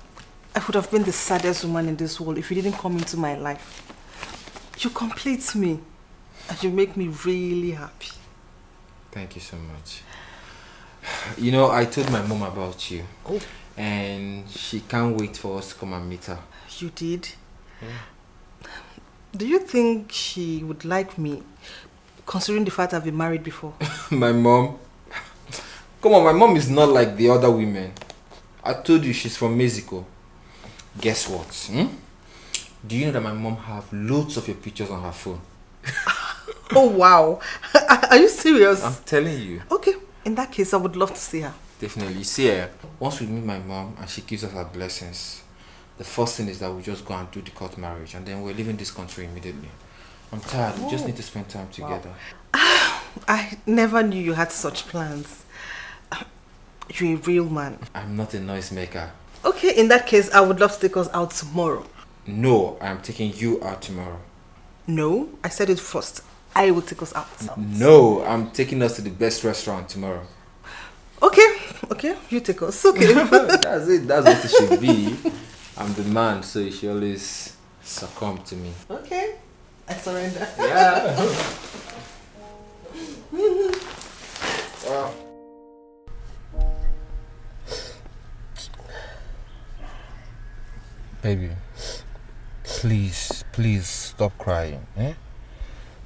I would have been the saddest woman in this world if you didn't come into my life. You complete me and you make me really happy. Thank you so much. You know, I told my mom about you. Oh. And she can't wait for us to come and meet her. You did? Yeah. Do you think she would like me, considering the fact I've been married before? My mom? Come on, my mom is not like the other women. I told you she's from Wazico. Guess what? Do you know that my mom have loads of your pictures on her phone? Oh wow. Are you serious? I'm telling you. Okay, in that case I would love to see her. Definitely. See her. Once we meet my mom and she gives us her blessings, the first thing is that we just go and do the court marriage and then we're leaving this country immediately. I'm tired. We just need to spend time together. Wow. I never knew you had such plans. You're a real man. I'm not a noisemaker. Okay, in that case, I would love to take us out tomorrow. No, I'm taking you out tomorrow. No, I said it first. I will take us out. No, I'm taking us to the best restaurant tomorrow. Okay, you take us. Okay. That's it. That's what it should be. I'm the man, so you should always succumb to me. Okay, I surrender. Yeah. Wow. Baby, please stop crying. Eh?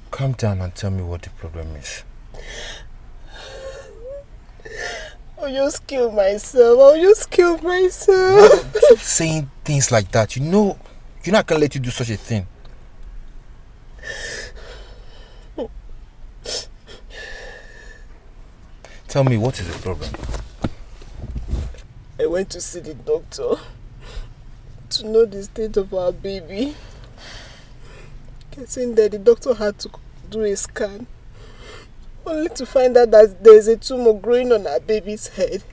Calm down and tell me what the problem is. I'll just kill myself. Stop saying things like that. You know I can't let you do such a thing. Tell me, what is the problem? I went to see the doctor to know the state of our baby. Getting there, the doctor had to do a scan, only to find out that there is a tumor growing on our baby's head.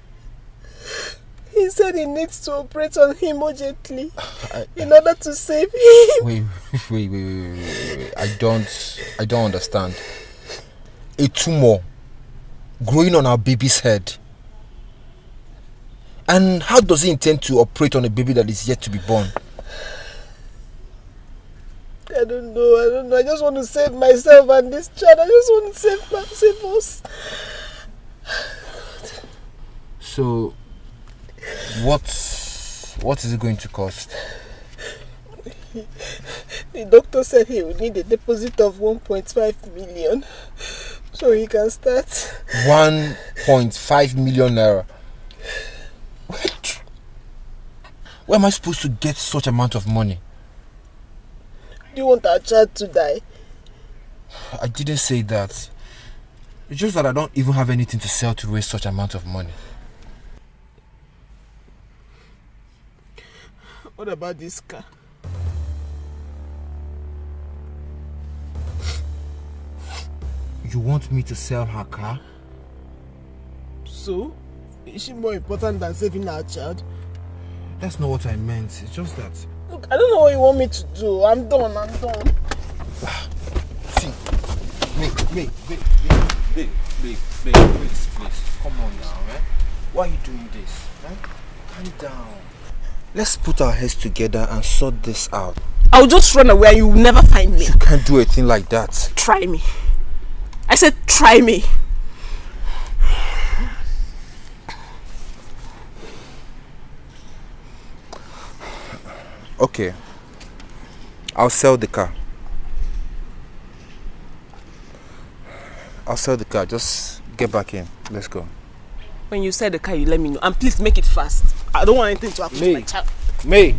He said he needs to operate on him urgently in order to save him. Wait. I don't understand. A tumor growing on our baby's head. And how does he intend to operate on a baby that is yet to be born? I don't know. I just want to save myself and this child. I just want to save us. So, what is it going to cost? The doctor said he would need a deposit of 1.5 million so he can start. 1.5 million naira. Where am I supposed to get such amount of money? Do you want our child to die? I didn't say that. It's just that I don't even have anything to sell to raise such amount of money. What about this car? You want me to sell her car? So? Is she more important than saving our child? That's not what I meant. It's just that... Look, I don't know what you want me to do. I'm done. See, Maid, please. Come on now, eh? Why are you doing this? Eh? Calm down. Let's put our heads together and sort this out. I'll just run away and you'll never find me. You can't do a thing like that. Try me. I said try me. Okay. I'll sell the car. Just get back in. Let's go. When you sell the car, you let me know. And please make it fast. I don't want anything to happen to my child. May!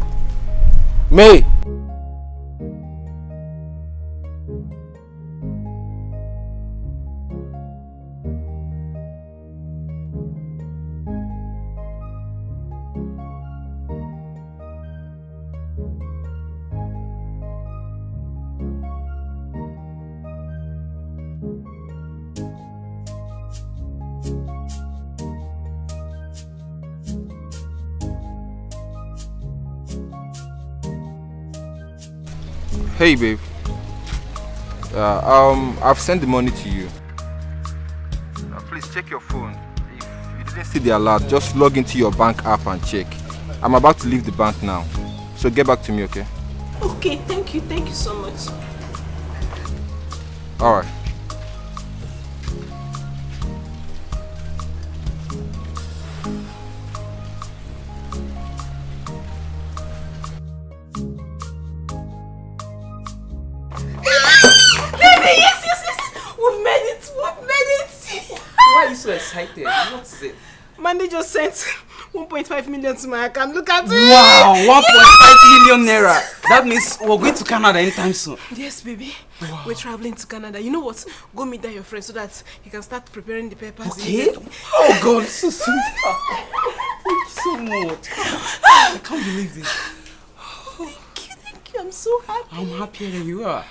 Hey babe, I've sent the money to you. Please check your phone. If you didn't see the alert, just log into your bank app and check. I'm about to leave the bank now, so get back to me, okay? Okay, thank you so much. Alright. Yes! We've made it! Why are you so excited? What is it? Mandy just sent 1.5 million to my account. Look at it! Wow, 1.5 million naira. That means we're going to Canada anytime soon. Yes, baby. Wow. We're traveling to Canada. You know what? Go meet that your friend so that he can start preparing the papers. Okay. Oh God, so sweet. Thank you so much. I can't believe this. Thank you. I'm so happy. I'm happier than you are.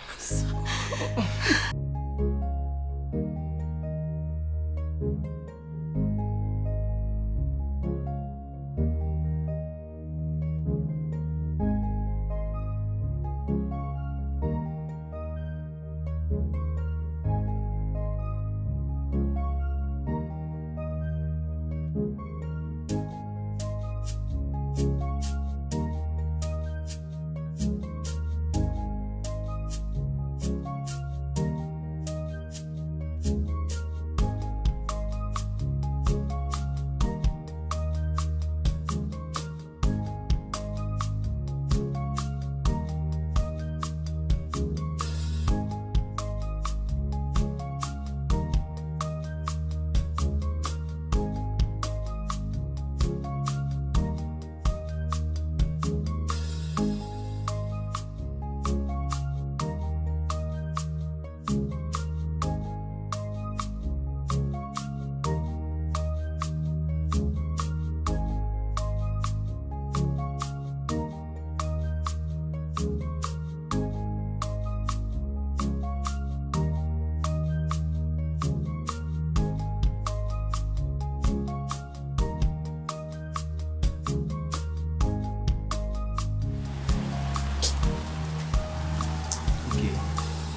Okay,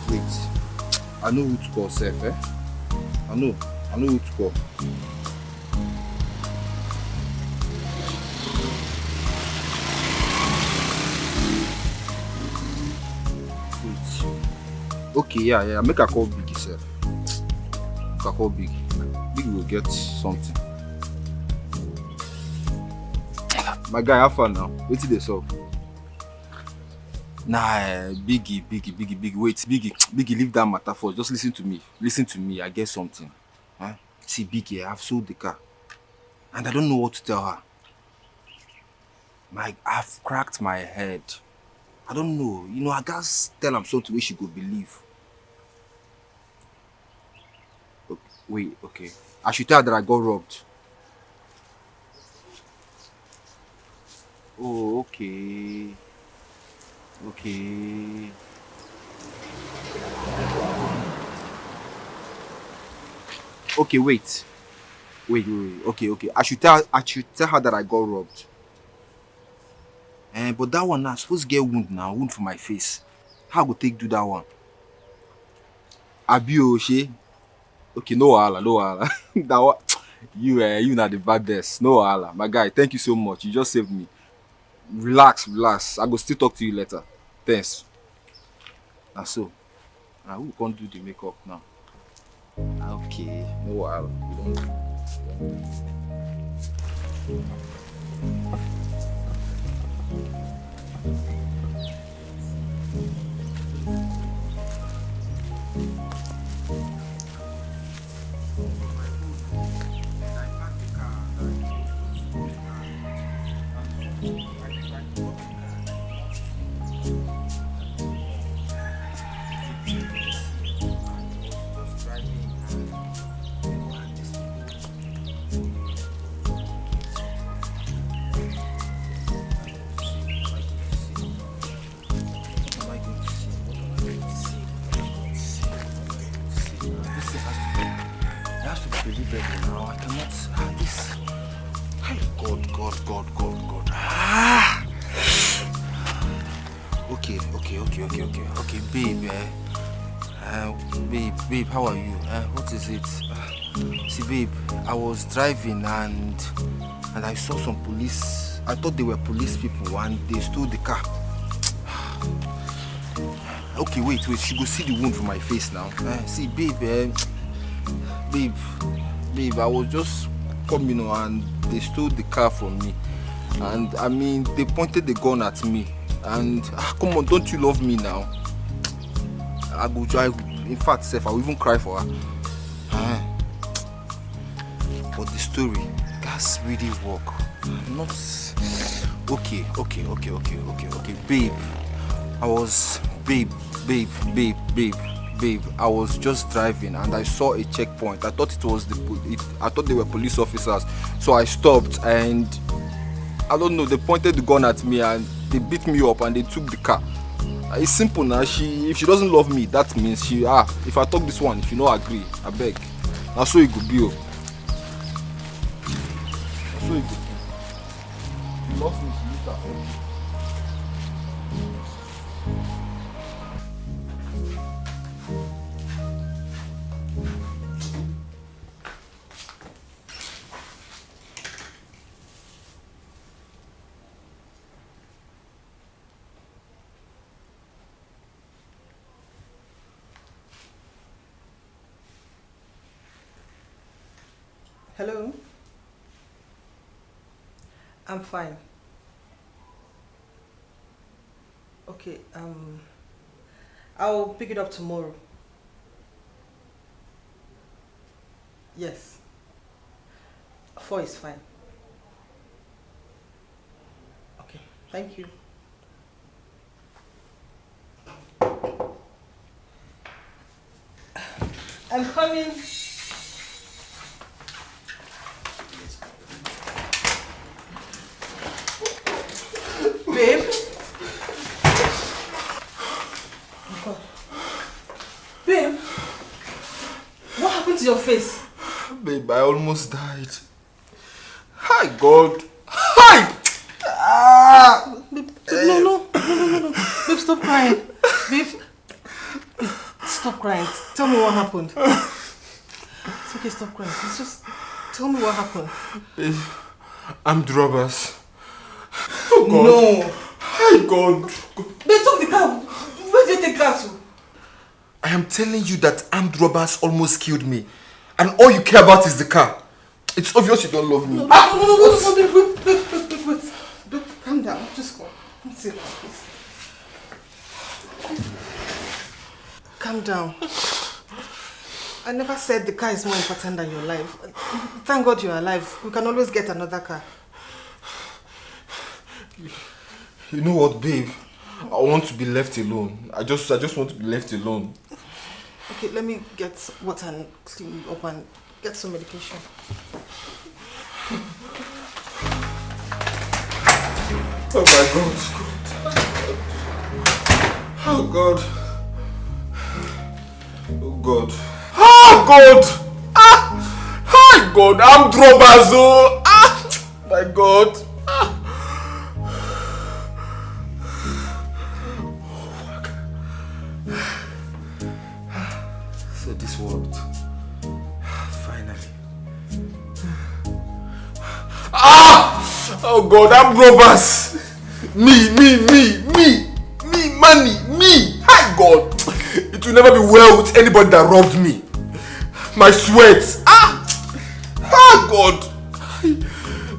wait. I know who to call, Seth, eh? I know who to call. Wait. Okay, yeah. Make a call Biggie, Seth. Make a call Biggie. Biggie will get something. My guy, have fun now. Wait till they solve. Nah, Biggie. Wait, Biggie, leave that matter first. Just listen to me. I get something. Huh? See, Biggie, I've sold the car. And I don't know what to tell her. I've cracked my head. I don't know. You know, I gotta tell her something where she could believe. Wait, okay. I should tell her that I got robbed. Oh, okay. Okay. Okay, wait. Okay. I should tell her that I got robbed. But that one now, supposed to get wound for my face. How I go take do that one? Abi Oshe. Okay, no wahala. That one, you not the baddest. No wahala. My guy, thank you so much. You just saved me. Relax. I go still talk to you later. Thanks. Now so, who can't do the makeup now? Okay, no wahala. We don't. Now I cannot. This. God. Okay, babe. Babe, how are you? What is it? See, babe, I was driving and I saw some police. I thought they were police people and they stole the car. Okay, wait. She go see the wound from my face now. See, babe, I was just coming and they stole the car from me. And I mean, they pointed the gun at me. And come on, don't you love me now? I go drive. In fact, Seth, I will even cry for her. But the story, that's really work. Not okay. Babe, I was just driving and I saw a checkpoint. I thought I thought they were police officers. So I stopped and I don't know, they pointed the gun at me and they beat me up and they took the car. It's simple now. If she doesn't love me, that means if I talk this one, if you don't agree, I beg. Now so it could be. So it could be. She loves me, she used that. Hello? I'm fine. Okay, I'll pick it up tomorrow. Yes. 4 is fine. Okay, thank you. I'm coming. Babe? God. Babe, what happened to your face? Babe, I almost died. Hi, God. Hi! Ah! Babe, no. Babe, stop crying. Babe, stop crying. Tell me what happened. It's okay, stop crying. It's just, tell me what happened. Babe, armed robbers. Oh, God. No. Hi, God. They took the car. Where did they take the car to? I am telling you that armed robbers almost killed me. And all you care about is the car. It's obvious you don't love me. No, wait, calm down. Just go. Let's sit down, please. Calm down. I never said the car is more important than your life. Thank God you're alive. We can always get another car. You know what, babe? I want to be left alone. I just want to be left alone. Okay, let me get water and clean you up and get some medication. Oh my God. Oh God. Oh God. Oh God! Ah! Hi God! I'm robbers, oh! Ah! My God! Ah! So this worked. Finally. Ah! Oh God! I'm robbers! Me, money, me! Hi God! It will never be well with anybody that robbed me. My sweat. God.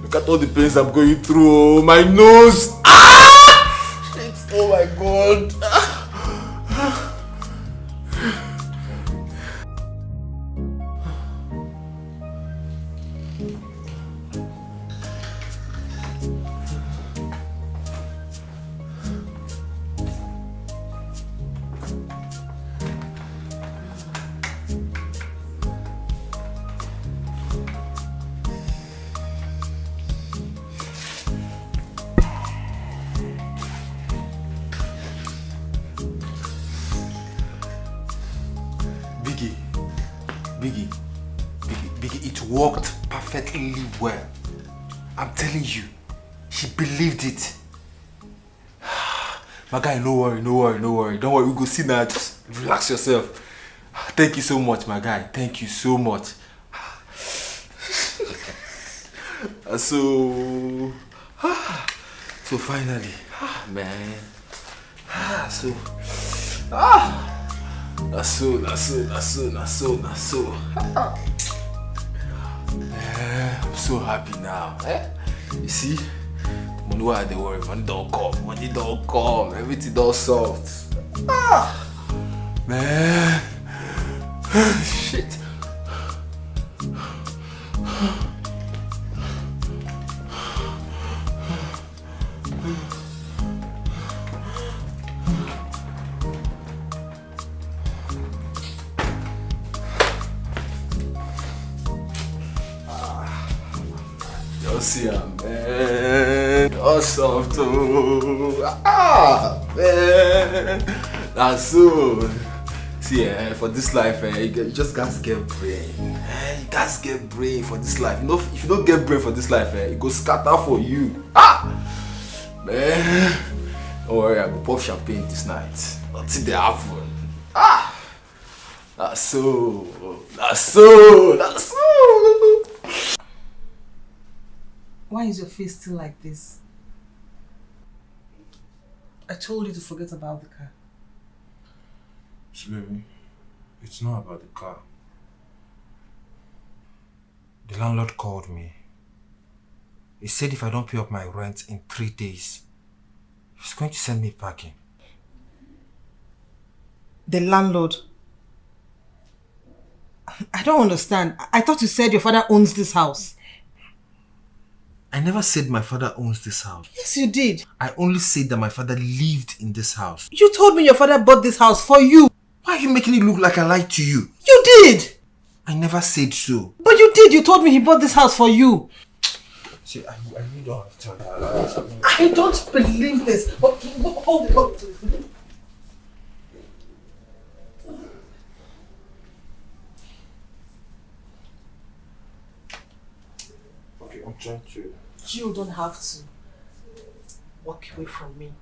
Look at all the pains I'm going through. My nose. Shit. Oh my God. Biggie, it worked perfectly well. I'm telling you, she believed it. My guy, no worry. Don't worry, we go see that. Just relax yourself. Thank you so much, my guy. Thank you so much. So finally, man. That's so. I'm so happy now. You see, money why they worry, money don't come, everything don't solved. Man, shit. See ya, man. Awesome too. Man. That's so. See, for this life, you just gotta get brain. You gotta get brain for this life. You know, if you don't get brain for this life, it go scatter for you. Man. Don't worry, I go pop champagne this night. Until they happen. That's so. Why is your face still like this? I told you to forget about the car. Baby, it's not about the car. The landlord called me. He said if I don't pay up my rent in 3 days, he's going to send me packing. The landlord? I don't understand. I thought you said your father owns this house. I never said my father owns this house. Yes, you did. I only said that my father lived in this house. You told me your father bought this house for you. Why are you making it look like I lied to you? You did. I never said so. But you did. You told me he bought this house for you. See, I really don't have time. I don't believe this. Hold it. trying to. You don't have to walk away from me.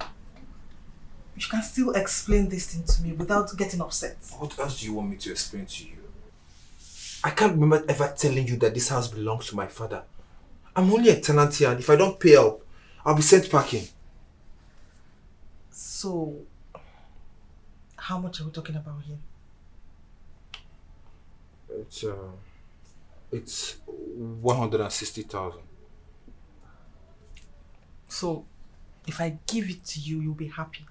You can still explain this thing to me without getting upset. What else do you want me to explain to you? I can't remember ever telling you that this house belongs to my father. I'm only a tenant here, and if I don't pay up, I'll be sent packing. So, how much are we talking about here? It's 160,000. So, if I give it to you, you'll be happy.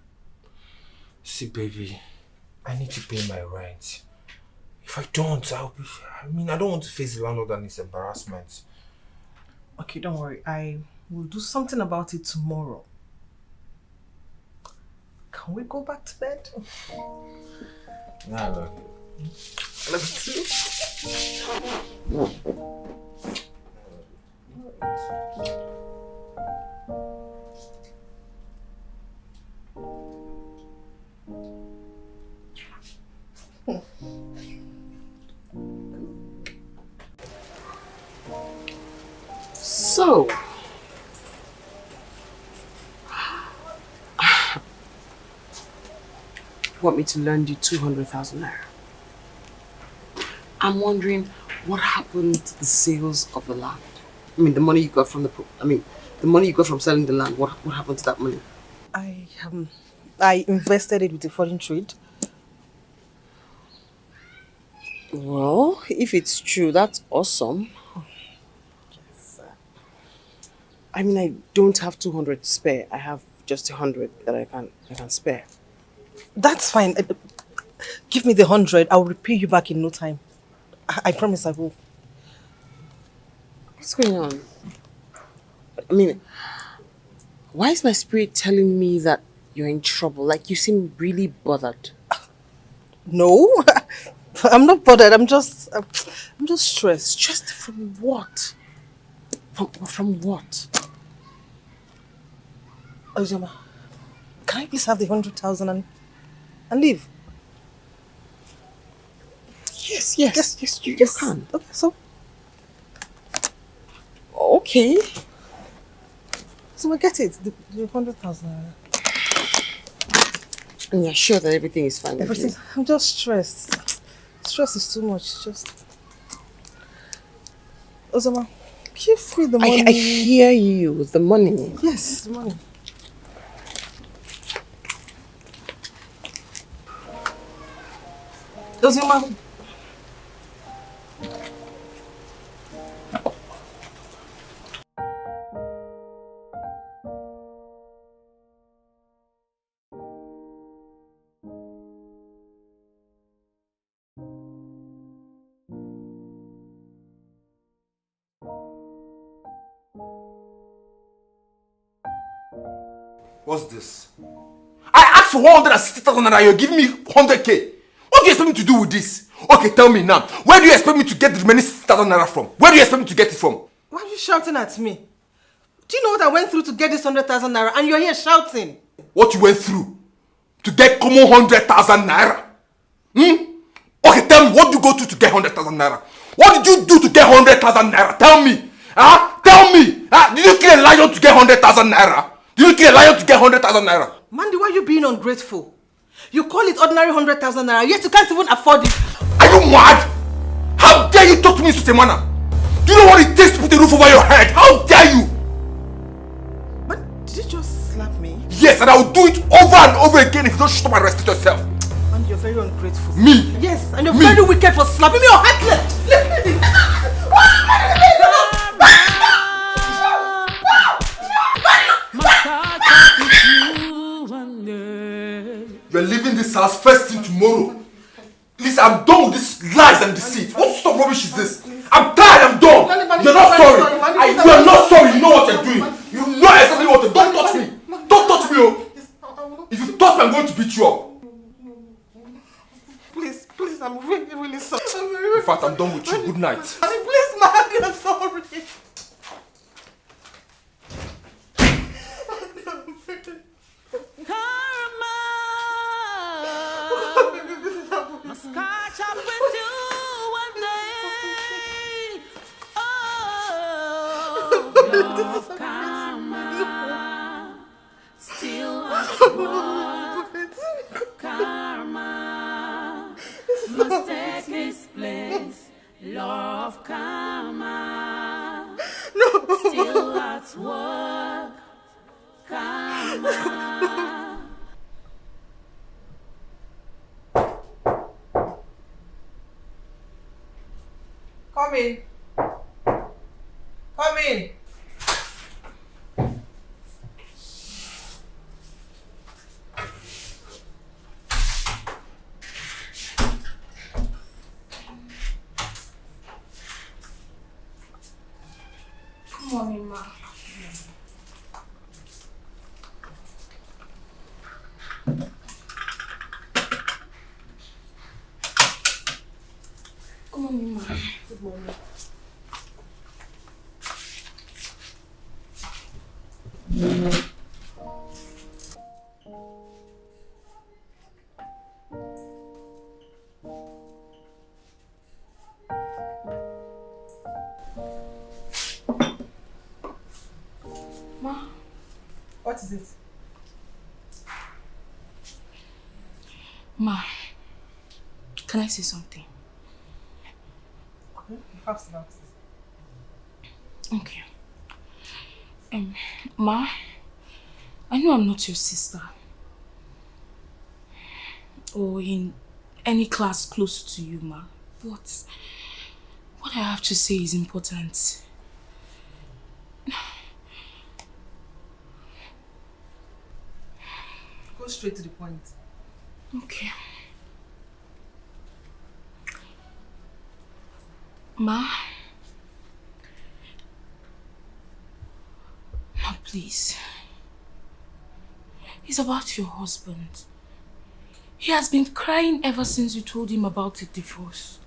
See, baby, I need to pay my rent. If I don't, I don't want to face the landlord and his embarrassment. Okay, don't worry. I will do something about it tomorrow. Can we go back to bed? Nah, I love you. I love you too. So, you want me to lend you 200,000 naira? I'm wondering what happened to the sales of the land. I mean, the money you got from the money you got from selling the land. What happened to that money? I invested it with a foreign trade. Well, if it's true, that's awesome. I mean, I don't have 200 to spare. I have just 100 that I can spare. That's fine. Give me the 100. I'll repay you back in no time. I promise I will. What's going on? I mean, why is my spirit telling me that you're in trouble? Like, you seem really bothered. No, I'm not bothered. I'm just stressed. Stressed from what? From what? Ozoma, can I please have the 100,000 and leave? Yes, you can. Okay, so. Okay. So I get it. The 100,000. And you're sure that everything is fine? Everything. I'm just stressed. Stress is too much. Just. Ozoma, give me the money. I hear you. The money. Yes, the money. Ozoma. What's this? I asked for 160,000 and you're giving me 100k. What do you expect me to do with this? Okay, tell me now. Where do you expect me to get the remaining 60,000 naira from? Where do you expect me to get it from? Why are you shouting at me? Do you know what I went through to get this 100,000 naira and you're here shouting? What you went through to get common 100,000 naira? Okay, tell me, what did you go through to get 100,000 naira? What did you do to get 100,000 naira? Tell me. Tell me. Did you kill a lion to get 100,000 naira? Did you kill a lion to get 100,000 naira? Mandy, why are you being ungrateful? You call it ordinary 100,000 naira, yet you can't even afford it. Are you mad? How dare you talk to me in such a manner? Do you know what it takes to put a roof over your head? How dare you? But did you just slap me? Yes, and I will do it over and over again if you don't shut up and respect yourself. And you're very ungrateful. Me? Yes, and you're very wicked for slapping me or heartless. Let me. You're leaving this house first thing tomorrow. Please, I'm done with this lies and deceit. What sort of rubbish is this? I'm tired, I'm done. You're not sorry. You're not sorry. You know what you're doing. You know exactly what you're doing. Don't touch me. Don't touch me, oh. If you touch me, I'm going to beat you up. Please, I'm really, really sorry. In fact, I'm done with you. Good night. Please, Mandy, I'm sorry. Must catch up with you one day. Oh. of karma, still at work. Karma must take its place. Law of karma, still at work. Karma. Come in. Come in. Good morning, ma. Good morning, ma. Good morning. Ma. What is it? Ma, can I say something? Okay, you fast about it. Okay. Ma, I know I'm not your sister. Or in any class close to you, ma. But what I have to say is important. Go straight to the point. Okay. Ma, please. It's about your husband. He has been crying ever since you told him about the divorce.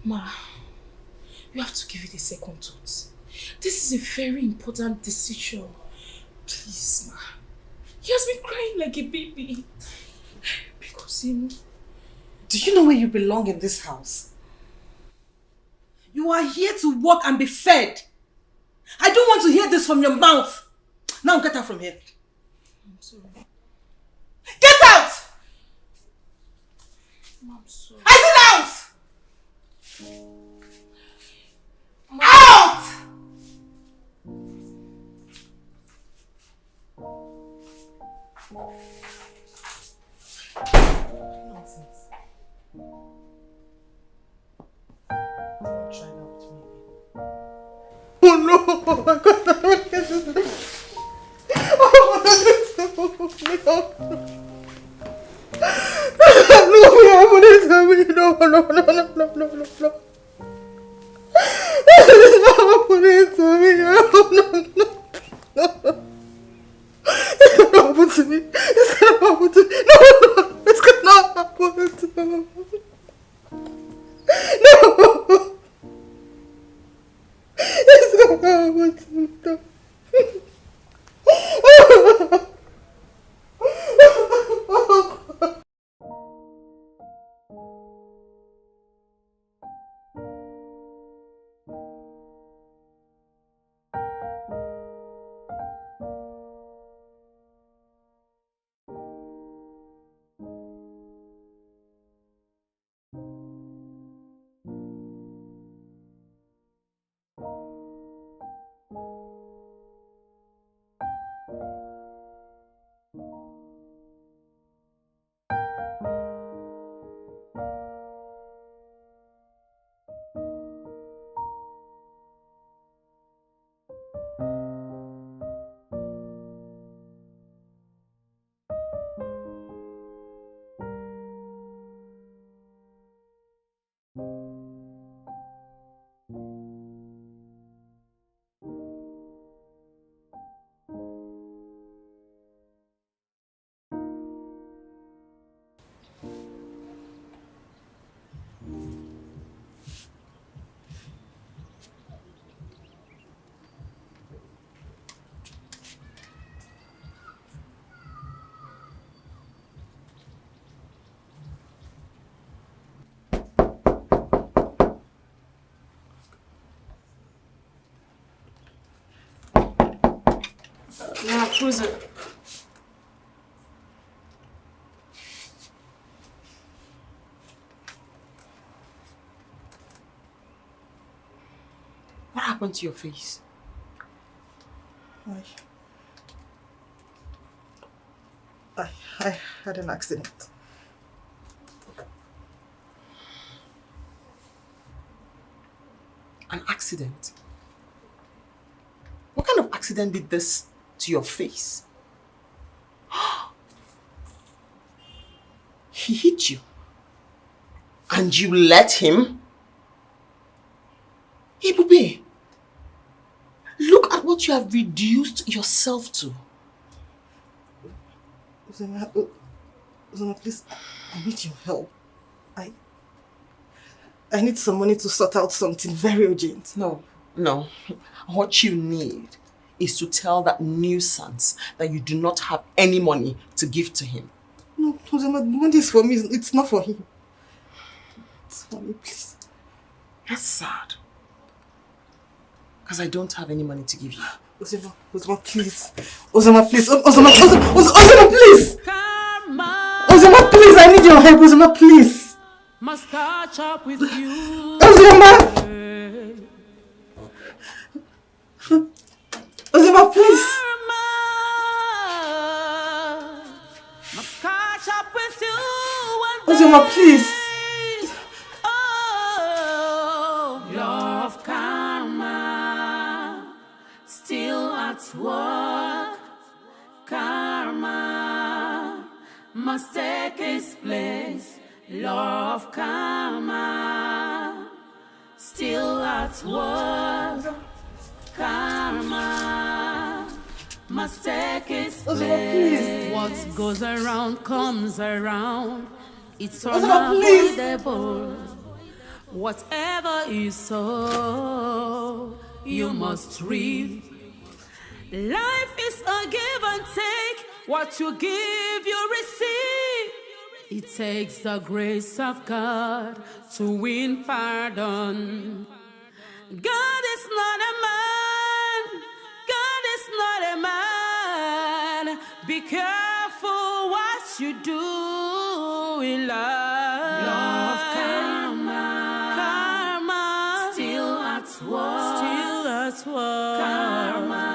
Ma, you have to give it a second thought. This is a very important decision. Please, ma. He has been crying like a baby. Because, do you know where you belong in this house? You are here to work and be fed. I don't want to hear this from your mouth. Now get out from here. I'm sorry. Get out! I'm sorry. I said out! Out! Nonsense. Don't try that with me again. Oh no! Oh my God! No, no, no, no, no, no, no, no, no, no. This is not happening to me. No, no, no, no. This cannot happen to me. This cannot happen to me. No, no, this cannot happen to me. No. This cannot happen to me. No. Yeah, cruise it. What happened to your face? I had an accident. An accident? What kind of accident did this to your face? He hit you. And you let him? Ibube, look at what you have reduced yourself to. Uzoma, please, I need your help. I need some money to sort out something very urgent. No. What you need is to tell that nuisance that you do not have any money to give to him. No, Uzoma, the money is for me. It's not for him. It's for me, please. That's sad. Because I don't have any money to give you. Uzoma, please. Uzoma, please. Uzoma, please. Uzoma, please. I need your help. Uzoma, please. Must catch up with you. Uzoma, please. Must catch up with you. Uzoma, please. Oh, love karma, still at work. Karma must take its place. Love karma, still at work. Karma must take its place. What goes around comes around. It's unavoidable. Whatever you sow, you must reap. Life is a give and take. What you give, you receive. It takes the grace of God to win pardon. God is not a man. God is not a man. Be careful what you do in love. Love karma. Karma. Still at work. Still at work. Karma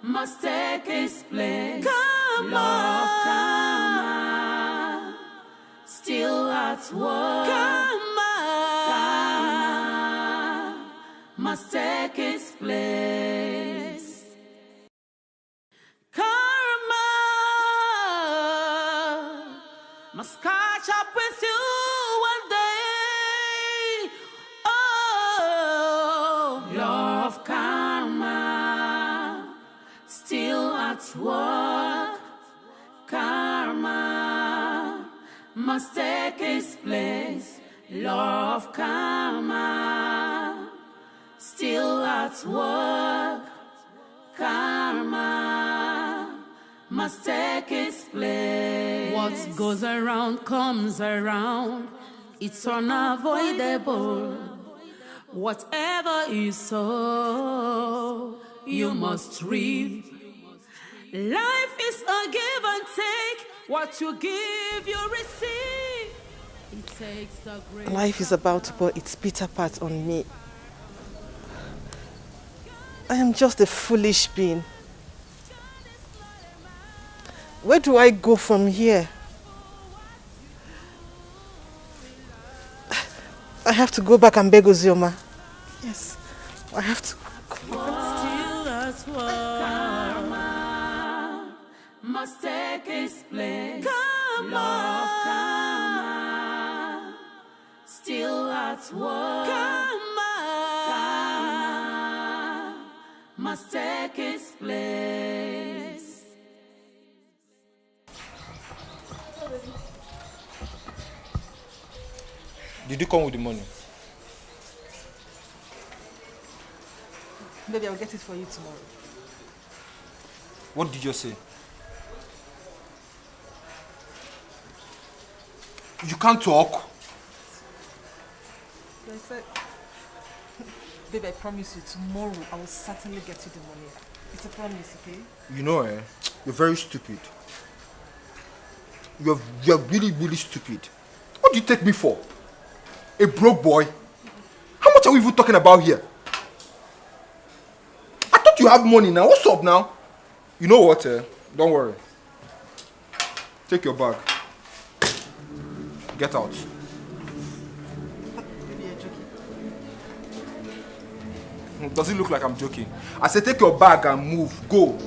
must take its place. Karma. Love karma. Still at work. Karma must take its place. Karma must catch up with you one day. Oh, love karma, still at work. Karma must take its place. Love karma, still at work. Karma must take its place. What goes around comes around. It's unavoidable. Whatever you sow, you must reap. Life is a give and take. What you give, you receive. It takes the grace. Life is about to pour its bitter part on me. I am just a foolish being. Where do I go from here? I have to go back and beg Ozioma. Yes, I have to. Karma must take its place. Love karma, still at work. Karma must take its place. Did you come with the money? Maybe I'll get it for you tomorrow. What did you say? You can't talk. I said, babe, I promise you, tomorrow I will certainly get you the money. It's a promise, okay? You know, you're very stupid. You're really, really stupid. What do you take me for? A broke boy? How much are we even talking about here? I thought you have money now. What's up now? You know what? Don't worry. Take your bag. Get out. Does it look like I'm joking? I said take your bag and move. Go.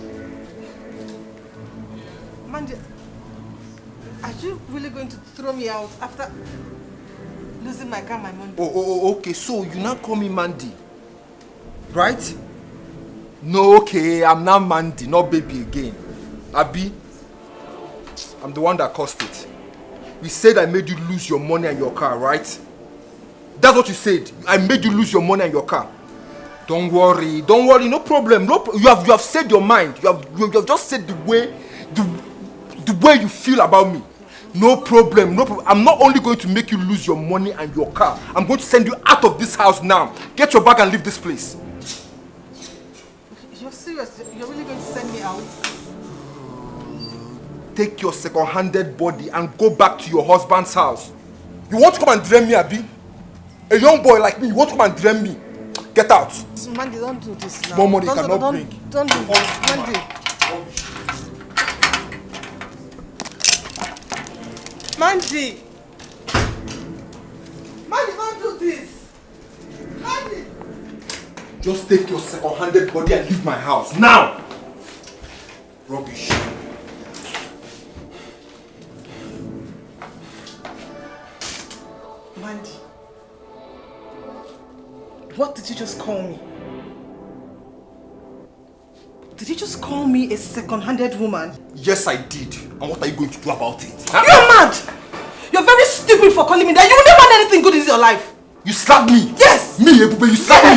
Mandy, are you really going to throw me out after losing my car, my money? Oh, okay. So you now call me Mandy, right? No, okay. I'm not Mandy, not baby again. Abi, I'm the one that caused it. You said I made you lose your money and your car, right? That's what you said. I made you lose your money and your car. Don't worry, no problem. No, you have said your mind. You have just said the way you feel about me. No problem. I'm not only going to make you lose your money and your car. I'm going to send you out of this house now. Get your bag and leave this place. You're serious? You're really going to send me out? Take your second-handed body and go back to your husband's house. You want to come and drain me, Abi? A young boy like me, you want to come and drain me? Get out. Mandy, don't do this now. Small money cannot bring. Don't do this, Mandy. Mandy! Mandy, don't do this! Mandy! Just take your second-handed body and leave my house, now! Rubbish. Mandy, what did you just call me? Did you just call me a second-handed woman? Yes, I did. And what are you going to do about it? Huh? You're mad! You're very stupid for calling me that. You will never have anything good in your life. You slapped me? Yes! Me, Ebube, you slapped me?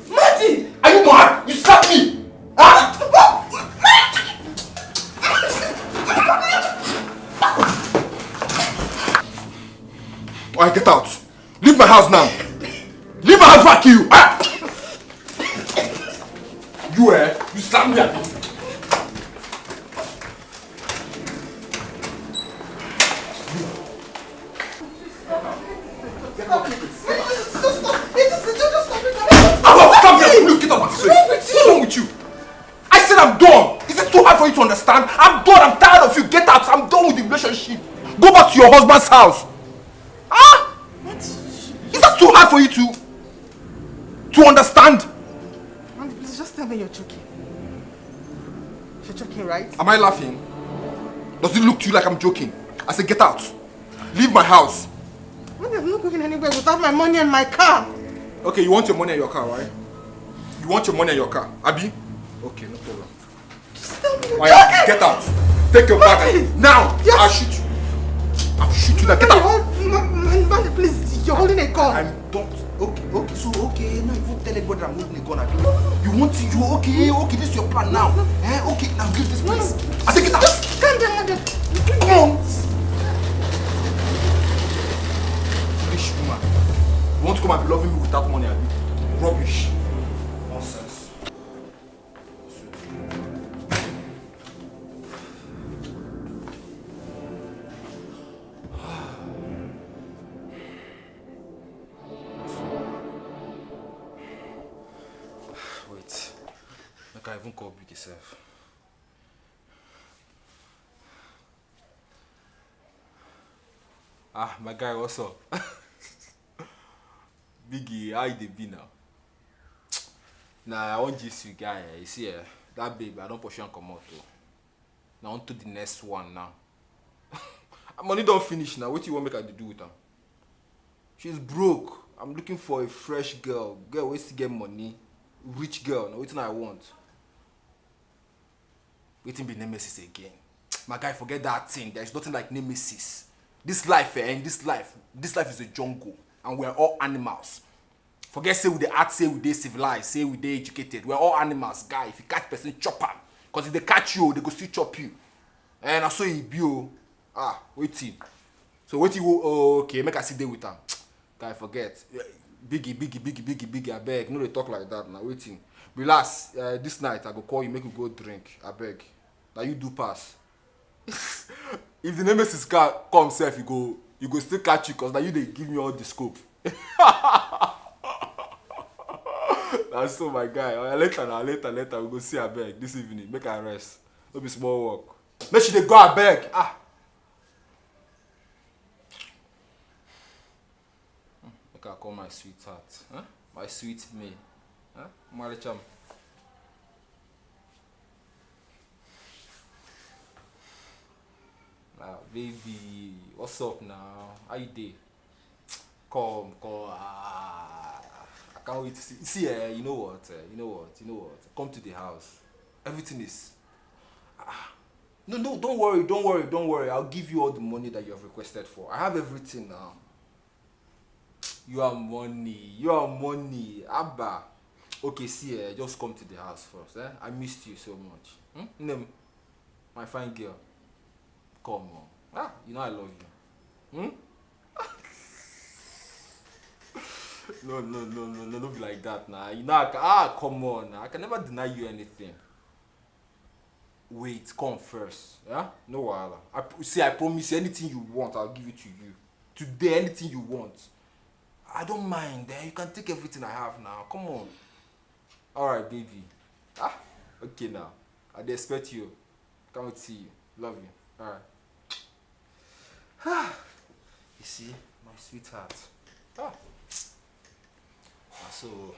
Mandy! Are you mad? You slapped me! Huh? Alright, get out. Leave my house now. Leave my house back to you. Ah! You slapped me at me. What's wrong with you? I said I'm done. Is it too hard for you to understand? I'm done. I'm tired of you. Get out. I'm done with the relationship. Go back to your husband's house. Ah? Is that too hard for you to understand? Mandy, please just tell me you're joking. You're joking, right? Am I laughing? Does it look to you like I'm joking? I said get out. Leave my house. Mandy, I'm not going anywhere without my money and my car. Okay, you want your money and your car, right? You want your money and your car, Abi? Okay, no problem. Just tell me you're joking. Get out. Take your bag and now. Yes. I'll shoot you. I'll shoot you now. Get out. Mandy, please. You're holding a gun. I'm don't. Okay. Now you won't tell everybody I'm holding a gun, Abi. You want to? You okay? This is your plan now. Okay, now leave this place. I say get out. Just calm down, Mandy. Come on. Foolish woman. You want to come and be loving me without money, Abi? Rubbish. Nonsense. Wait. I can't even call Big yourself. My guy, what's up? Biggie, how you dey be now? Nah, I want this you guy. You see, that babe, I don't push and come out too. Now on to the next one now. Money don't finish now. What do you want me to do with her? She's broke. I'm looking for a fresh girl. Girl, where to get money? Rich girl. Now what I want? Waiting be nemesis again. My guy, forget that thing. There's nothing like nemesis. This life, this life is a jungle, and we're all animals. Forget say we dey act, say we dey civilized, say we dey educated. We're all animals, guy. If you catch person, chop am. Cause if they catch you, they go still chop you. And I saw you be waiting. So waiting. Oh, okay, make I sit there with them. Guy, forget. Biggie, I beg. No, they talk like that now. Waiting. Relax. This night I go call you, make you go drink. I beg. Now you do pass. If the nemesis car come self, you go still catch you, cause now you they give me all the scope. That's so my guy. Later. We go see I beg this evening. Make her rest. No be small work. Make she dey go I beg. Make her call my sweetheart. Huh? My sweet Maid. Huh? Maricham. Baby, what's up now? How you dey? Come. I can't wait to see. See, you know what? Come to the house. Everything is. No, don't worry. I'll give you all the money that you have requested for. I have everything now. You are money. Abba. Okay, see, just come to the house first. I missed you so much. Nem, my fine girl. Come on. You know I love you. No, don't be like that now. You know come on. I can never deny you anything. Wait, come first. Yeah? No wahala. I promise you anything you want, I'll give it to you. Today, anything you want. I don't mind. You can take everything I have now. Come on. Alright, baby. Okay now. I expect you. Can't wait to see you. Love you. Alright. You see, my sweetheart. So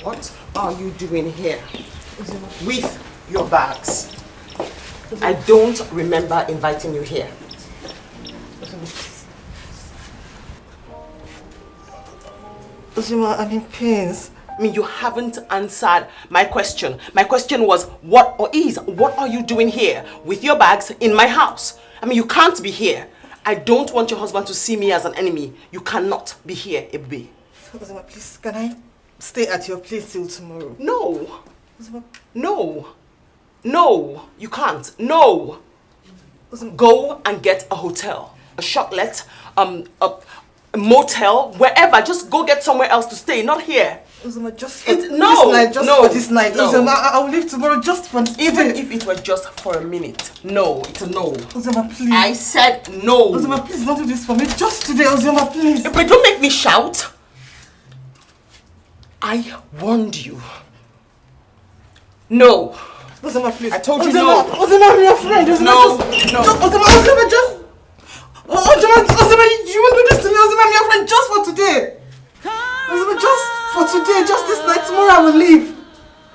what are you doing here with your bags? I don't remember inviting you here. Ozima, I'm in pains. You haven't answered my question. My question was, what are you doing here with your bags in my house? You can't be here. I don't want your husband to see me as an enemy. You cannot be here, Ebbe. Ozima, please, can I stay at your place till tomorrow? No. Ozima. No, you can't. No. Ozima. Go and get a hotel, a shotlet, a motel, wherever. Just go get somewhere else to stay, not here. Ozima, just for this night. For this night. No. Ozima, I'll leave tomorrow just for Even if it were just for a minute. No, it's a no. Ozima, please. I said no. Ozima, please don't do this for me. Just today, Ozima, please. But don't make me shout. I warned you. No. Ozima, please. I told you no. Ozima, I'm your friend. Ozima, no. Ozima, just. Ozima, you won't do this to me. Ozima, I'm your friend just for today. Ozima, just for today, just this night. Tomorrow I will leave.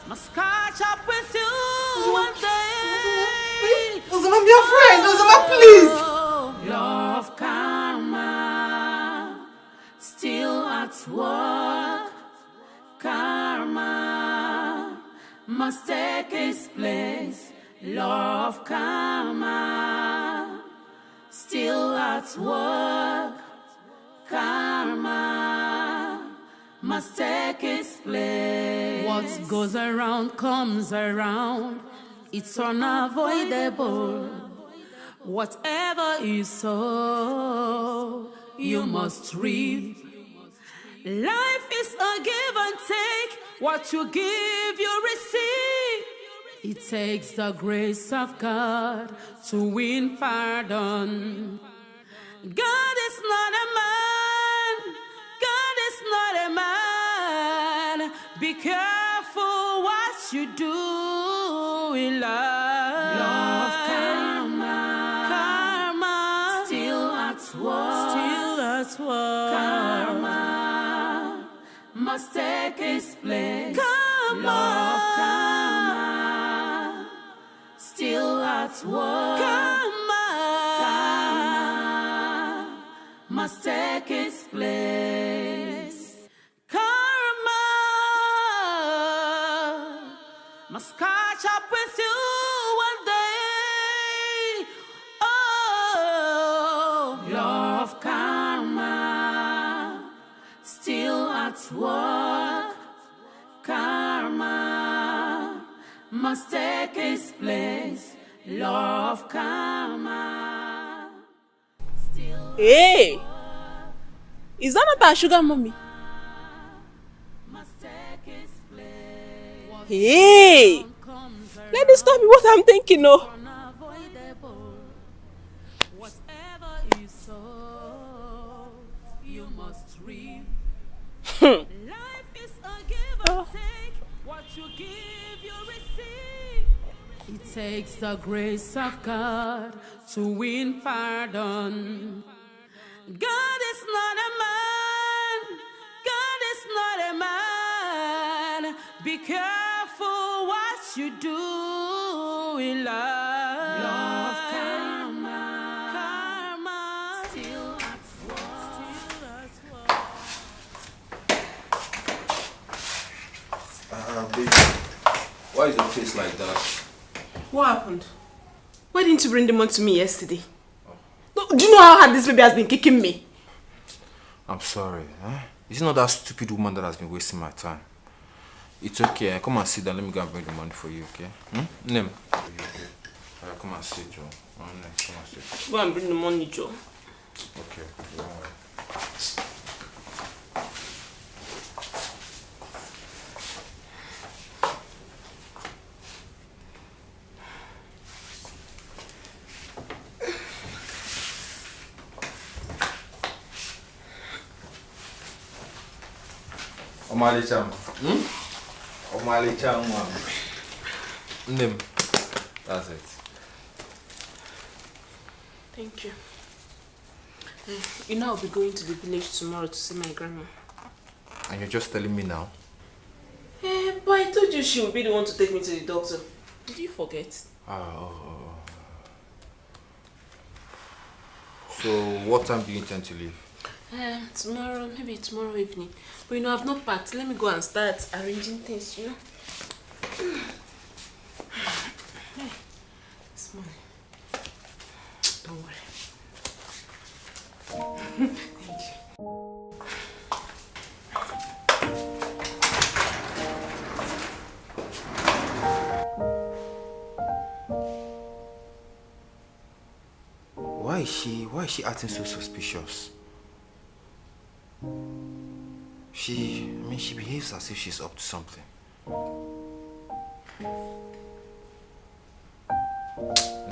Must catch up with you one day. Ozima, I'm your friend. Ozima, please. Love karma, still at work. Karma must take its place. Love karma, still at work. Karma must take its place. What goes around comes around. It's unavoidable. Whatever you sow, you must reap. Life is a give and take. What you give, you receive. It takes the grace of God to win pardon. God is not a man. God is not a man. Be careful what you do in love. Love karma. Karma. Still at work. Still at work. Karma must take its place. Karma. Love karma. Still at work. Karma. Karma must take its place. Karma must catch up with you one day. Oh, love karma. at work. Karma must take its place. Law of karma. Hey! Is that not our sugar mommy? Hey! Let me stop me what I'm thinking, no. You must reap. Life is a give and take. What you give, you receive. It takes the grace of God to win pardon. God is not a man. God is not a man. Be careful what you do in love. Love karma. Karma. Still at work. Baby, why is your face like that? What happened? Why didn't you bring the money to me yesterday? No, do you know how hard this baby has been kicking me? I'm sorry. It's not that stupid woman that has been wasting my time. It's okay. Come and sit down. Let me go and bring the money for you, okay? Name. Okay. Come and sit, Joe. Come and sit. Go and bring the money, Joe. Okay. Don't worry. Omali Cham. Omali Cham. Name. That's it. Thank you. You know I'll be going to the village tomorrow to see my grandma. And you're just telling me now? But I told you she would be the one to take me to the doctor. Did you forget? So, what time do you intend to leave? Tomorrow, maybe tomorrow evening. But you know, I've not packed. Let me go and start arranging things, you know. Hey, this morning. Don't worry. Thank you. Why is she acting so suspicious? She behaves as if she's up to something.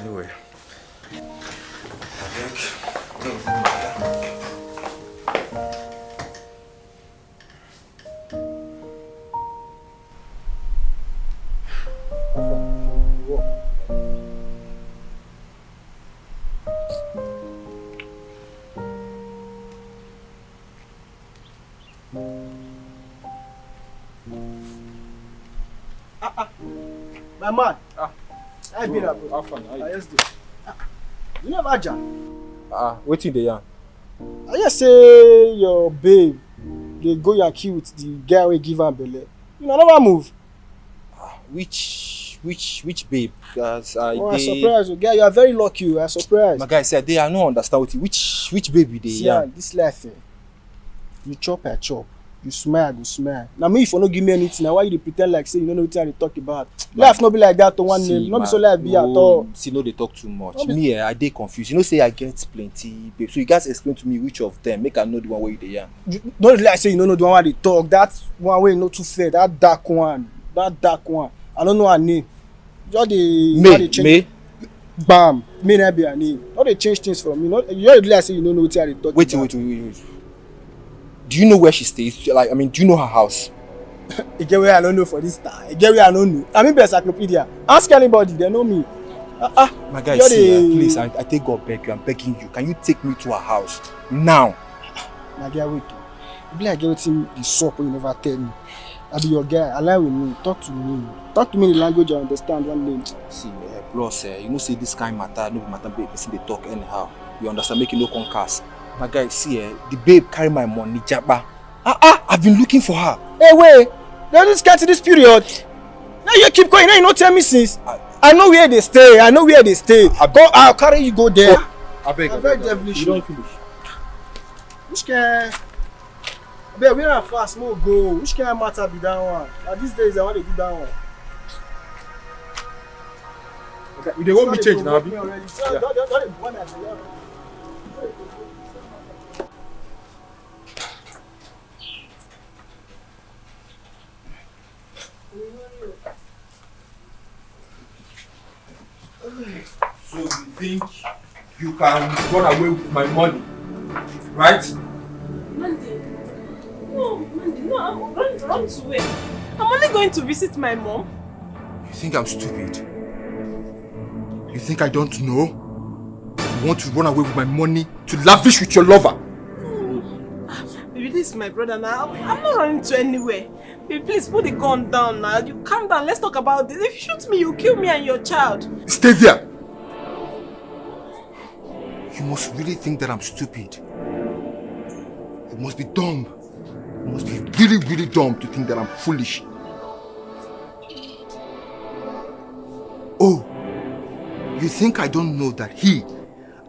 Anyway, My man. I been up. How fun? How you? Yes, you never jam. What you dey yarn? I just say your babe, they go Yankee with the guy we give her belly. You know, never move. Which babe? Guys, I'm surprised. You guy, you are very lucky. I'm surprised. My guy said, I don't understand what you, which baby they yarn. This life, you chop, I chop. You smile, I go smile. Now me, if you don't give me anything, now why you pretend like say you don't know what you talk about? Life not be like that to one name. Not be so life be at all. See, no, they talk too much. Me, I dey confused. You know, say I get plenty babe. So you guys explain to me which of them. Make I know the one where you dey yarn. Don't like say you don't know the one where they talk. That one way not too fair. That dark one. I don't know her name. Just the Maid. Bam. May not be her name. Not they change things for me. Not you don't like say you don't know what you talk about. Wait. Do you know where she stays? Like, I mean, do you know her house? You get where I don't know for this time. You get where I don't know. I mean, encyclopedia. Ask anybody, they know me. My guy, see, please, I take God beg you. I'm begging you. Can you take me to her house now? My guy, wait. You be like getting the soap you never tell me. I be your guy. Align with me. Talk to me. Talk to me in the language I understand. One name. See, bros, you know, say this kind matter. No matter, listen, they talk anyhow. You understand? Making no concast. My guy, see, the babe carry my money, Jabba. I've been looking for her. Hey, wait. Now this get to this period. Now you keep going. Now you not tell me since. I know where they stay. I'll carry you go there. I beg. I'm very devilish. You don't finish. Which guy? Babe, we are fast, more go. Which kind of matter be that one? Now these days, I want to do that one. Okay, you dey want me change now, Abi? Yeah. So you think you can run away with my money, right? Mandy, no, I'm run to where? I'm only going to visit my mom. You think I'm stupid? You think I don't know? You want to run away with my money to lavish with your lover? Baby, this is my brother now. I'm not running to anywhere. Baby, please put the gun down now. You calm down. Let's talk about this. If you shoot me, you kill me and your child. Stay there! You must really think that I'm stupid. You must be dumb. You must be really, really dumb to think that I'm foolish. Oh, you think I don't know that he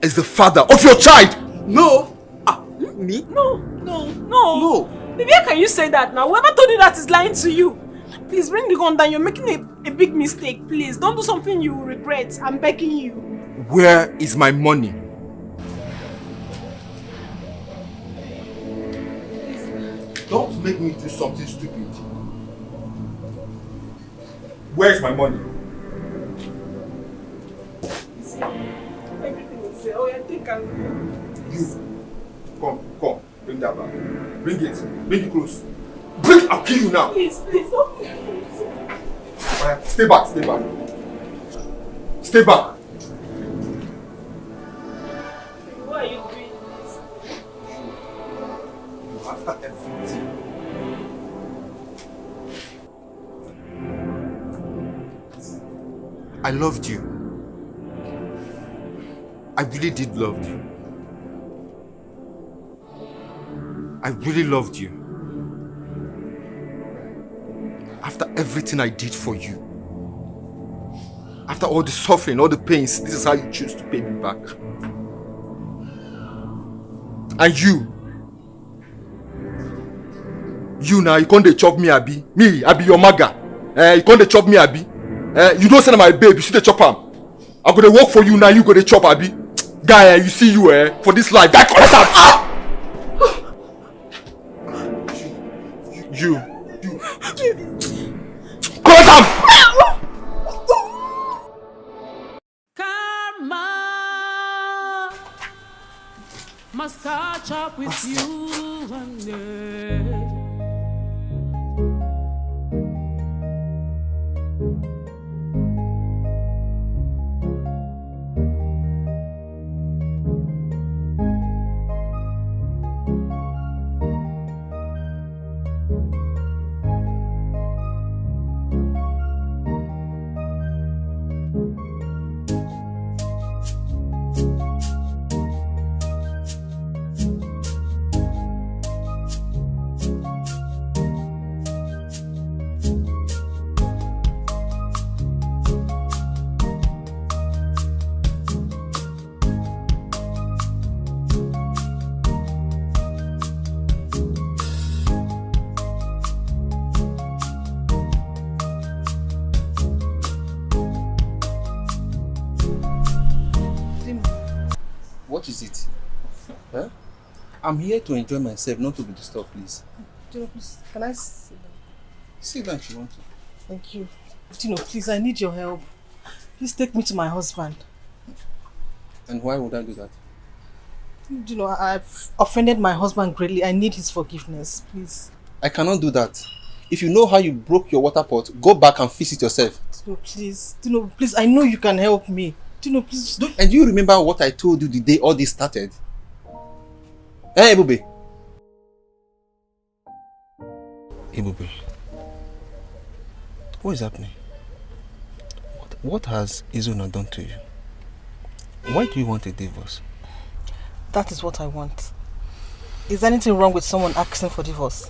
is the father of your child? No! Me? No. Baby, how can you say that now? Whoever told you that is lying to you. Please bring the gun down. You're making a big mistake. Please, don't do something you will regret. I'm begging you. Where is my money? Don't make me do something stupid. Where is my money? See, everything is there. Oh, I think I'm good. You, come, bring that back. Bring it close. I'll kill you now. Please, don't. Alright, stay back. Stay back. Why are you doing this? After everything. I loved you. I really did love you. I really loved you. After everything I did for you, after all the suffering, all the pains, this is how you choose to pay me back. And you now, you can't chop me, Abi. Me, I be your maga. You can't chop me, Abi. You don't send my babe, you see the chop am. I'm gonna work for you now, you gonna chop, Abi. Guy, you see you, for this life, that collect am. Ah! You. Collect am! Karma must catch up with you one day. What is it? Huh? I'm here to enjoy myself, not to be disturbed, please. Tino, please, can I sit down? Sit down if you want to. Thank you. Tino, please, I need your help. Please take me to my husband. And why would I do that? You know, I've offended my husband greatly. I need his forgiveness, please. I cannot do that. If you know how you broke your water pot, go back and fix it yourself. Tino, please. Tino, please, I know you can help me. Tino, please. And do you remember what I told you the day all this started? Hey, Ebube. Ebube. What is happening? What has Izuna done to you? Why do you want a divorce? That is what I want. Is there anything wrong with someone asking for divorce?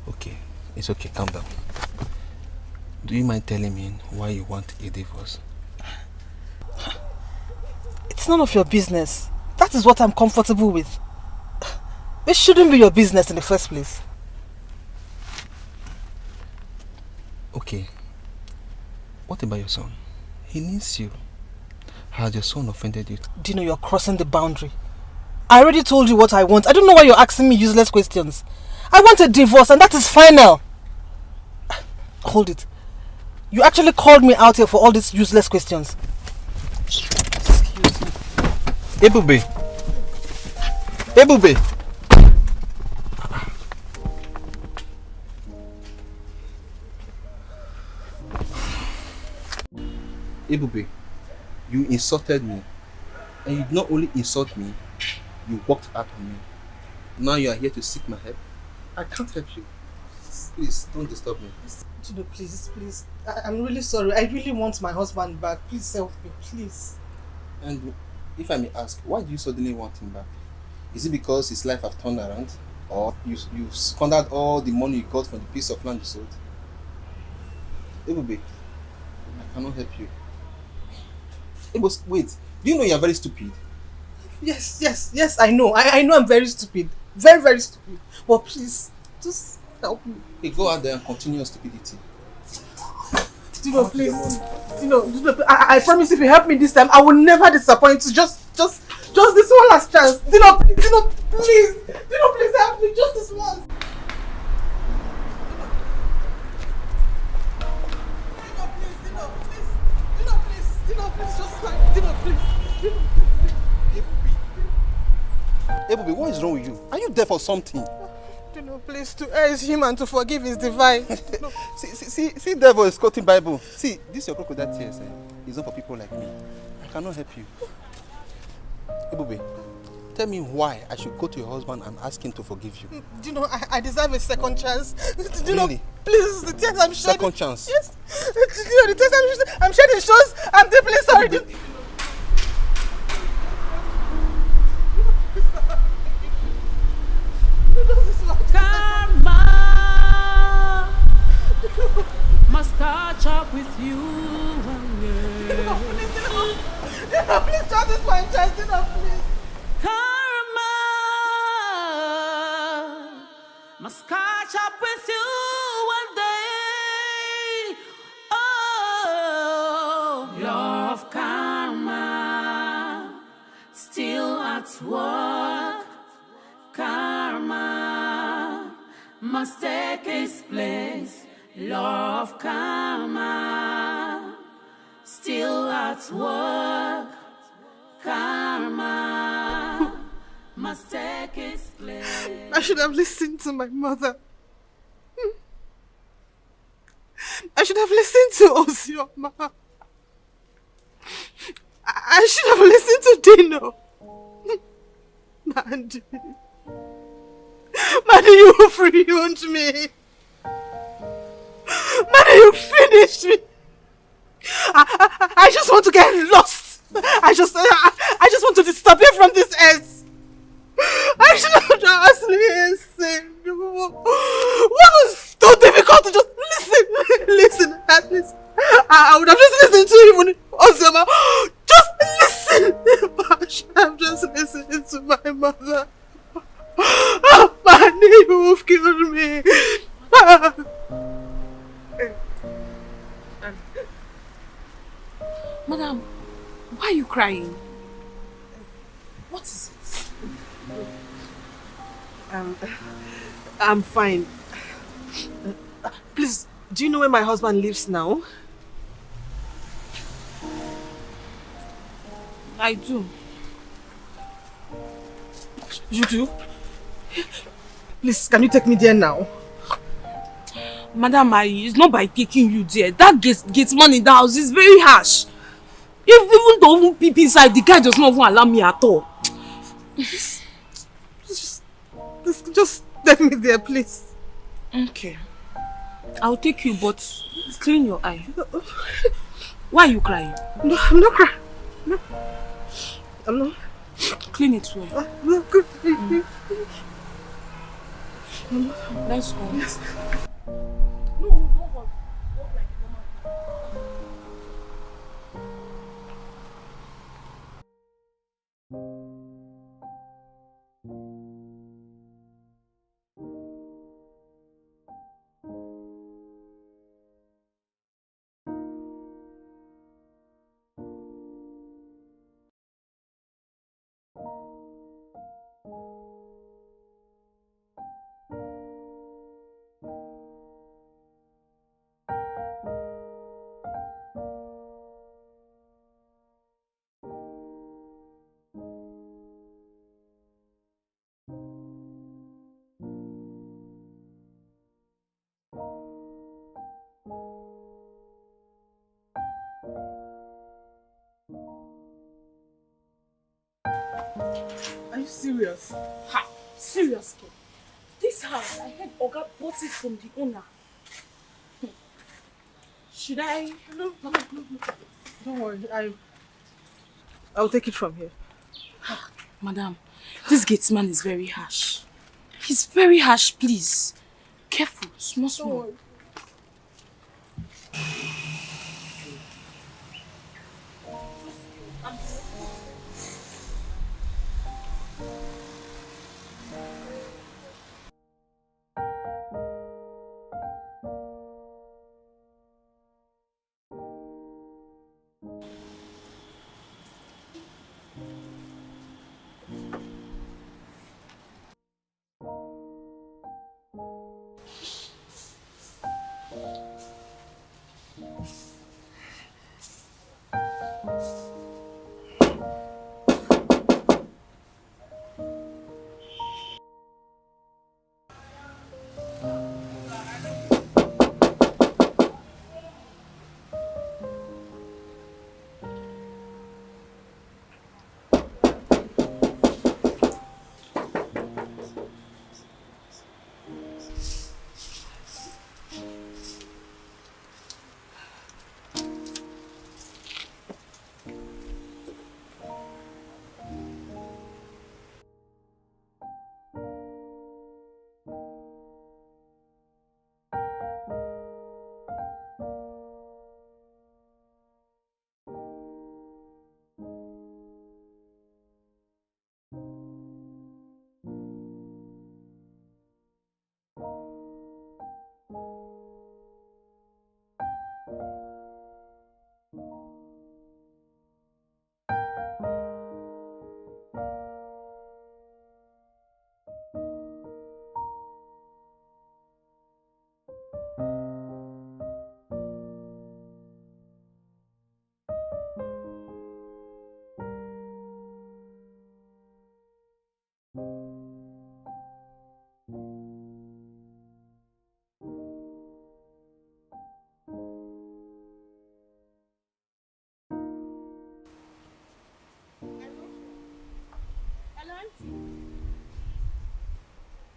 Okay, it's okay, calm down. Do you mind telling me why you want a divorce? It's none of your business. That That is what I'm comfortable with. It shouldn't be your business in the first place. Okay. What about your son? He needs you. Has your son offended you? Dino, you're crossing the boundary. I already told you what I want. I don't know why you're asking me useless questions. I want a divorce and that is final. Hold it. You actually called me out here for all these useless questions. Excuse me. Ebube. Ebube. Ebube, you insulted me. And you did not only insult me, you walked out on me. Now you are here to seek my help. I can't help you. Please, don't disturb me. Dino, please. I'm really sorry. I really want my husband back. Please help me, please. And if I may ask, why do you suddenly want him back? Is it because his life has turned around? Or you've squandered all the money you got from the piece of land you sold? Ebube, I cannot help you. Wait, do you know you are very stupid? Yes, I know. I know I'm very stupid. Very, very stupid. But please, just help me. Hey, go out there and continue your stupidity. Dino, please. Dino, I promise if you help me this time, I will never disappoint you. Just this one last chance. Dino, please. Dino, please help me. Just this once. Ebube, what is wrong with you? Are you there for something? Dino, please, to err is human, to forgive is divine. No. See, devil is quoting Bible. See, this your crocodile tears is not for people like me. I cannot help you. Ebube, tell me why I should go to your husband and ask him to forgive you. Dino, I deserve a second chance. Dino, really? Please, the tears I'm shedding. Second chance? Yes. Dino, the tears I'm shedding shows I'm deeply sorry. Dino. Karma must catch up with you one day. Dino, please, just this one chance. Dino, please. Karma must catch up with you one day. Oh, law of karma still at work. Karma must take its place. Law of karma still at work. Karma must take its place. I should have listened to my mother. I should have listened to Osioma. I should have listened to Dino. Mandy, you ruined me. Mandy, you finished me. I just want to get lost. I just want to disappear from this earth. I should have just listened. What was so difficult to just listen at least. I would have just listened to you when Osioma. Just listen. I should have just listened to my mother. Oh, Mandy, you've killed me. Madam, why are you crying? What is it? I'm fine. Please, do you know where my husband lives now? I do. You do? Please, can you take me there now? Madam, it's not by taking you there. That gets money in the house is very harsh. Even though even peep inside, the guy does not even allow me at all. Just take me there, please. Okay. I'll take you, but clean your eye. Why are you crying? No, I'm not crying. No. I'm not. Clean it well. I'm not good. Let's go. Yes. No, don't worry. Walk like a normal. serious? Ha! Seriously? This house, I heard Oga bought it from the owner. Should I? No. Don't worry. I'll take it from here. Madam, this gate man is very harsh. He's very harsh, please. Careful, small. Don't worry.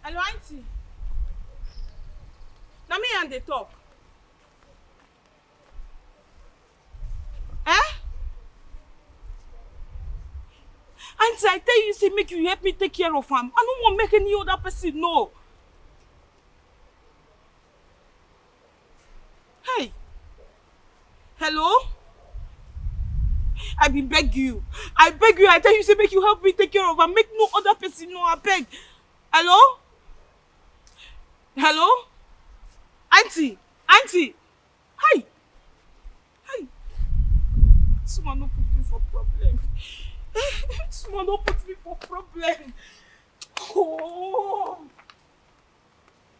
Hello, auntie. Now me and they talk. Eh? Auntie, I tell you, say make you help me take care of him. I don't want to make any other person know. Hey. Hello? I beg you. I tell you, say make you help me take care of him. Make no other person know, I beg. Hello? Hello? Auntie! Hi! Someone don't put me for problem. Someone don't put me for problem. Oh!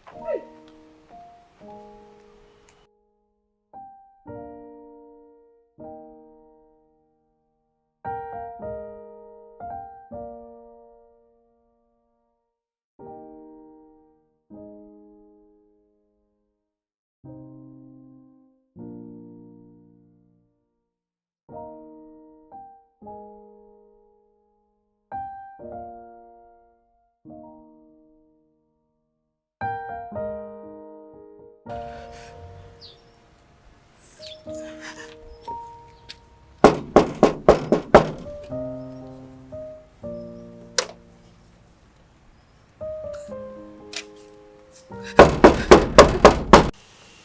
Hey.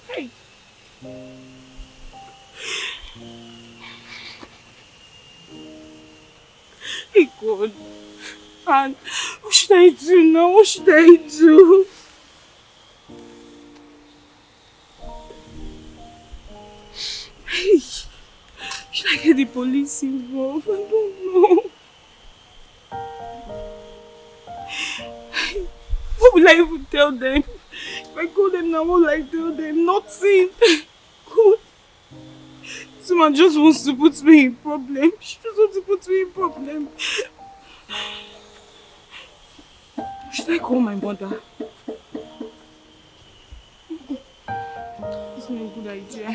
Hey. Hey God. And what should I do now? What should I do? Hey. Should I get the police involved? I don't know. What will I even tell them? If I call them now, what will I tell them? Nothing. God. Someone just wants to put me in problem. She just wants to put me in problem. Should I call my mother? It's not a good idea.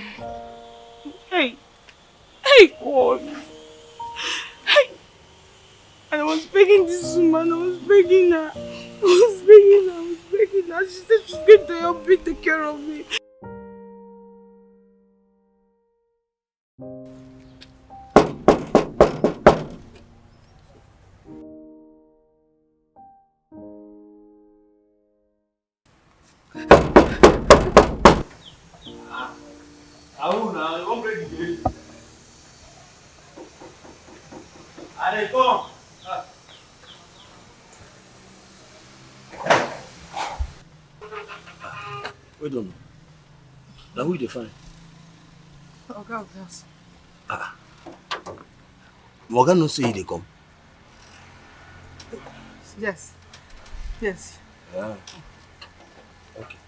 Hey, God. Hey, I don't was begging this woman. I was begging her. I was begging her. She said she's going to help me take care of me. Now, you won't break the gate. Allez, come. Wait on. Now who you find? Oga of house. Morgan no say they come. Yes. Yes. Yeah. Okay.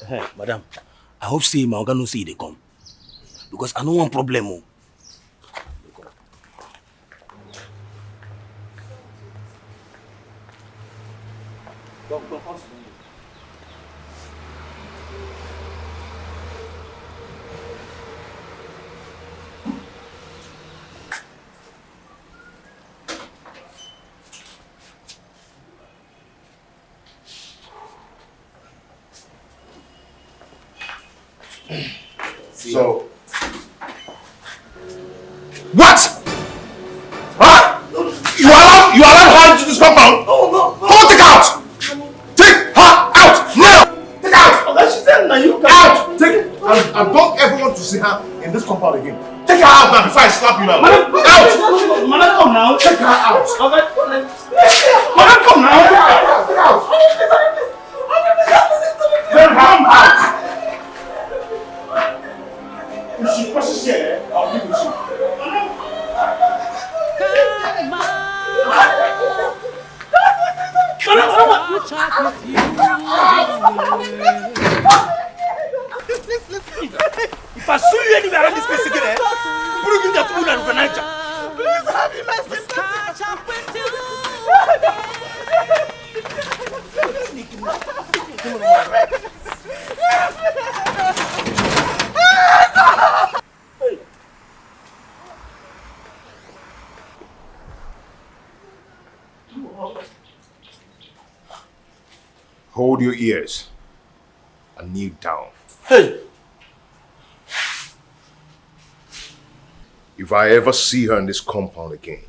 Hey, madam, I hope say my organ no say they come. Because I don't want problem. Oh. So, what? Huh? You allowed her into this compound? No. Go take her out! Take her out now! Take her out! Okay, she said now you out! Take her! I don't ever want to see her in this compound again. Take her out now before I slap you now. Madam, out! Madam, come now. Take her out! Okay, Madam, come now. Take her out! Take her out! Then come out! If she crosses here, I'll give it to you. If I sue you anywhere around this place again, put you in that wood and overnight. Please have you mercy. Hold your ears and kneel down. Hey! If I ever see her in this compound again,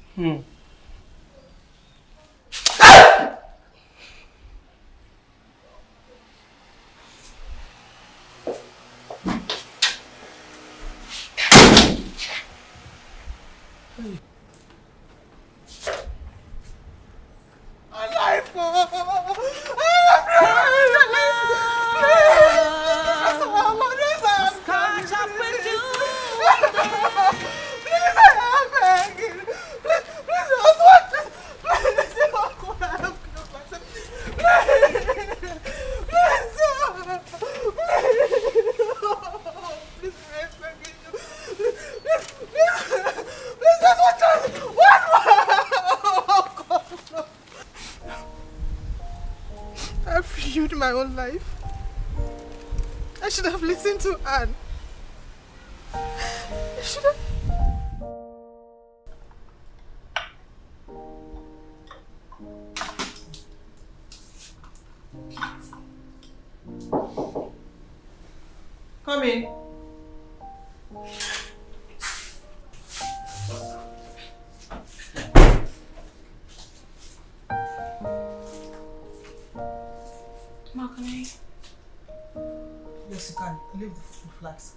I've ruined my own life. I should have listened to Anne. I should have... Come in. Ma, can I? Yes, you can. Leave the food flask.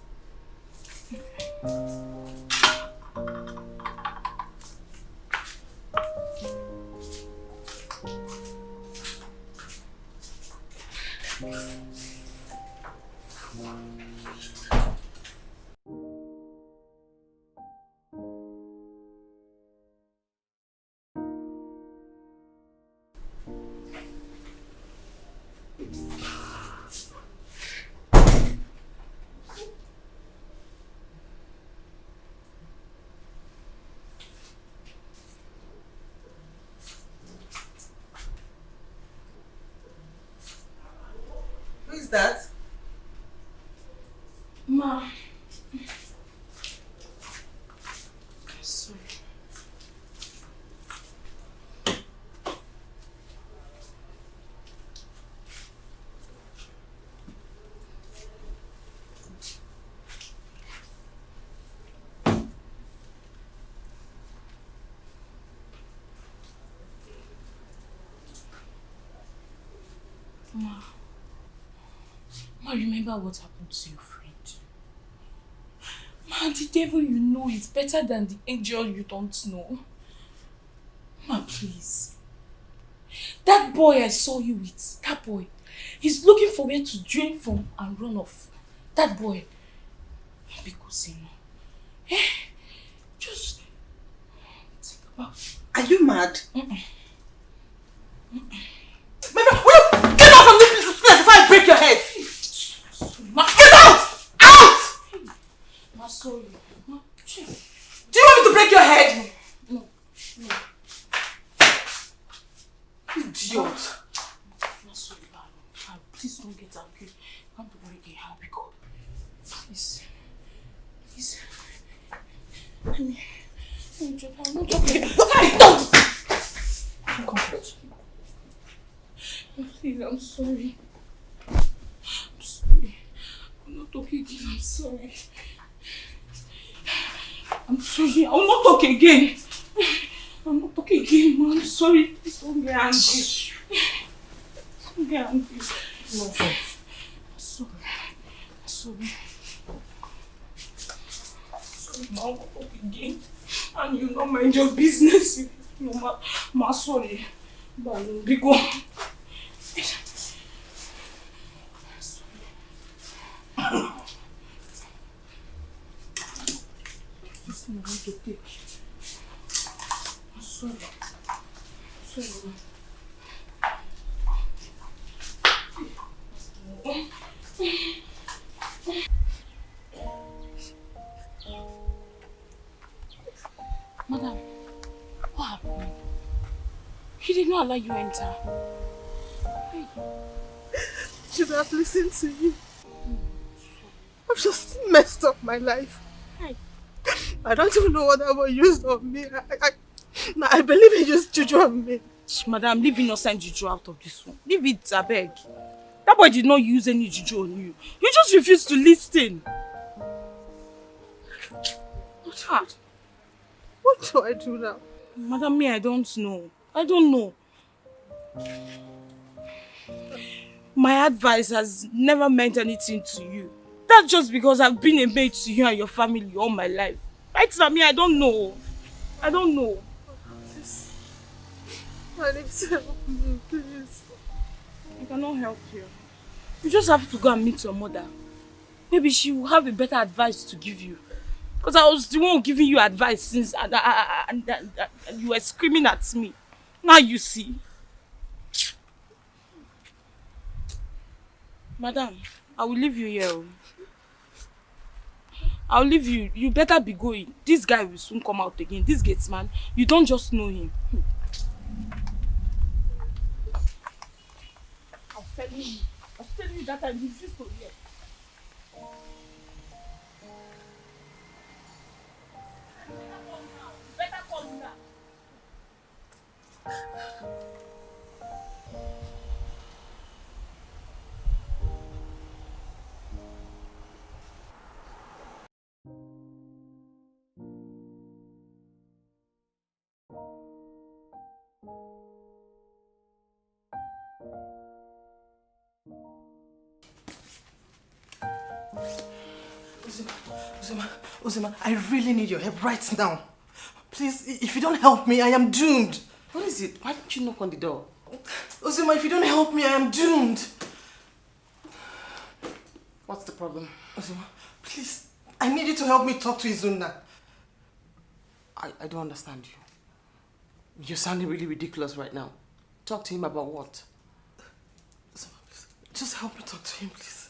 Ma, remember what happened to your friend. Ma, the devil you know is better than the angel you don't know. Ma, please. That boy I saw you with, that boy, he's looking for where to drain from and run off. That boy. Because, you know, just think about it. Are you mad? Get out from this place before I break your head! Ma, get out! Out! Ma, sorry. Ma, do you want me to break your head? No. Idiot. Ma, sorry, Ma. Please don't get angry. Come to worry again. I'll be good. Please. Please. Let me drop. I'm not joking. Hey, don't! Come first. Please, I'm sorry. I'm sorry. I'm not talking again. I'm sorry. I'm sorry. I will not talk again. I'm not talking again, man. I'm sorry. Please don't get angry. Don't get angry. No. I'm sorry. I'm sorry. Sorry, ma. I will not talk again. And you not mind your business. No, ma, sorry. But be gone. This thing I want to take. I'm sorry. Sorry. Madam, what happened? He did not allow you enter. Hey. Should have listened to you. I've just messed up my life. Hey. I don't even know what that boy used on me. I believe he used juju on me. Madam, leave innocent juju out of this one. Leave it, I beg. That boy did not use any juju on you. You just refused to listen. What do I do now? Madam, me, I don't know. I don't know. My advice has never meant anything to you. That's just because I've been a maid to you and your family all my life. Right now, me, I don't know. I don't know. Please. I need to help me, please. I cannot help you. You just have to go and meet your mother. Maybe she will have a better advice to give you. Because I was the one giving you advice since and you were screaming at me. Now you see. Madam, I will leave you here. I'll leave you. You better be going. This guy will soon come out again. This gates man, you don't just know him. I was telling you that time you refused to hear. Better come now. Uzima, I really need your help right now. Please, if you don't help me, I am doomed. What is it? Why don't you knock on the door? Uzima, if you don't help me, I am doomed. What's the problem? Uzima, please, I need you to help me talk to Izuna. I don't understand you. You're sounding really ridiculous right now. Talk to him about what? Uzima, please, just help me talk to him, please.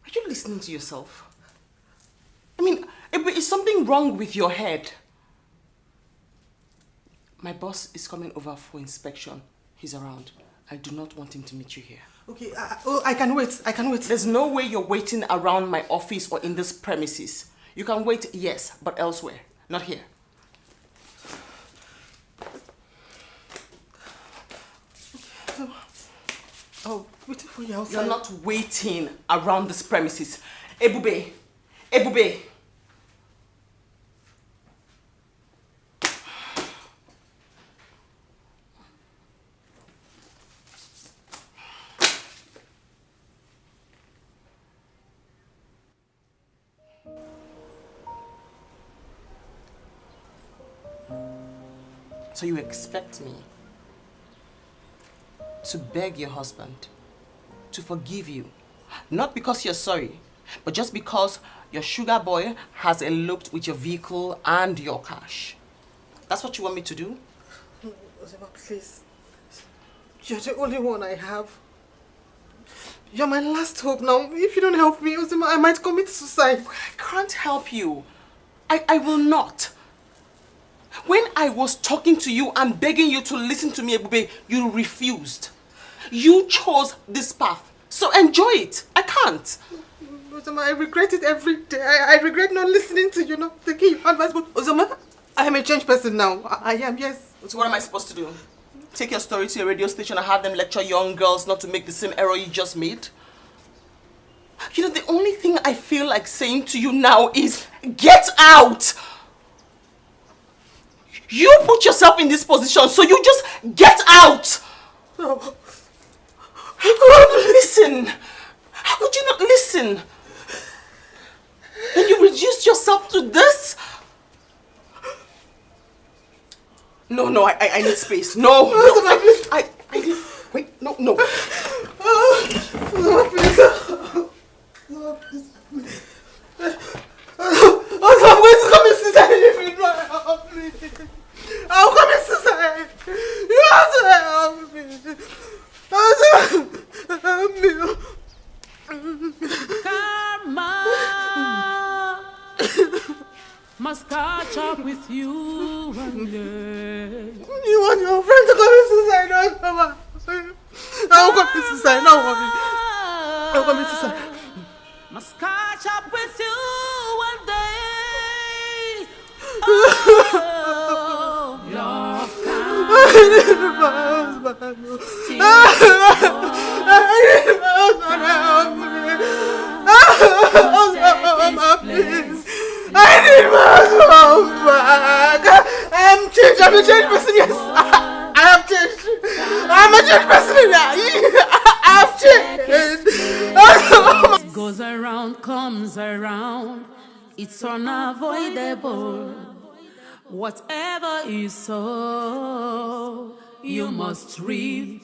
Are you listening to yourself? I mean, is something wrong with your head? My boss is coming over for inspection. He's around. I do not want him to meet you here. Okay, I can wait. I can wait. There's no way you're waiting around my office or in this premises. You can wait, yes, but elsewhere, not here. Okay, I'll wait for you outside. You're not waiting around this premises. Ebube! Ebube! So you expect me to beg your husband to forgive you, not because you're sorry, but just because your sugar boy has eloped with your vehicle and your cash. That's what you want me to do? Ozema, please. You're the only one I have. You're my last hope now. If you don't help me, Ozema, I might commit suicide. I can't help you. I will not. When I was talking to you and begging you to listen to me, Ebube, you refused. You chose this path. So enjoy it. I can't. Ozema, I regret it every day. I regret not listening to you, not taking your advice. But Ozema, I am a changed person now. I am, yes. So what am I supposed to do? Take your story to a radio station and have them lecture young girls not to make the same error you just made? You know, the only thing I feel like saying to you now is, get out! You put yourself in this position, so you just get out! Oh. Listen! How could you not listen? And you reduced yourself to this? No, I need space. No, I need... Wait, no. No, please. No, please. I'm going to come and suicide if you don't help me. I'll come and suicide. You have to help me. Help me. Karma must catch up with you one day. You want your friend to commit suicide? No, come on. I'll commit suicide. Don't worry. I'll commit suicide. Must catch up with you one day. Oh, love I need my husband. I need my husband back. I'm changed. I'm a changed person. Yes, I have changed. I'm a changed person now. I've changed. What goes around comes around. It's unavoidable. Whatever you sow, you must reap.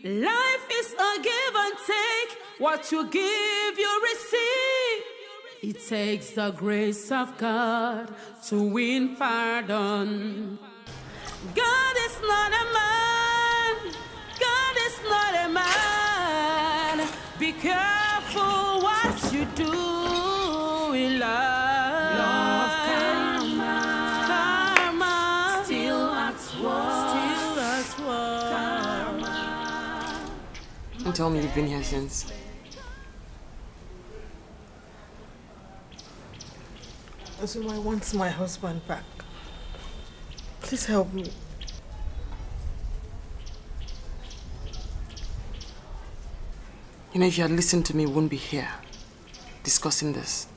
Life is a give and take. What you give, you receive. It takes the grace of God to win pardon. God is not a man. God is not a man. Be careful what you do in love. Love karma. Karma. Still at work. Still at work. Karma. Don't tell me you've been here since. So I want my husband back. Please help me. You know, if you had listened to me, we wouldn't be here discussing this.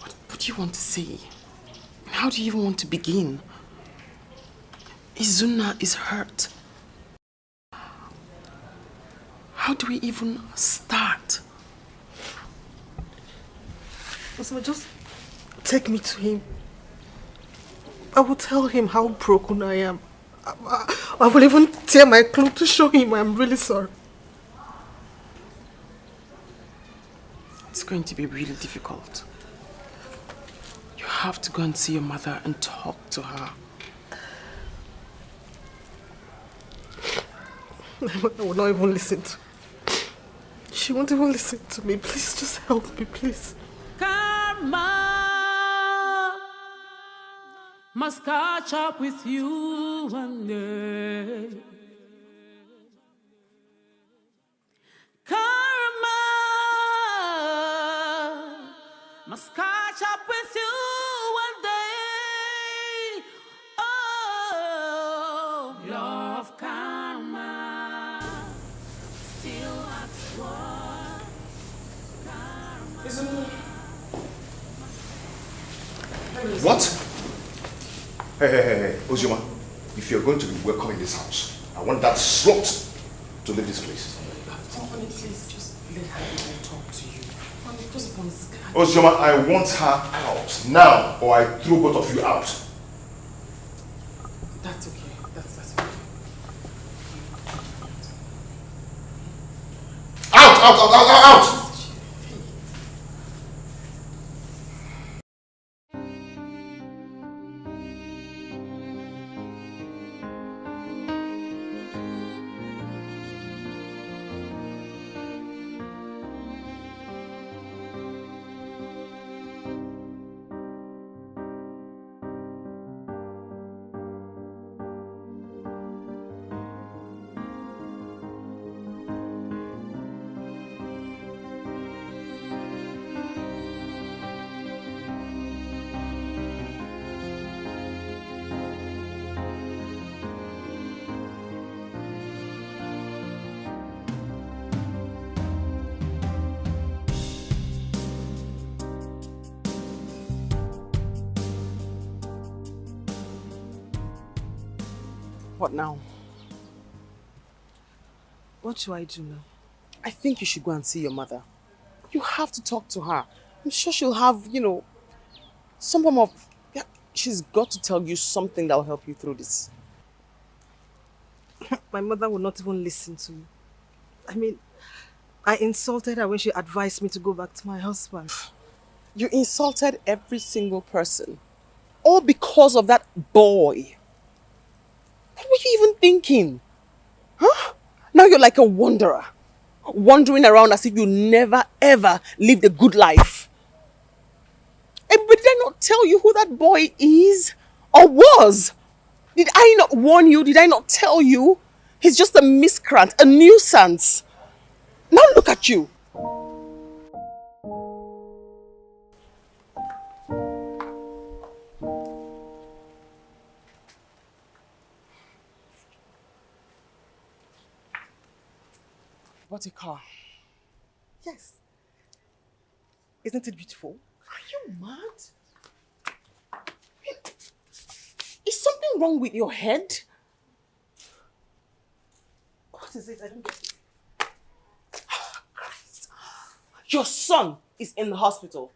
What do you want to say? How do you even want to begin? Izuna is hurt. How do we even start? Osama, just take me to him. I will tell him how broken I am. I will even tear my clothes to show him I'm really sorry. It's going to be really difficult. You have to go and see your mother and talk to her. I will not even listen to her. She won't even listen to me. Please, just help me, please. Karma must catch up with you one day. Karma must catch up with you one day. Oh, love karma still at work. What? Hey, Ozoma, if you're going to be welcome in this house, I want that slut to leave this place. Honey, please, just let her talk to you. Just one second. Ozoma, I want her out now, or I throw both of you out. That's okay. That's okay. Out! What now? What should I do now? I think you should go and see your mother. You have to talk to her. I'm sure she'll have, some form of... Yeah, she's got to tell you something that will help you through this. My mother will not even listen to me. I mean, I insulted her when she advised me to go back to my husband. You insulted every single person. All because of that boy. What were you even thinking? Huh? Now you're like a wanderer. Wandering around as if you never ever lived a good life. But did I not tell you who that boy is? Or was? Did I not warn you? Did I not tell you? He's just a miscreant, a nuisance. Now look at you. What a car. Yes. Isn't it beautiful? Are you mad? Is something wrong with your head? What is it? I don't get it. Christ. Your son is in the hospital.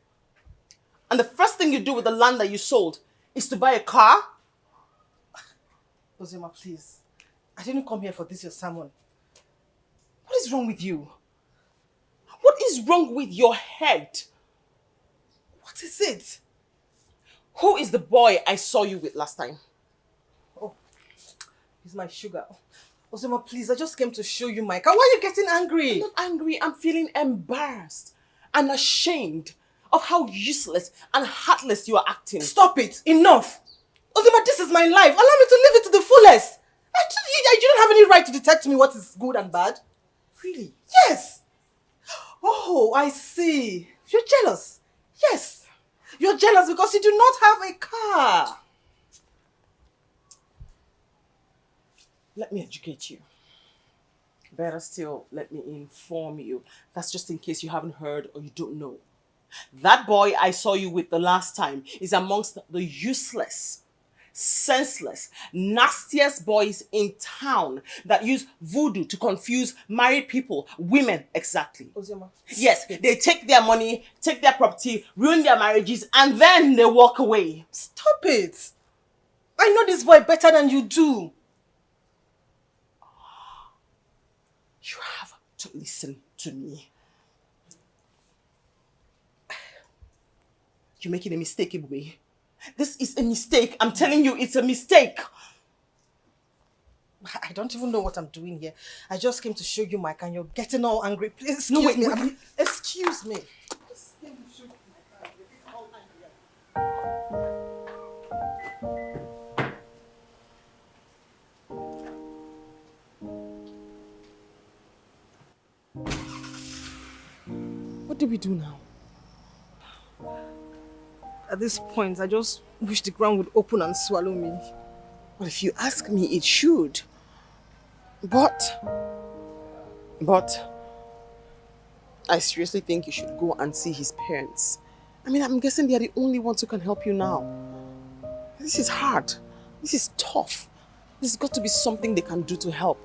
And the first thing you do with the land that you sold is to buy a car? Ozema, please. I didn't come here for this, your sermon. What is wrong with you? What is wrong with your head? What is it? Who is the boy I saw you with last time? Oh, he's my sugar. Ozema, please, I just came to show you my car. Why are you getting angry? I'm not angry. I'm feeling embarrassed and ashamed of how useless and heartless you are acting. Stop it. Enough. Ozema, this is my life. Allow me to live it to the fullest. You don't have any right to detect me what is good and bad. Really? Yes. Oh, I see. You're jealous. Yes. You're jealous because you do not have a car. Let me educate you. Better still, let me inform you. That's just in case you haven't heard or you don't know. That boy I saw you with the last time is amongst the useless, senseless, nastiest boys in town that use voodoo to confuse married people, women exactly. Ozema. Yes, they take their money, take their property, ruin their marriages, and then they walk away. Stop it. I know this boy better than you do. You have to listen to me. You're making a mistake, Ibwe. This is a mistake. I'm telling you, it's a mistake. I don't even know what I'm doing here. I just came to show you my car and you're getting all angry. Please excuse No, wait, me. wait. Excuse me. What do we do now? At this point, I just wish the ground would open and swallow me. Well, if you ask me, it should. But I seriously think you should go and see his parents. I mean, I'm guessing they are the only ones who can help you now. This is hard. This is tough. There's got to be something they can do to help.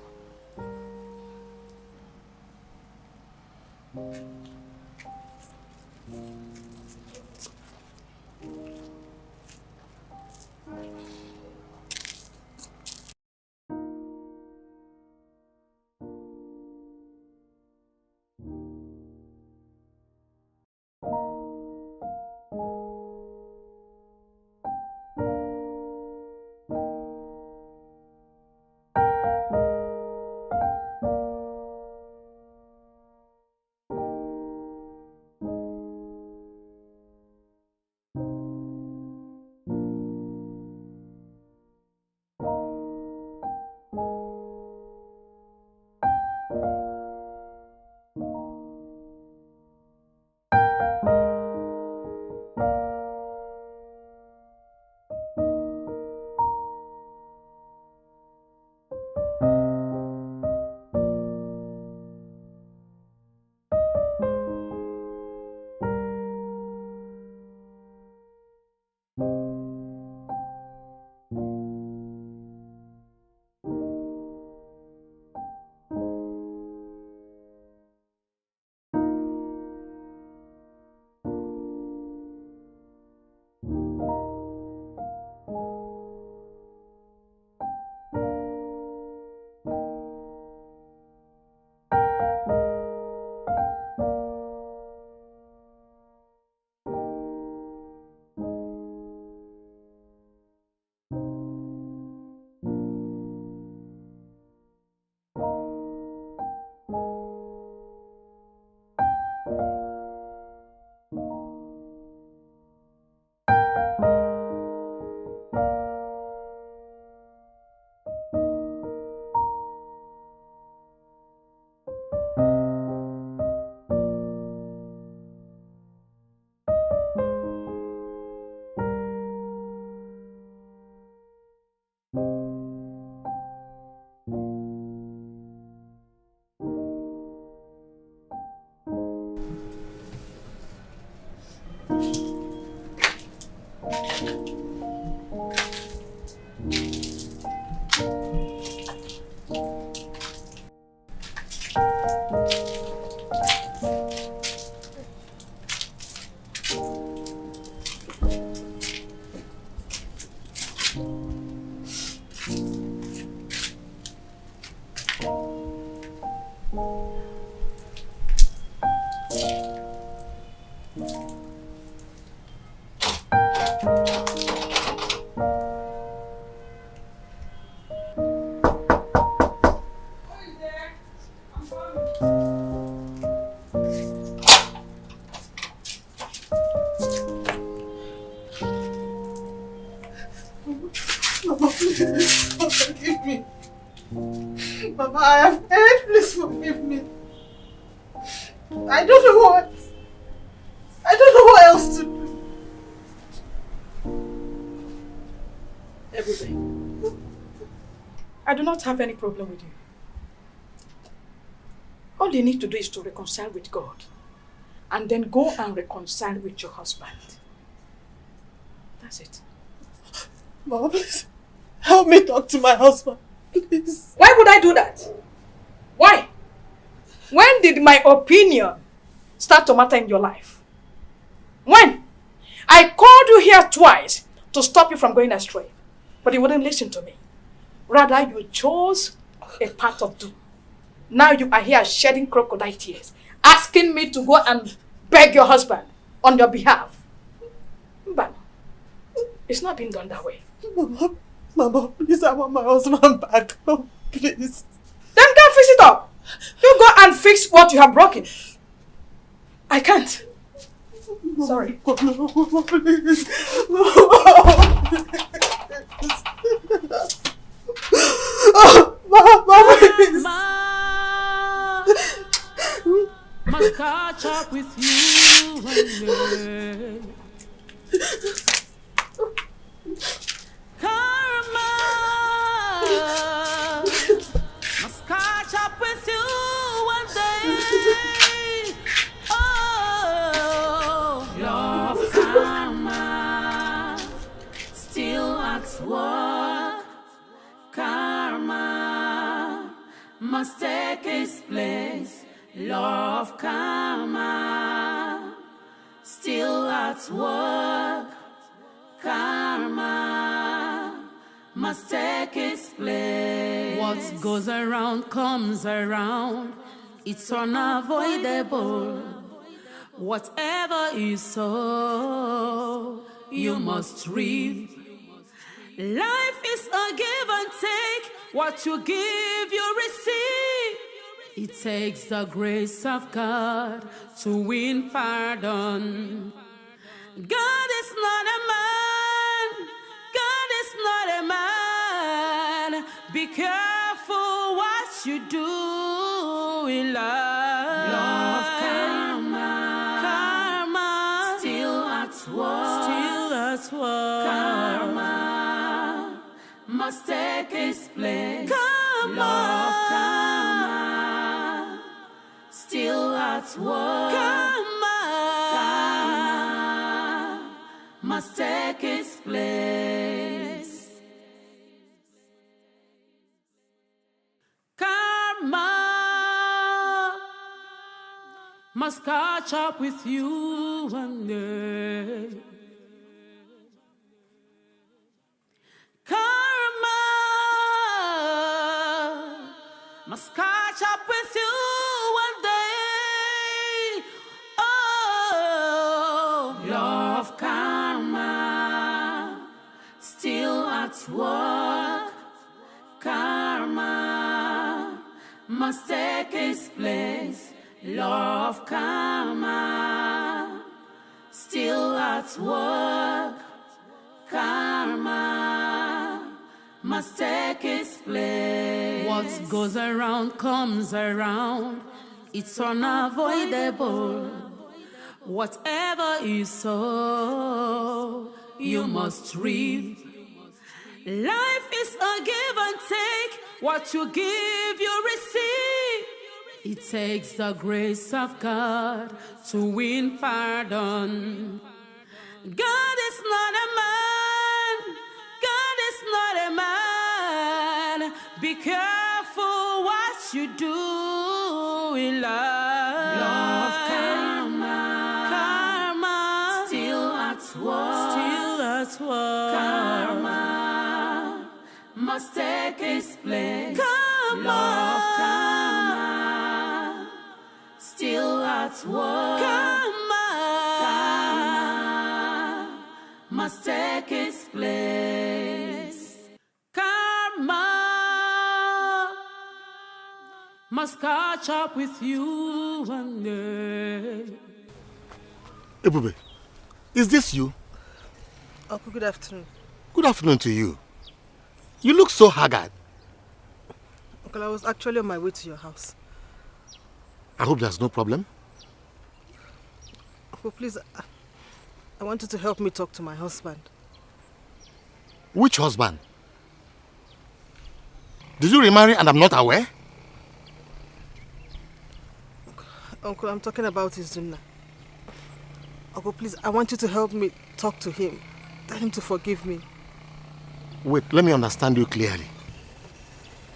Mama, please, Mama, forgive me. Mama, I have erred. Please forgive me. I don't know what. I don't know what else to do. Everybody, I do not have any problem with you. All you need to do is to reconcile with God and then go and reconcile with your husband. That's it. Mama, please, help me talk to my husband. Please. Why would I do that? Why? When did my opinion start to matter in your life? When? I called you here twice to stop you from going astray, but you wouldn't listen to me. Rather, you chose a path of doom. Now you are here shedding crocodile tears, asking me to go and beg your husband on your behalf. But it's not been done that way. Mama, please, I want my husband back. Oh, please. Then go fix it up. You go and fix what you have broken. I can't. Sorry. Mama, please. Mama, please. Must catch up with you one day. Karma must catch up with you one day. Oh, love karma still at work. Karma must take its place. Love karma still at work. Karma must take its place. What goes around comes around. It's unavoidable. Whatever you sow, you must reap. Life is a give and take. What you give, you receive. It takes the grace of God to win pardon. God is not a man. God is not a man. Be careful what you do in love. Love karma. Karma. Still at work. Still at work. Karma must take its place. Karma. Love karma. Still at work. Karma. Karma must take its place. Karma must catch up with you one day. Karma must catch up with you one day. Oh, love karma still at work. Karma must take its place. Love karma still at work. Karma must take its place. What goes around comes around. It's unavoidable. Whatever you sow, you must reap. Life is a give and take. What you give, you receive. It takes the grace of God to win pardon. God is not a man. God is not a man. Be careful what you do in love. Love karma. Karma still at work. Still at work. Karma must take its place. Karma. Love karma still at work. Karma. Karma must take its place. Karma must catch up with you one day. Ebube, is this you? Uncle, good afternoon. Good afternoon to you. You look so haggard. Uncle, I was actually on my way to your house. I hope there's no problem. Uncle, please, I want you to help me talk to my husband. Which husband? Did you remarry and I'm not aware? Uncle, I'm talking about Izunna. Uncle, please, I want you to help me talk to him. Tell him to forgive me. Wait, let me understand you clearly.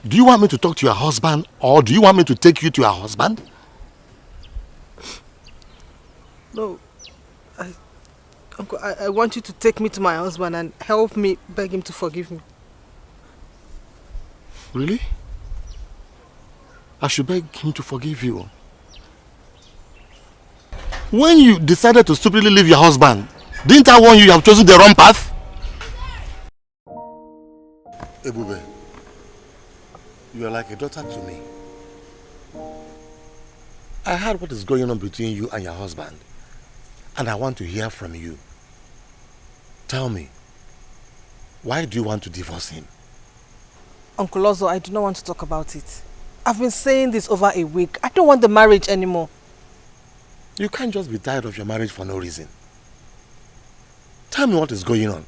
Do you want me to talk to your husband or do you want me to take you to your husband? No. Uncle, I want you to take me to my husband and help me beg him to forgive me. Really? I should beg him to forgive you. When you decided to stupidly leave your husband, didn't I warn you have chosen the wrong path? Ebube, you are like a daughter to me. I heard what is going on between you and your husband, and I want to hear from you. Tell me, why do you want to divorce him? Uncle Ozo, I do not want to talk about it. I've been saying this over a week. I don't want the marriage anymore. You can't just be tired of your marriage for no reason. Tell me what is going on,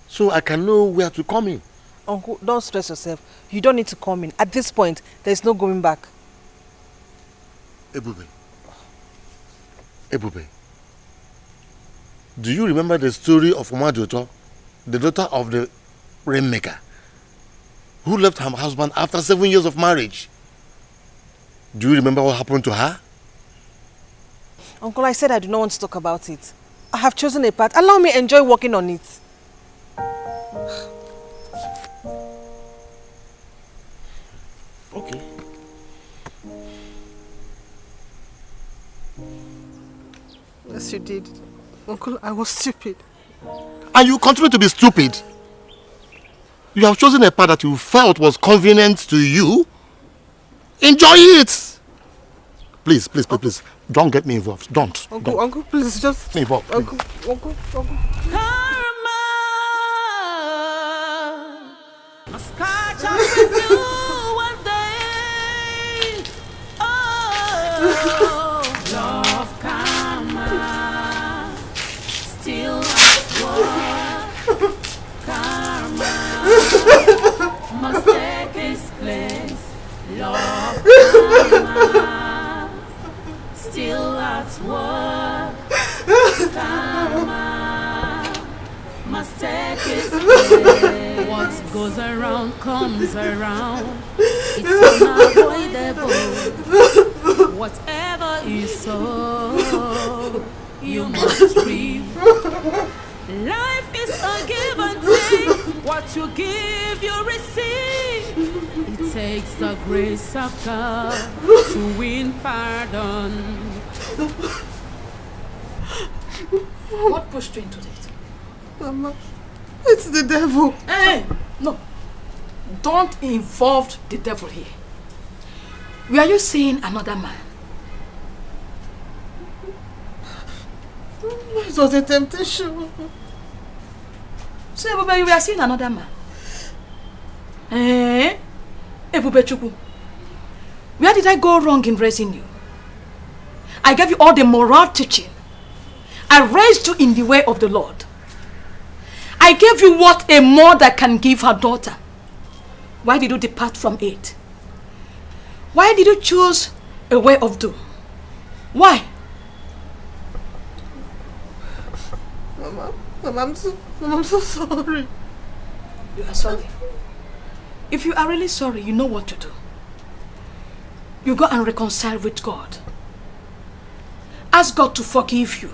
so I can know where to come in. Uncle, don't stress yourself. You don't need to come in. At this point, there's no going back. Ebube. Ebube. Do you remember the story of Umadoto, the daughter of the rainmaker, who left her husband after 7 years of marriage? Do you remember what happened to her? Uncle, I said I do not want to talk about it. I have chosen a path. Allow me to enjoy working on it. Okay. Yes, you did. Uncle, I was stupid. And you continue to be stupid. You have chosen a path that you felt was convenient to you. Enjoy it. Please, please, please, please. Don't get me involved. Don't. Uncle, don't. Uncle, please, just... Get me involved. Uncle. Must catch up with you one day. Oh, love karma, still at work. Karma must take its place. Love karma, still at work. Karma must take its place. What goes around comes around. It's unavoidable. Whatever you sow, you must reap. Life is a give and take. What you give, you receive. It takes the grace of God to win pardon. What pushed you into this? Mama, it's the devil. Hey, no. Don't involve the devil here. Were you seeing another man? It was a temptation. So, Ebube, you were seeing another man? Eh? Ebube Chukwu, where did I go wrong in raising you? I gave you all the moral teaching. I raised you in the way of the Lord. I gave you what a mother can give her daughter. Why did you depart from it? Why did you choose a way of doom? Why? Mama, I'm so sorry. You are sorry. If you are really sorry, you know what to do. You go and reconcile with God. Ask God to forgive you.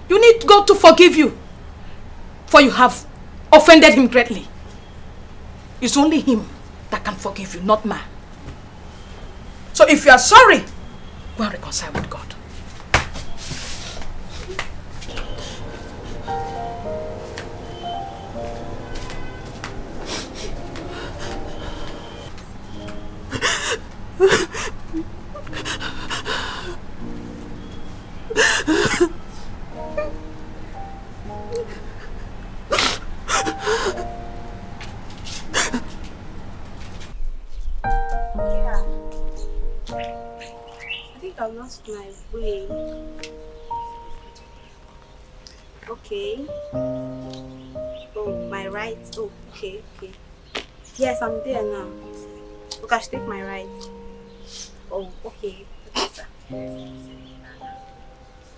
You need God to forgive you, for you have offended Him greatly. It's only Him that can forgive you, not man. So if you are sorry, go and reconcile with God. I've lost my way. Okay. Oh, my right. Oh, okay. Yes, I'm there now. Look, I should take my right. Oh, okay. Okay, sir.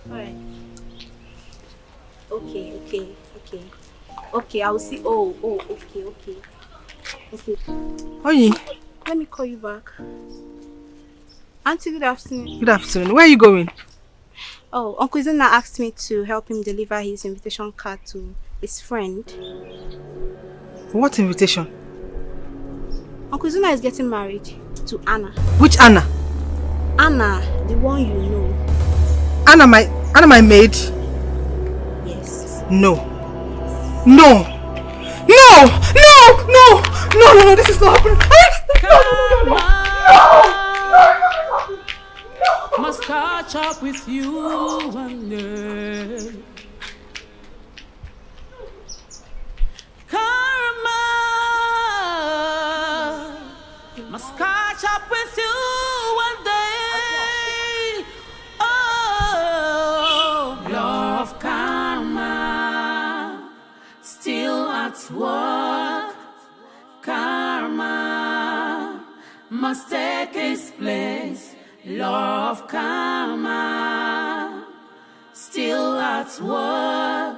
Alright. Okay. Okay, I will see. Oh, okay. Oyi. Let me call you back. Auntie, good afternoon. Good afternoon. Where are you going? Oh, Uncle Zena asked me to help him deliver his invitation card to his friend. What invitation? Uncle Zena is getting married to Anna. Which Anna? Anna, the one you know. Anna my maid? Yes. No, this is not happening. No. Must catch up with you one day. Karma must catch up with you one day. Oh, law of karma still at work. Karma must take its place. Law of karma still at work.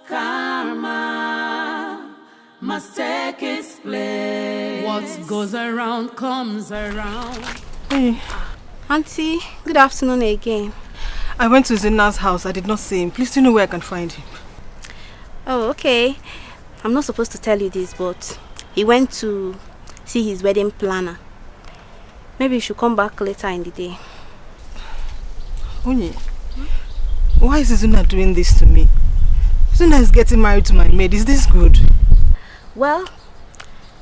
Karma must take its place. What goes around comes around. Hey. Auntie, good afternoon again. I went to Zena's house. I did not see him. Please, do you know where I can find him? Oh, okay. I'm not supposed to tell you this, but he went to see his wedding planner. Maybe you should come back later in the day. Onye, why is Zuna doing this to me? Zuna is getting married to my maid. Is this good? Well,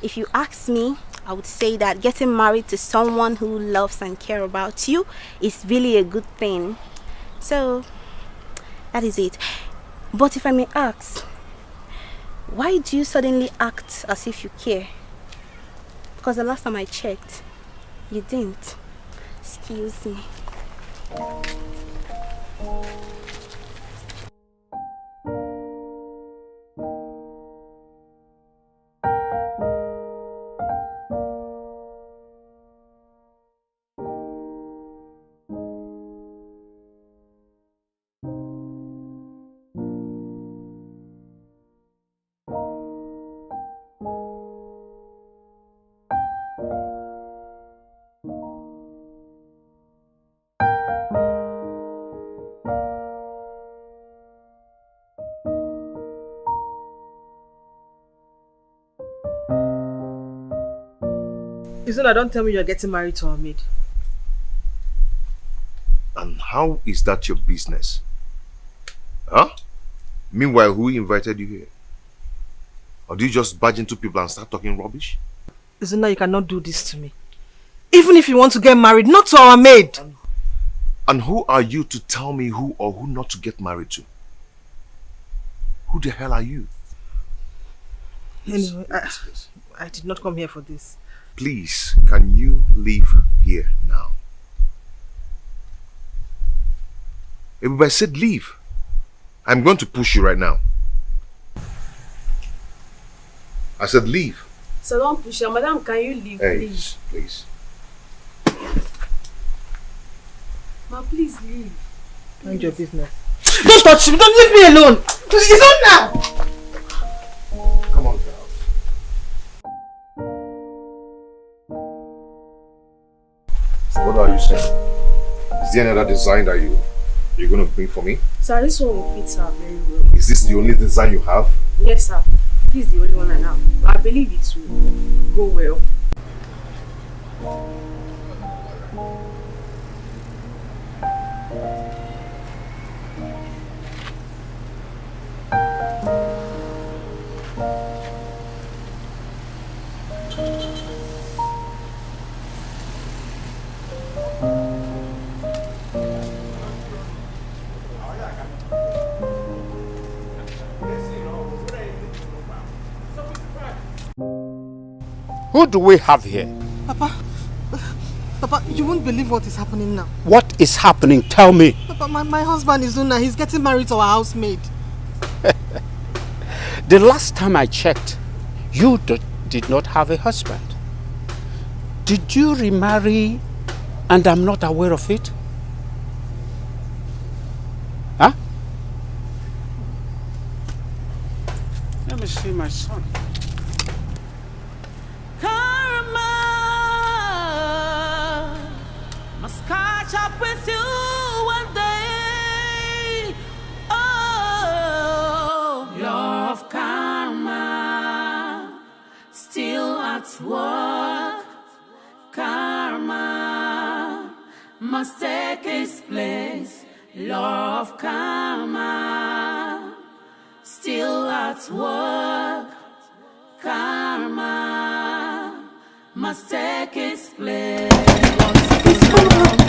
if you ask me, I would say that getting married to someone who loves and cares about you is really a good thing. So, that is it. But if I may ask, why do you suddenly act as if you care? Because the last time I checked, you didn't. Excuse me. Zuna, don't tell me you're getting married to our maid. And how is that your business? Huh? Meanwhile, who invited you here? Or do you just barge into people and start talking rubbish? Zuna, you cannot do this to me. Even if you want to get married, not to our maid. And who are you to tell me who or who not to get married to? Who the hell are you? Anyway, I did not come here for this. Please, can you leave here now? Everybody said leave. I'm going to push you right now. I said leave. So don't push her. Madam, can you leave, please? Please. Ma, please leave. Mind your business. Don't touch me! Don't leave me alone! It's on now! Come on, girl. What are you saying? Is there another design that you're going to bring for me? Sir, this one will fit her very well. Is this the only design you have? Yes, sir. This is the only one I have. I believe it will go well. Who do we have here? Papa, Papa, you won't believe what is happening now. What is happening? Tell me. Papa, my husband is Una. He's getting married to our housemaid. The last time I checked, you did not have a husband. Did you remarry and I'm not aware of it? Huh? Let me see my son. Karma must catch up with you one day. Oh, law of karma, still at work. Karma must take its place. Law of karma, still at work. Karma must take its place. What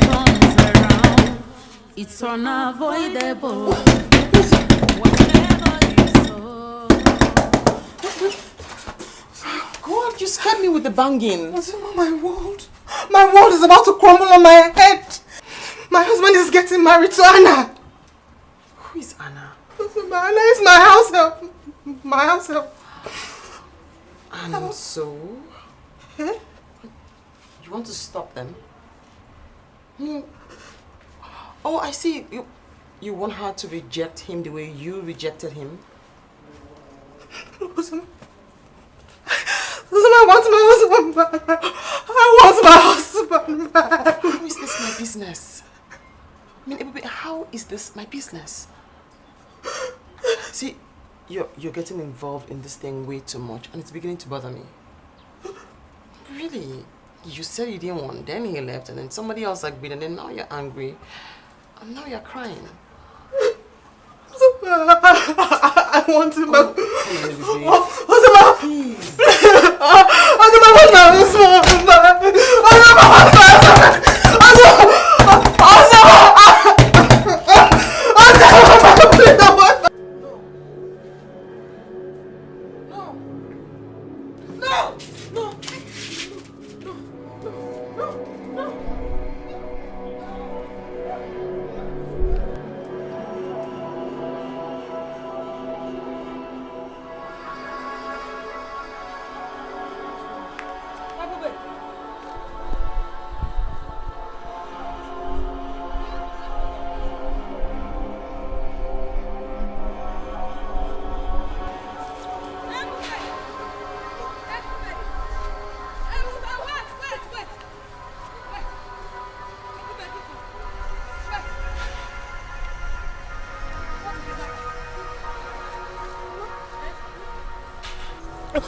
comes around, it's unavoidable. Whatever you sow. God, you scared me with the banging. My world is about to crumble on my head. My husband is getting married to Anna. Who is Anna? Anna is my house help. My house help. And so? Eh? You want to stop them? Oh, I see. You want her to reject him the way you rejected him? I want my husband back. I want my husband back. How is this my business? I mean, how is this my business? See, you're getting involved in this thing way too much, and it's beginning to bother me. Really? You said you didn't want, then he left, and then somebody else agreed, and then now you're angry, and now you're crying. I want him back.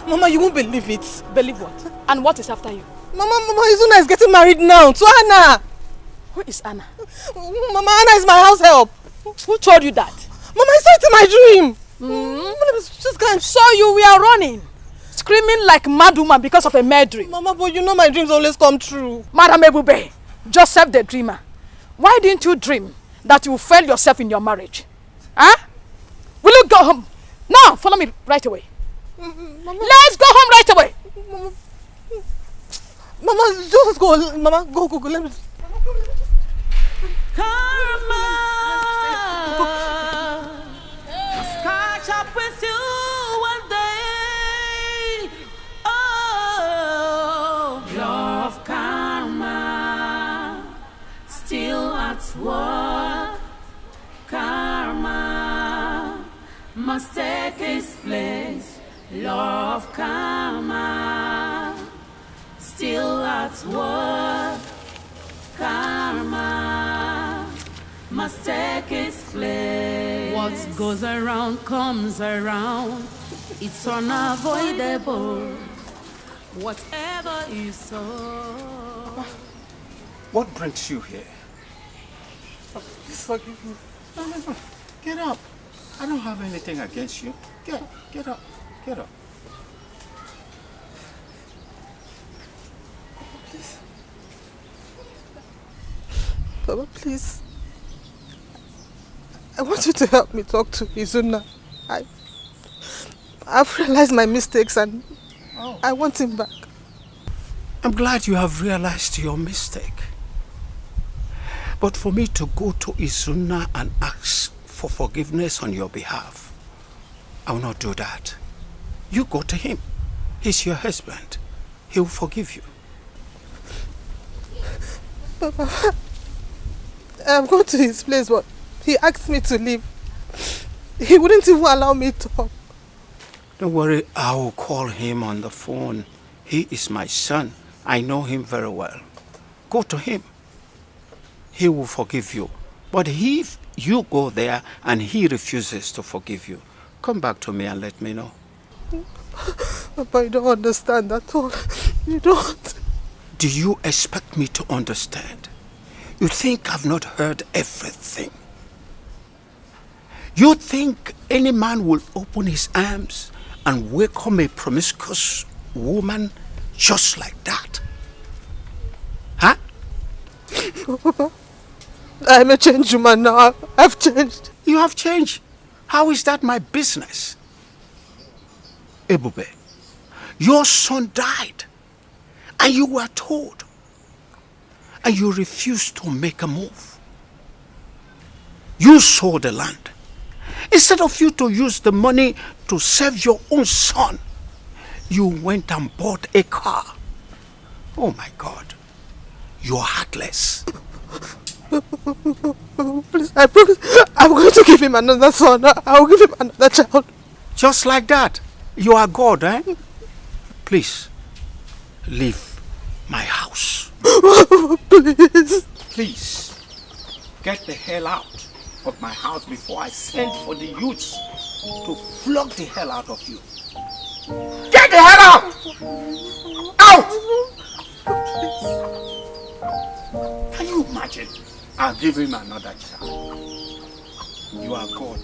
Mama, you won't believe it. Believe what? And what is after you? Mama, Izuna is getting married now to Anna. Who is Anna? Mama, Anna is my house help. Who told you that? Mama, I saw it in my dream. Just can't. So you were running, screaming like mad woman because of a mad dream. Mama, but you know my dreams always come true. Madam Ebube, Joseph the dreamer. Why didn't you dream that you failed yourself in your marriage? Huh? Will you go home? Now, follow me right away. Mama. Let's go home right away. Mama, just go. Mama, go. Let me. Karma must catch up with you one day. Oh, law of karma, still at work. Karma must take its place. Law of karma, still at work. Karma must take its place. What goes around comes around. It's unavoidable. Whatever you sow. What brings you here? Please forgive me. No. Get up. I don't have anything against you. Get up. Get up. Please. Baba, please. I want you to help me talk to Izuna. I've realized my mistakes and I want him back. I'm glad you have realized your mistake. But for me to go to Izuna and ask for forgiveness on your behalf, I will not do that. You go to him. He's your husband. He will forgive you. Papa, I'm going to his place, but he asked me to leave. He wouldn't even allow me to talk. Don't worry, I will call him on the phone. He is my son. I know him very well. Go to him. He will forgive you. But if you go there and he refuses to forgive you, come back to me and let me know. Papa, you don't understand at all. You don't. Do you expect me to understand? You think I've not heard everything? You think any man will open his arms and welcome a promiscuous woman just like that? Huh? Papa, I'm a changed woman now. I've changed. You have changed? How is that my business? Ebube, your son died and you were told and you refused to make a move. You sold the land. Instead of you to use the money to save your own son, you went and bought a car. Oh my God, you're heartless. Please, I promise I'm going to give him another son. I'll give him another child. Just like that? You are God, eh? Please, leave my house. Please. Please, get the hell out of my house before I send for the youths to flog the hell out of you. Get the hell out! Out! Can you imagine? I'll give him another child. You are God.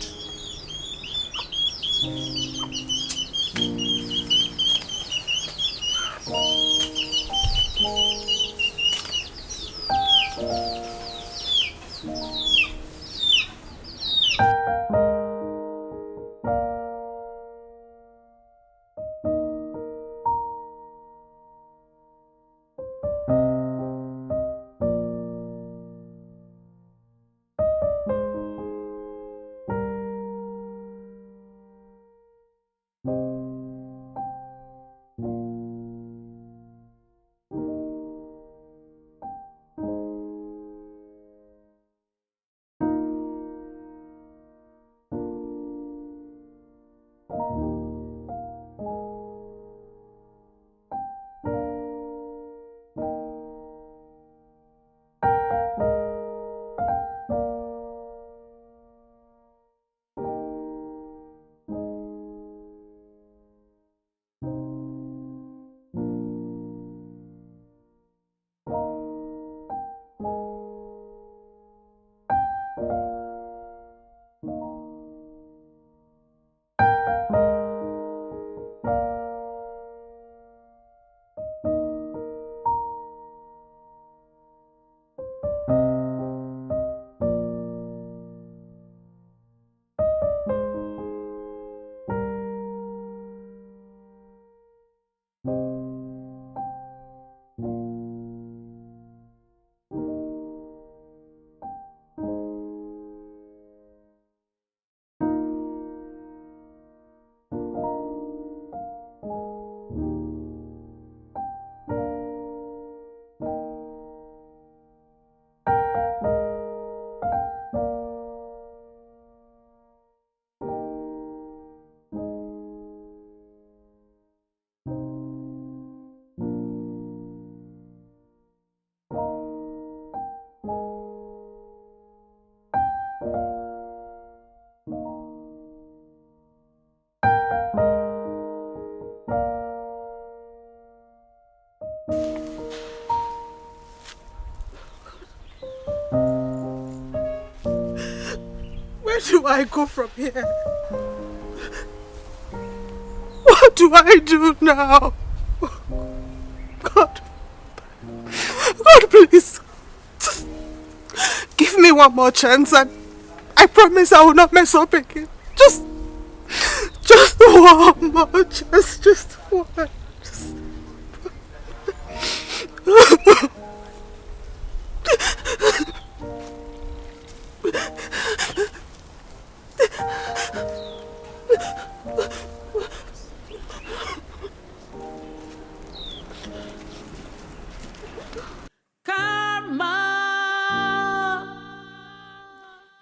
Where do I go from here? What do I do now? God, please, just give me one more chance and I promise I will not mess up again. Just one more chance, just one.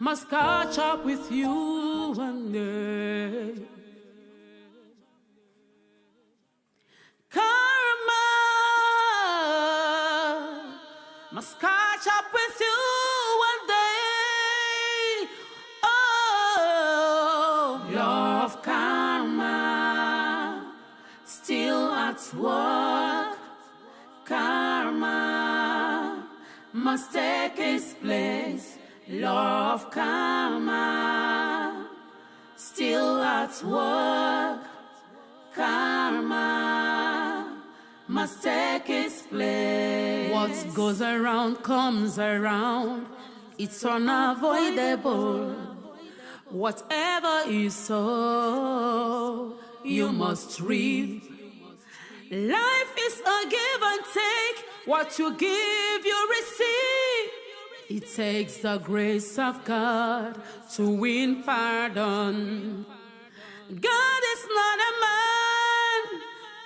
Must catch up with you one day. Karma must catch up with you one day. Oh, law of karma still at work. Karma must take its place. Law of karma still at work. Karma must take its place. What goes around comes around. It's unavoidable. Whatever you sow, you must reap. Life is a give and take. What you give, you receive. It takes the grace of God to win pardon. God is not a man.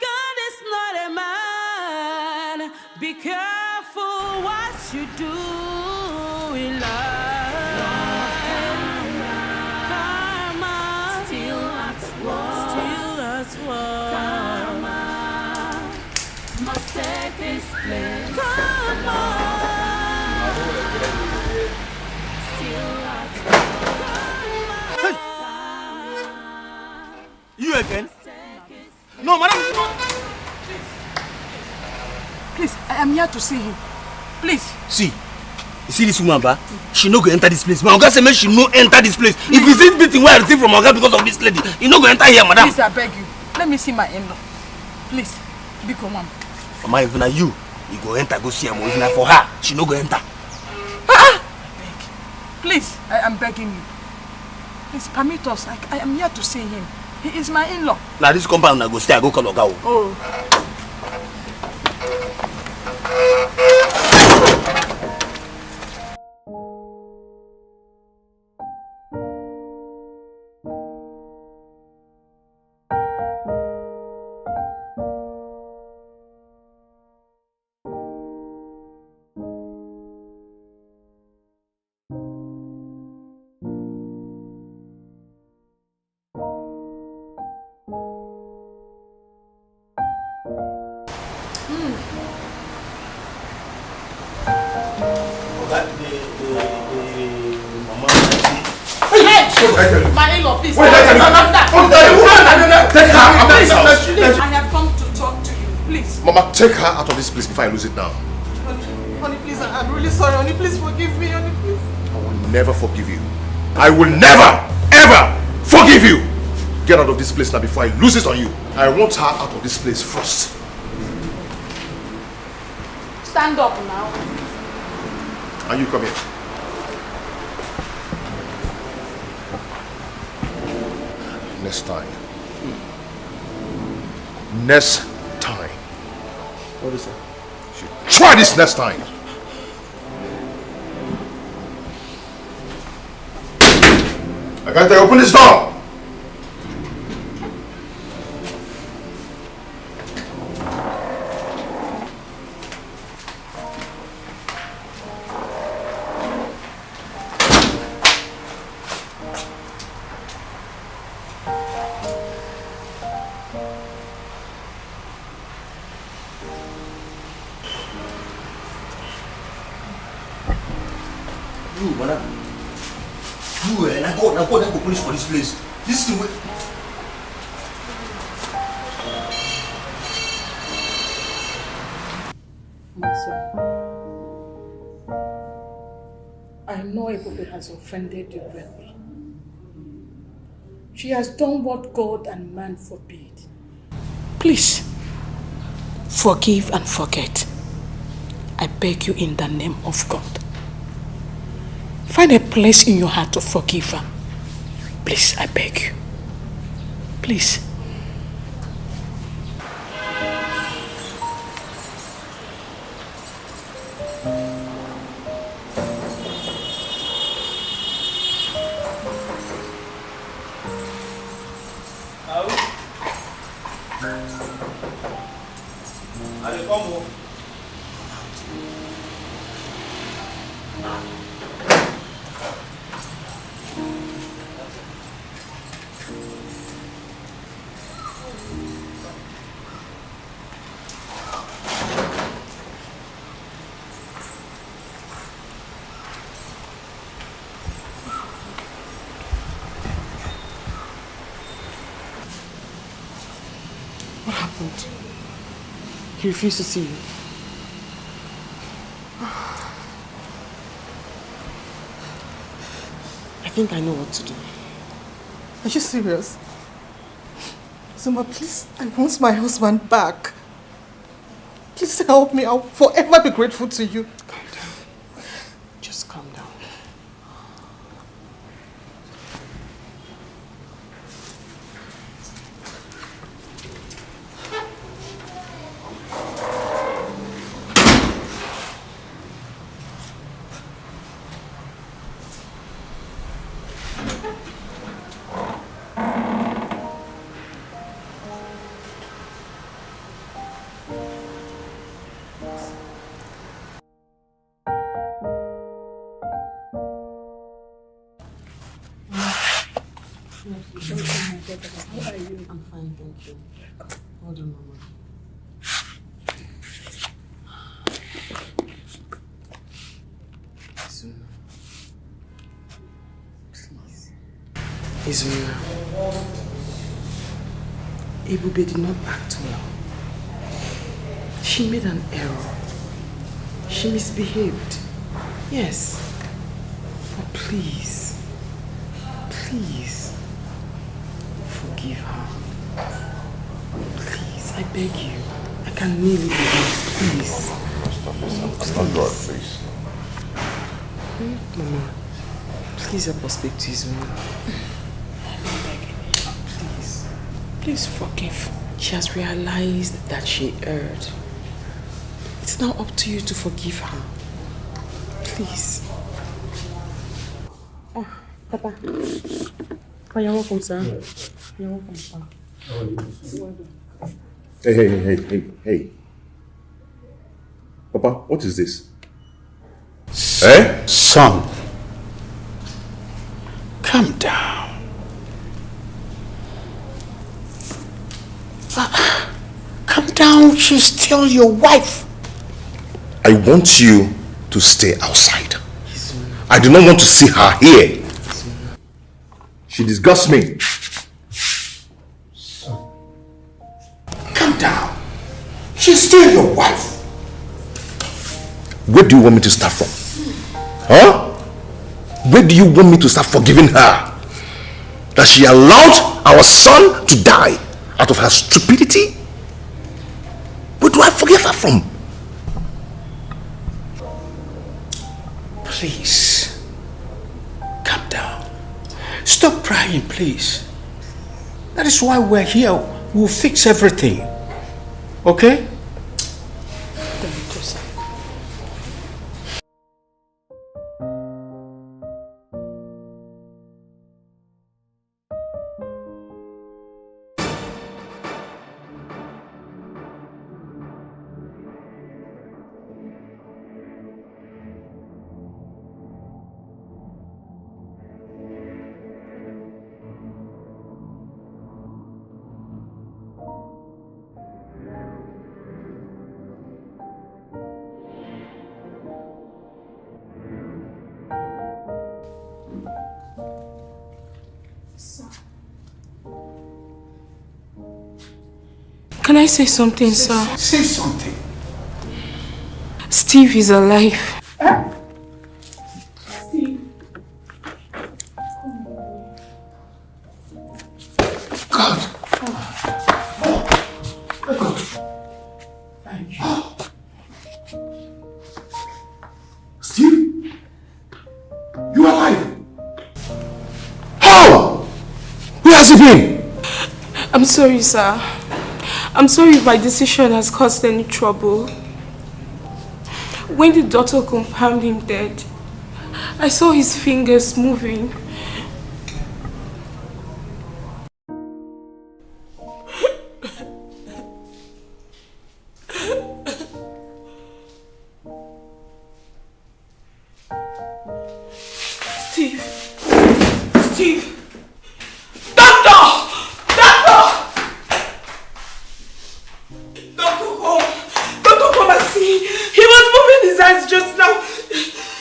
God is not a man. Be careful what you do in life. Karma still at work. Still at work. Karma must take its place. Karma. You again? No, madam. Please, I am here to see him. Please. See, you see this woman, ba? She no go enter this place. My Oga say make she no enter this place. If you see beating where I receive from Oga because of this lady, you no go enter here, madam. Please, I beg you. Let me see my in-law. Please, big mama. Mama, if na you go enter, go see her. If na for her, she no go enter. Please, I am begging you. Please permit us. I am here to see him. He is my in-law. Now this compound I go stay, I go call Oga. Oh. My in-law, please. Wait, take her out of this house. Please, I have come to talk to you. Please. Mama, take her out of this place before I lose it now. Honey, please, I'm really sorry. Honey, please forgive me. Honey, please. I will never forgive you. I will never, ever forgive you. Get out of this place now before I lose it on you. I want her out of this place first. Stand up now. And you come here. Next time. Next time. What is that? Try this next time. I can't open this door. Go police for this place. This is the way. My son, I know Ebube has offended you greatly. She has done what God and man forbid. Please, forgive and forget. I beg you in the name of God. Find a place in your heart to forgive her. Please, I beg you. Please. I will come home. What happened? He refused to see you. I think I know what to do. Are you serious? Zuma, please, I want my husband back. Please help me. I'll forever be grateful to you. Calm down. Just calm down. How are you? I'm fine, thank you. Hold on, Mama. Izuna. Please. Izuna. Ebube did not act well. She made an error. She misbehaved. Yes. But please, forgive her. Please, I beg you. I can really beg, please. Stop, God, please. Mama, please help us speak to Izuna. Please forgive. She has realized that she erred. It's now up to you to forgive her. Please. Oh, Papa. Oh, you're welcome, sir. You're welcome, Papa. Hey. Papa, what is this? Son, calm down. Calm down, she's still your wife. I want you to stay outside. I do not want to see her here. She disgusts me. Calm down. She's still your wife. Where do you want me to start from? Huh? Where do you want me to start forgiving her? That she allowed our son to die out of her stupidity? Where do I forgive her from? Please, calm down. Stop crying, please. That is why we're here. We'll fix everything. Okay? Can I say something, sir? Say something. Steve is alive. Steve. God. God. Thank you. Steve? You are alive? How? Where has he been? I'm sorry, sir. I'm sorry if my decision has caused any trouble. When the doctor confirmed him dead, I saw his fingers moving. hands just now.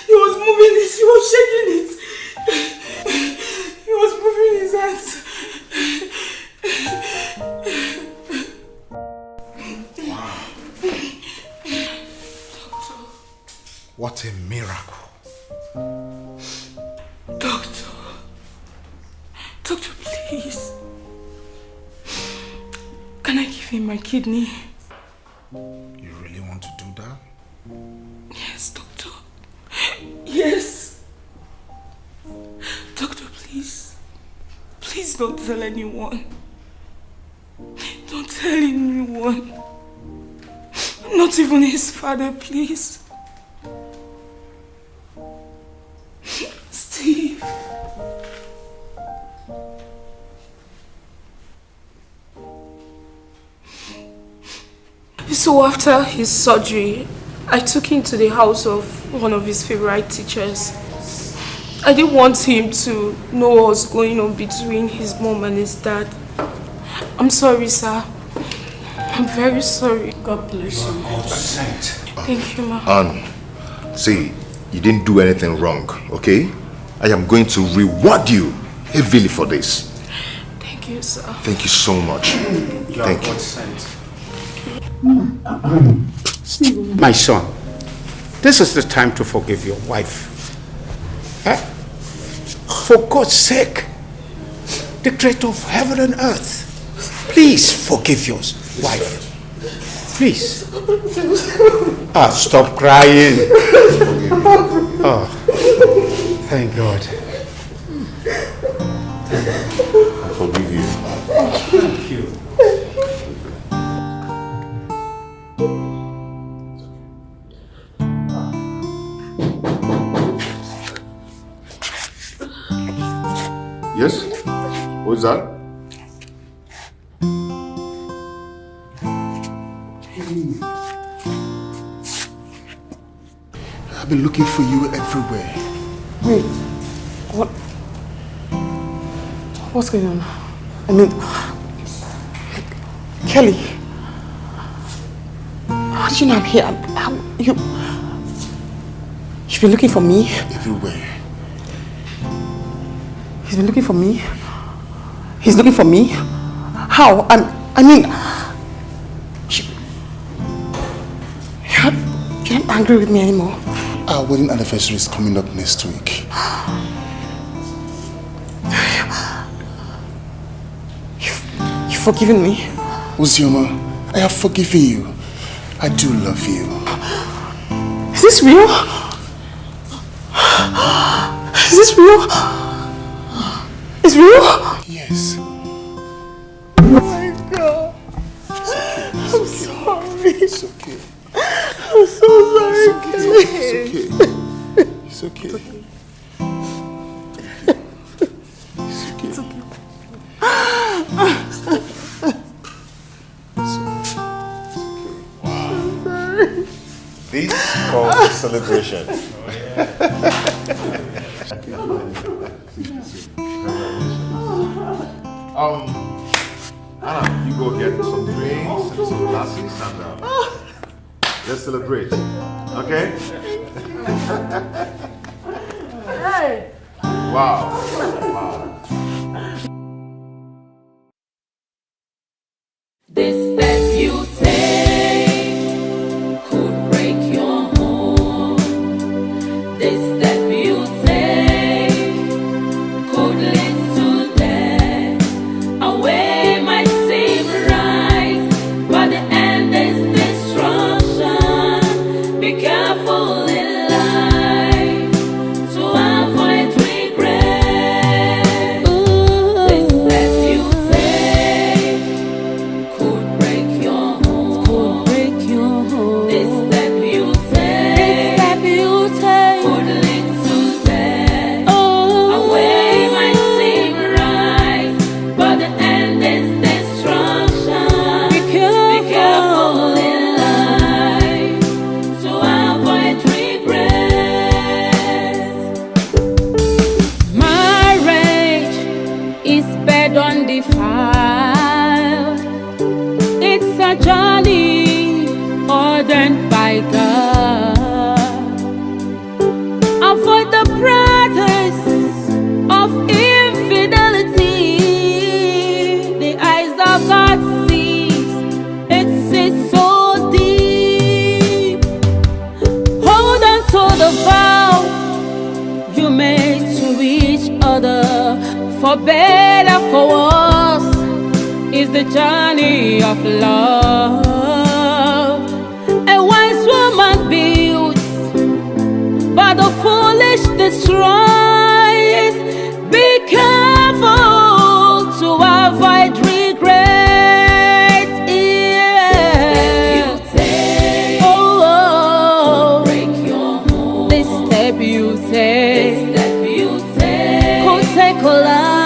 He was moving it. He was shaking it. He was moving his hands. Wow. What a miracle. Doctor, please. Can I give him my kidney? You really want to do that? Yes, doctor. Yes. Doctor, please. Please don't tell anyone. Don't tell anyone. Not even his father, please. Steve. So after his surgery, I took him to the house of one of his favorite teachers. I didn't want him to know what was going on between his mom and his dad. I'm sorry, sir. I'm very sorry. God bless you. Thank you, ma. See, you didn't do anything wrong, okay? I am going to reward you heavily for this. Thank you, sir. Thank you so much. Thank you. My son, this is the time to forgive your wife. For God's sake, the creator of heaven and earth, please forgive your wife. Please. Stop crying. Oh, thank God. I forgive you. Thank you. Yes? What's that? I've been looking for you everywhere. Wait, what? What's going on? I mean, Kelly, how did you know I'm here? You've been looking for me? Everywhere. He's been looking for me? He's looking for me? How? I mean, you're not angry with me anymore. Our wedding anniversary is coming up next week. You've forgiven me? Uzioma, I have forgiven you. I do love you. Is this real? Is this real? It's real? Yes. Oh my God. I'm sorry. It's okay. I'm so sorry. It's okay. It's okay. It's okay. This is called a celebration. Anna, you go get some drinks and some glasses and let's celebrate. Okay? Hey! Wow. This step you take could break your home. This step you take could lead to death. Away might seem right, but the end is destruction. Be careful in life to avoid regret. Ooh. for better, for worse, is the journey of love. A wise woman builds, but the foolish destroys. Be careful to avoid regret. Yeah. Oh, break your home. This step you take could take a life.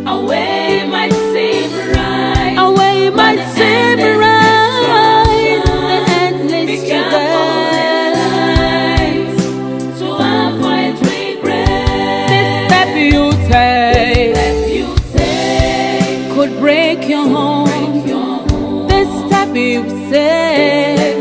Away might seem right. Away might seem right. The endless journey to avoid regret. This step you take could break your home. This step you take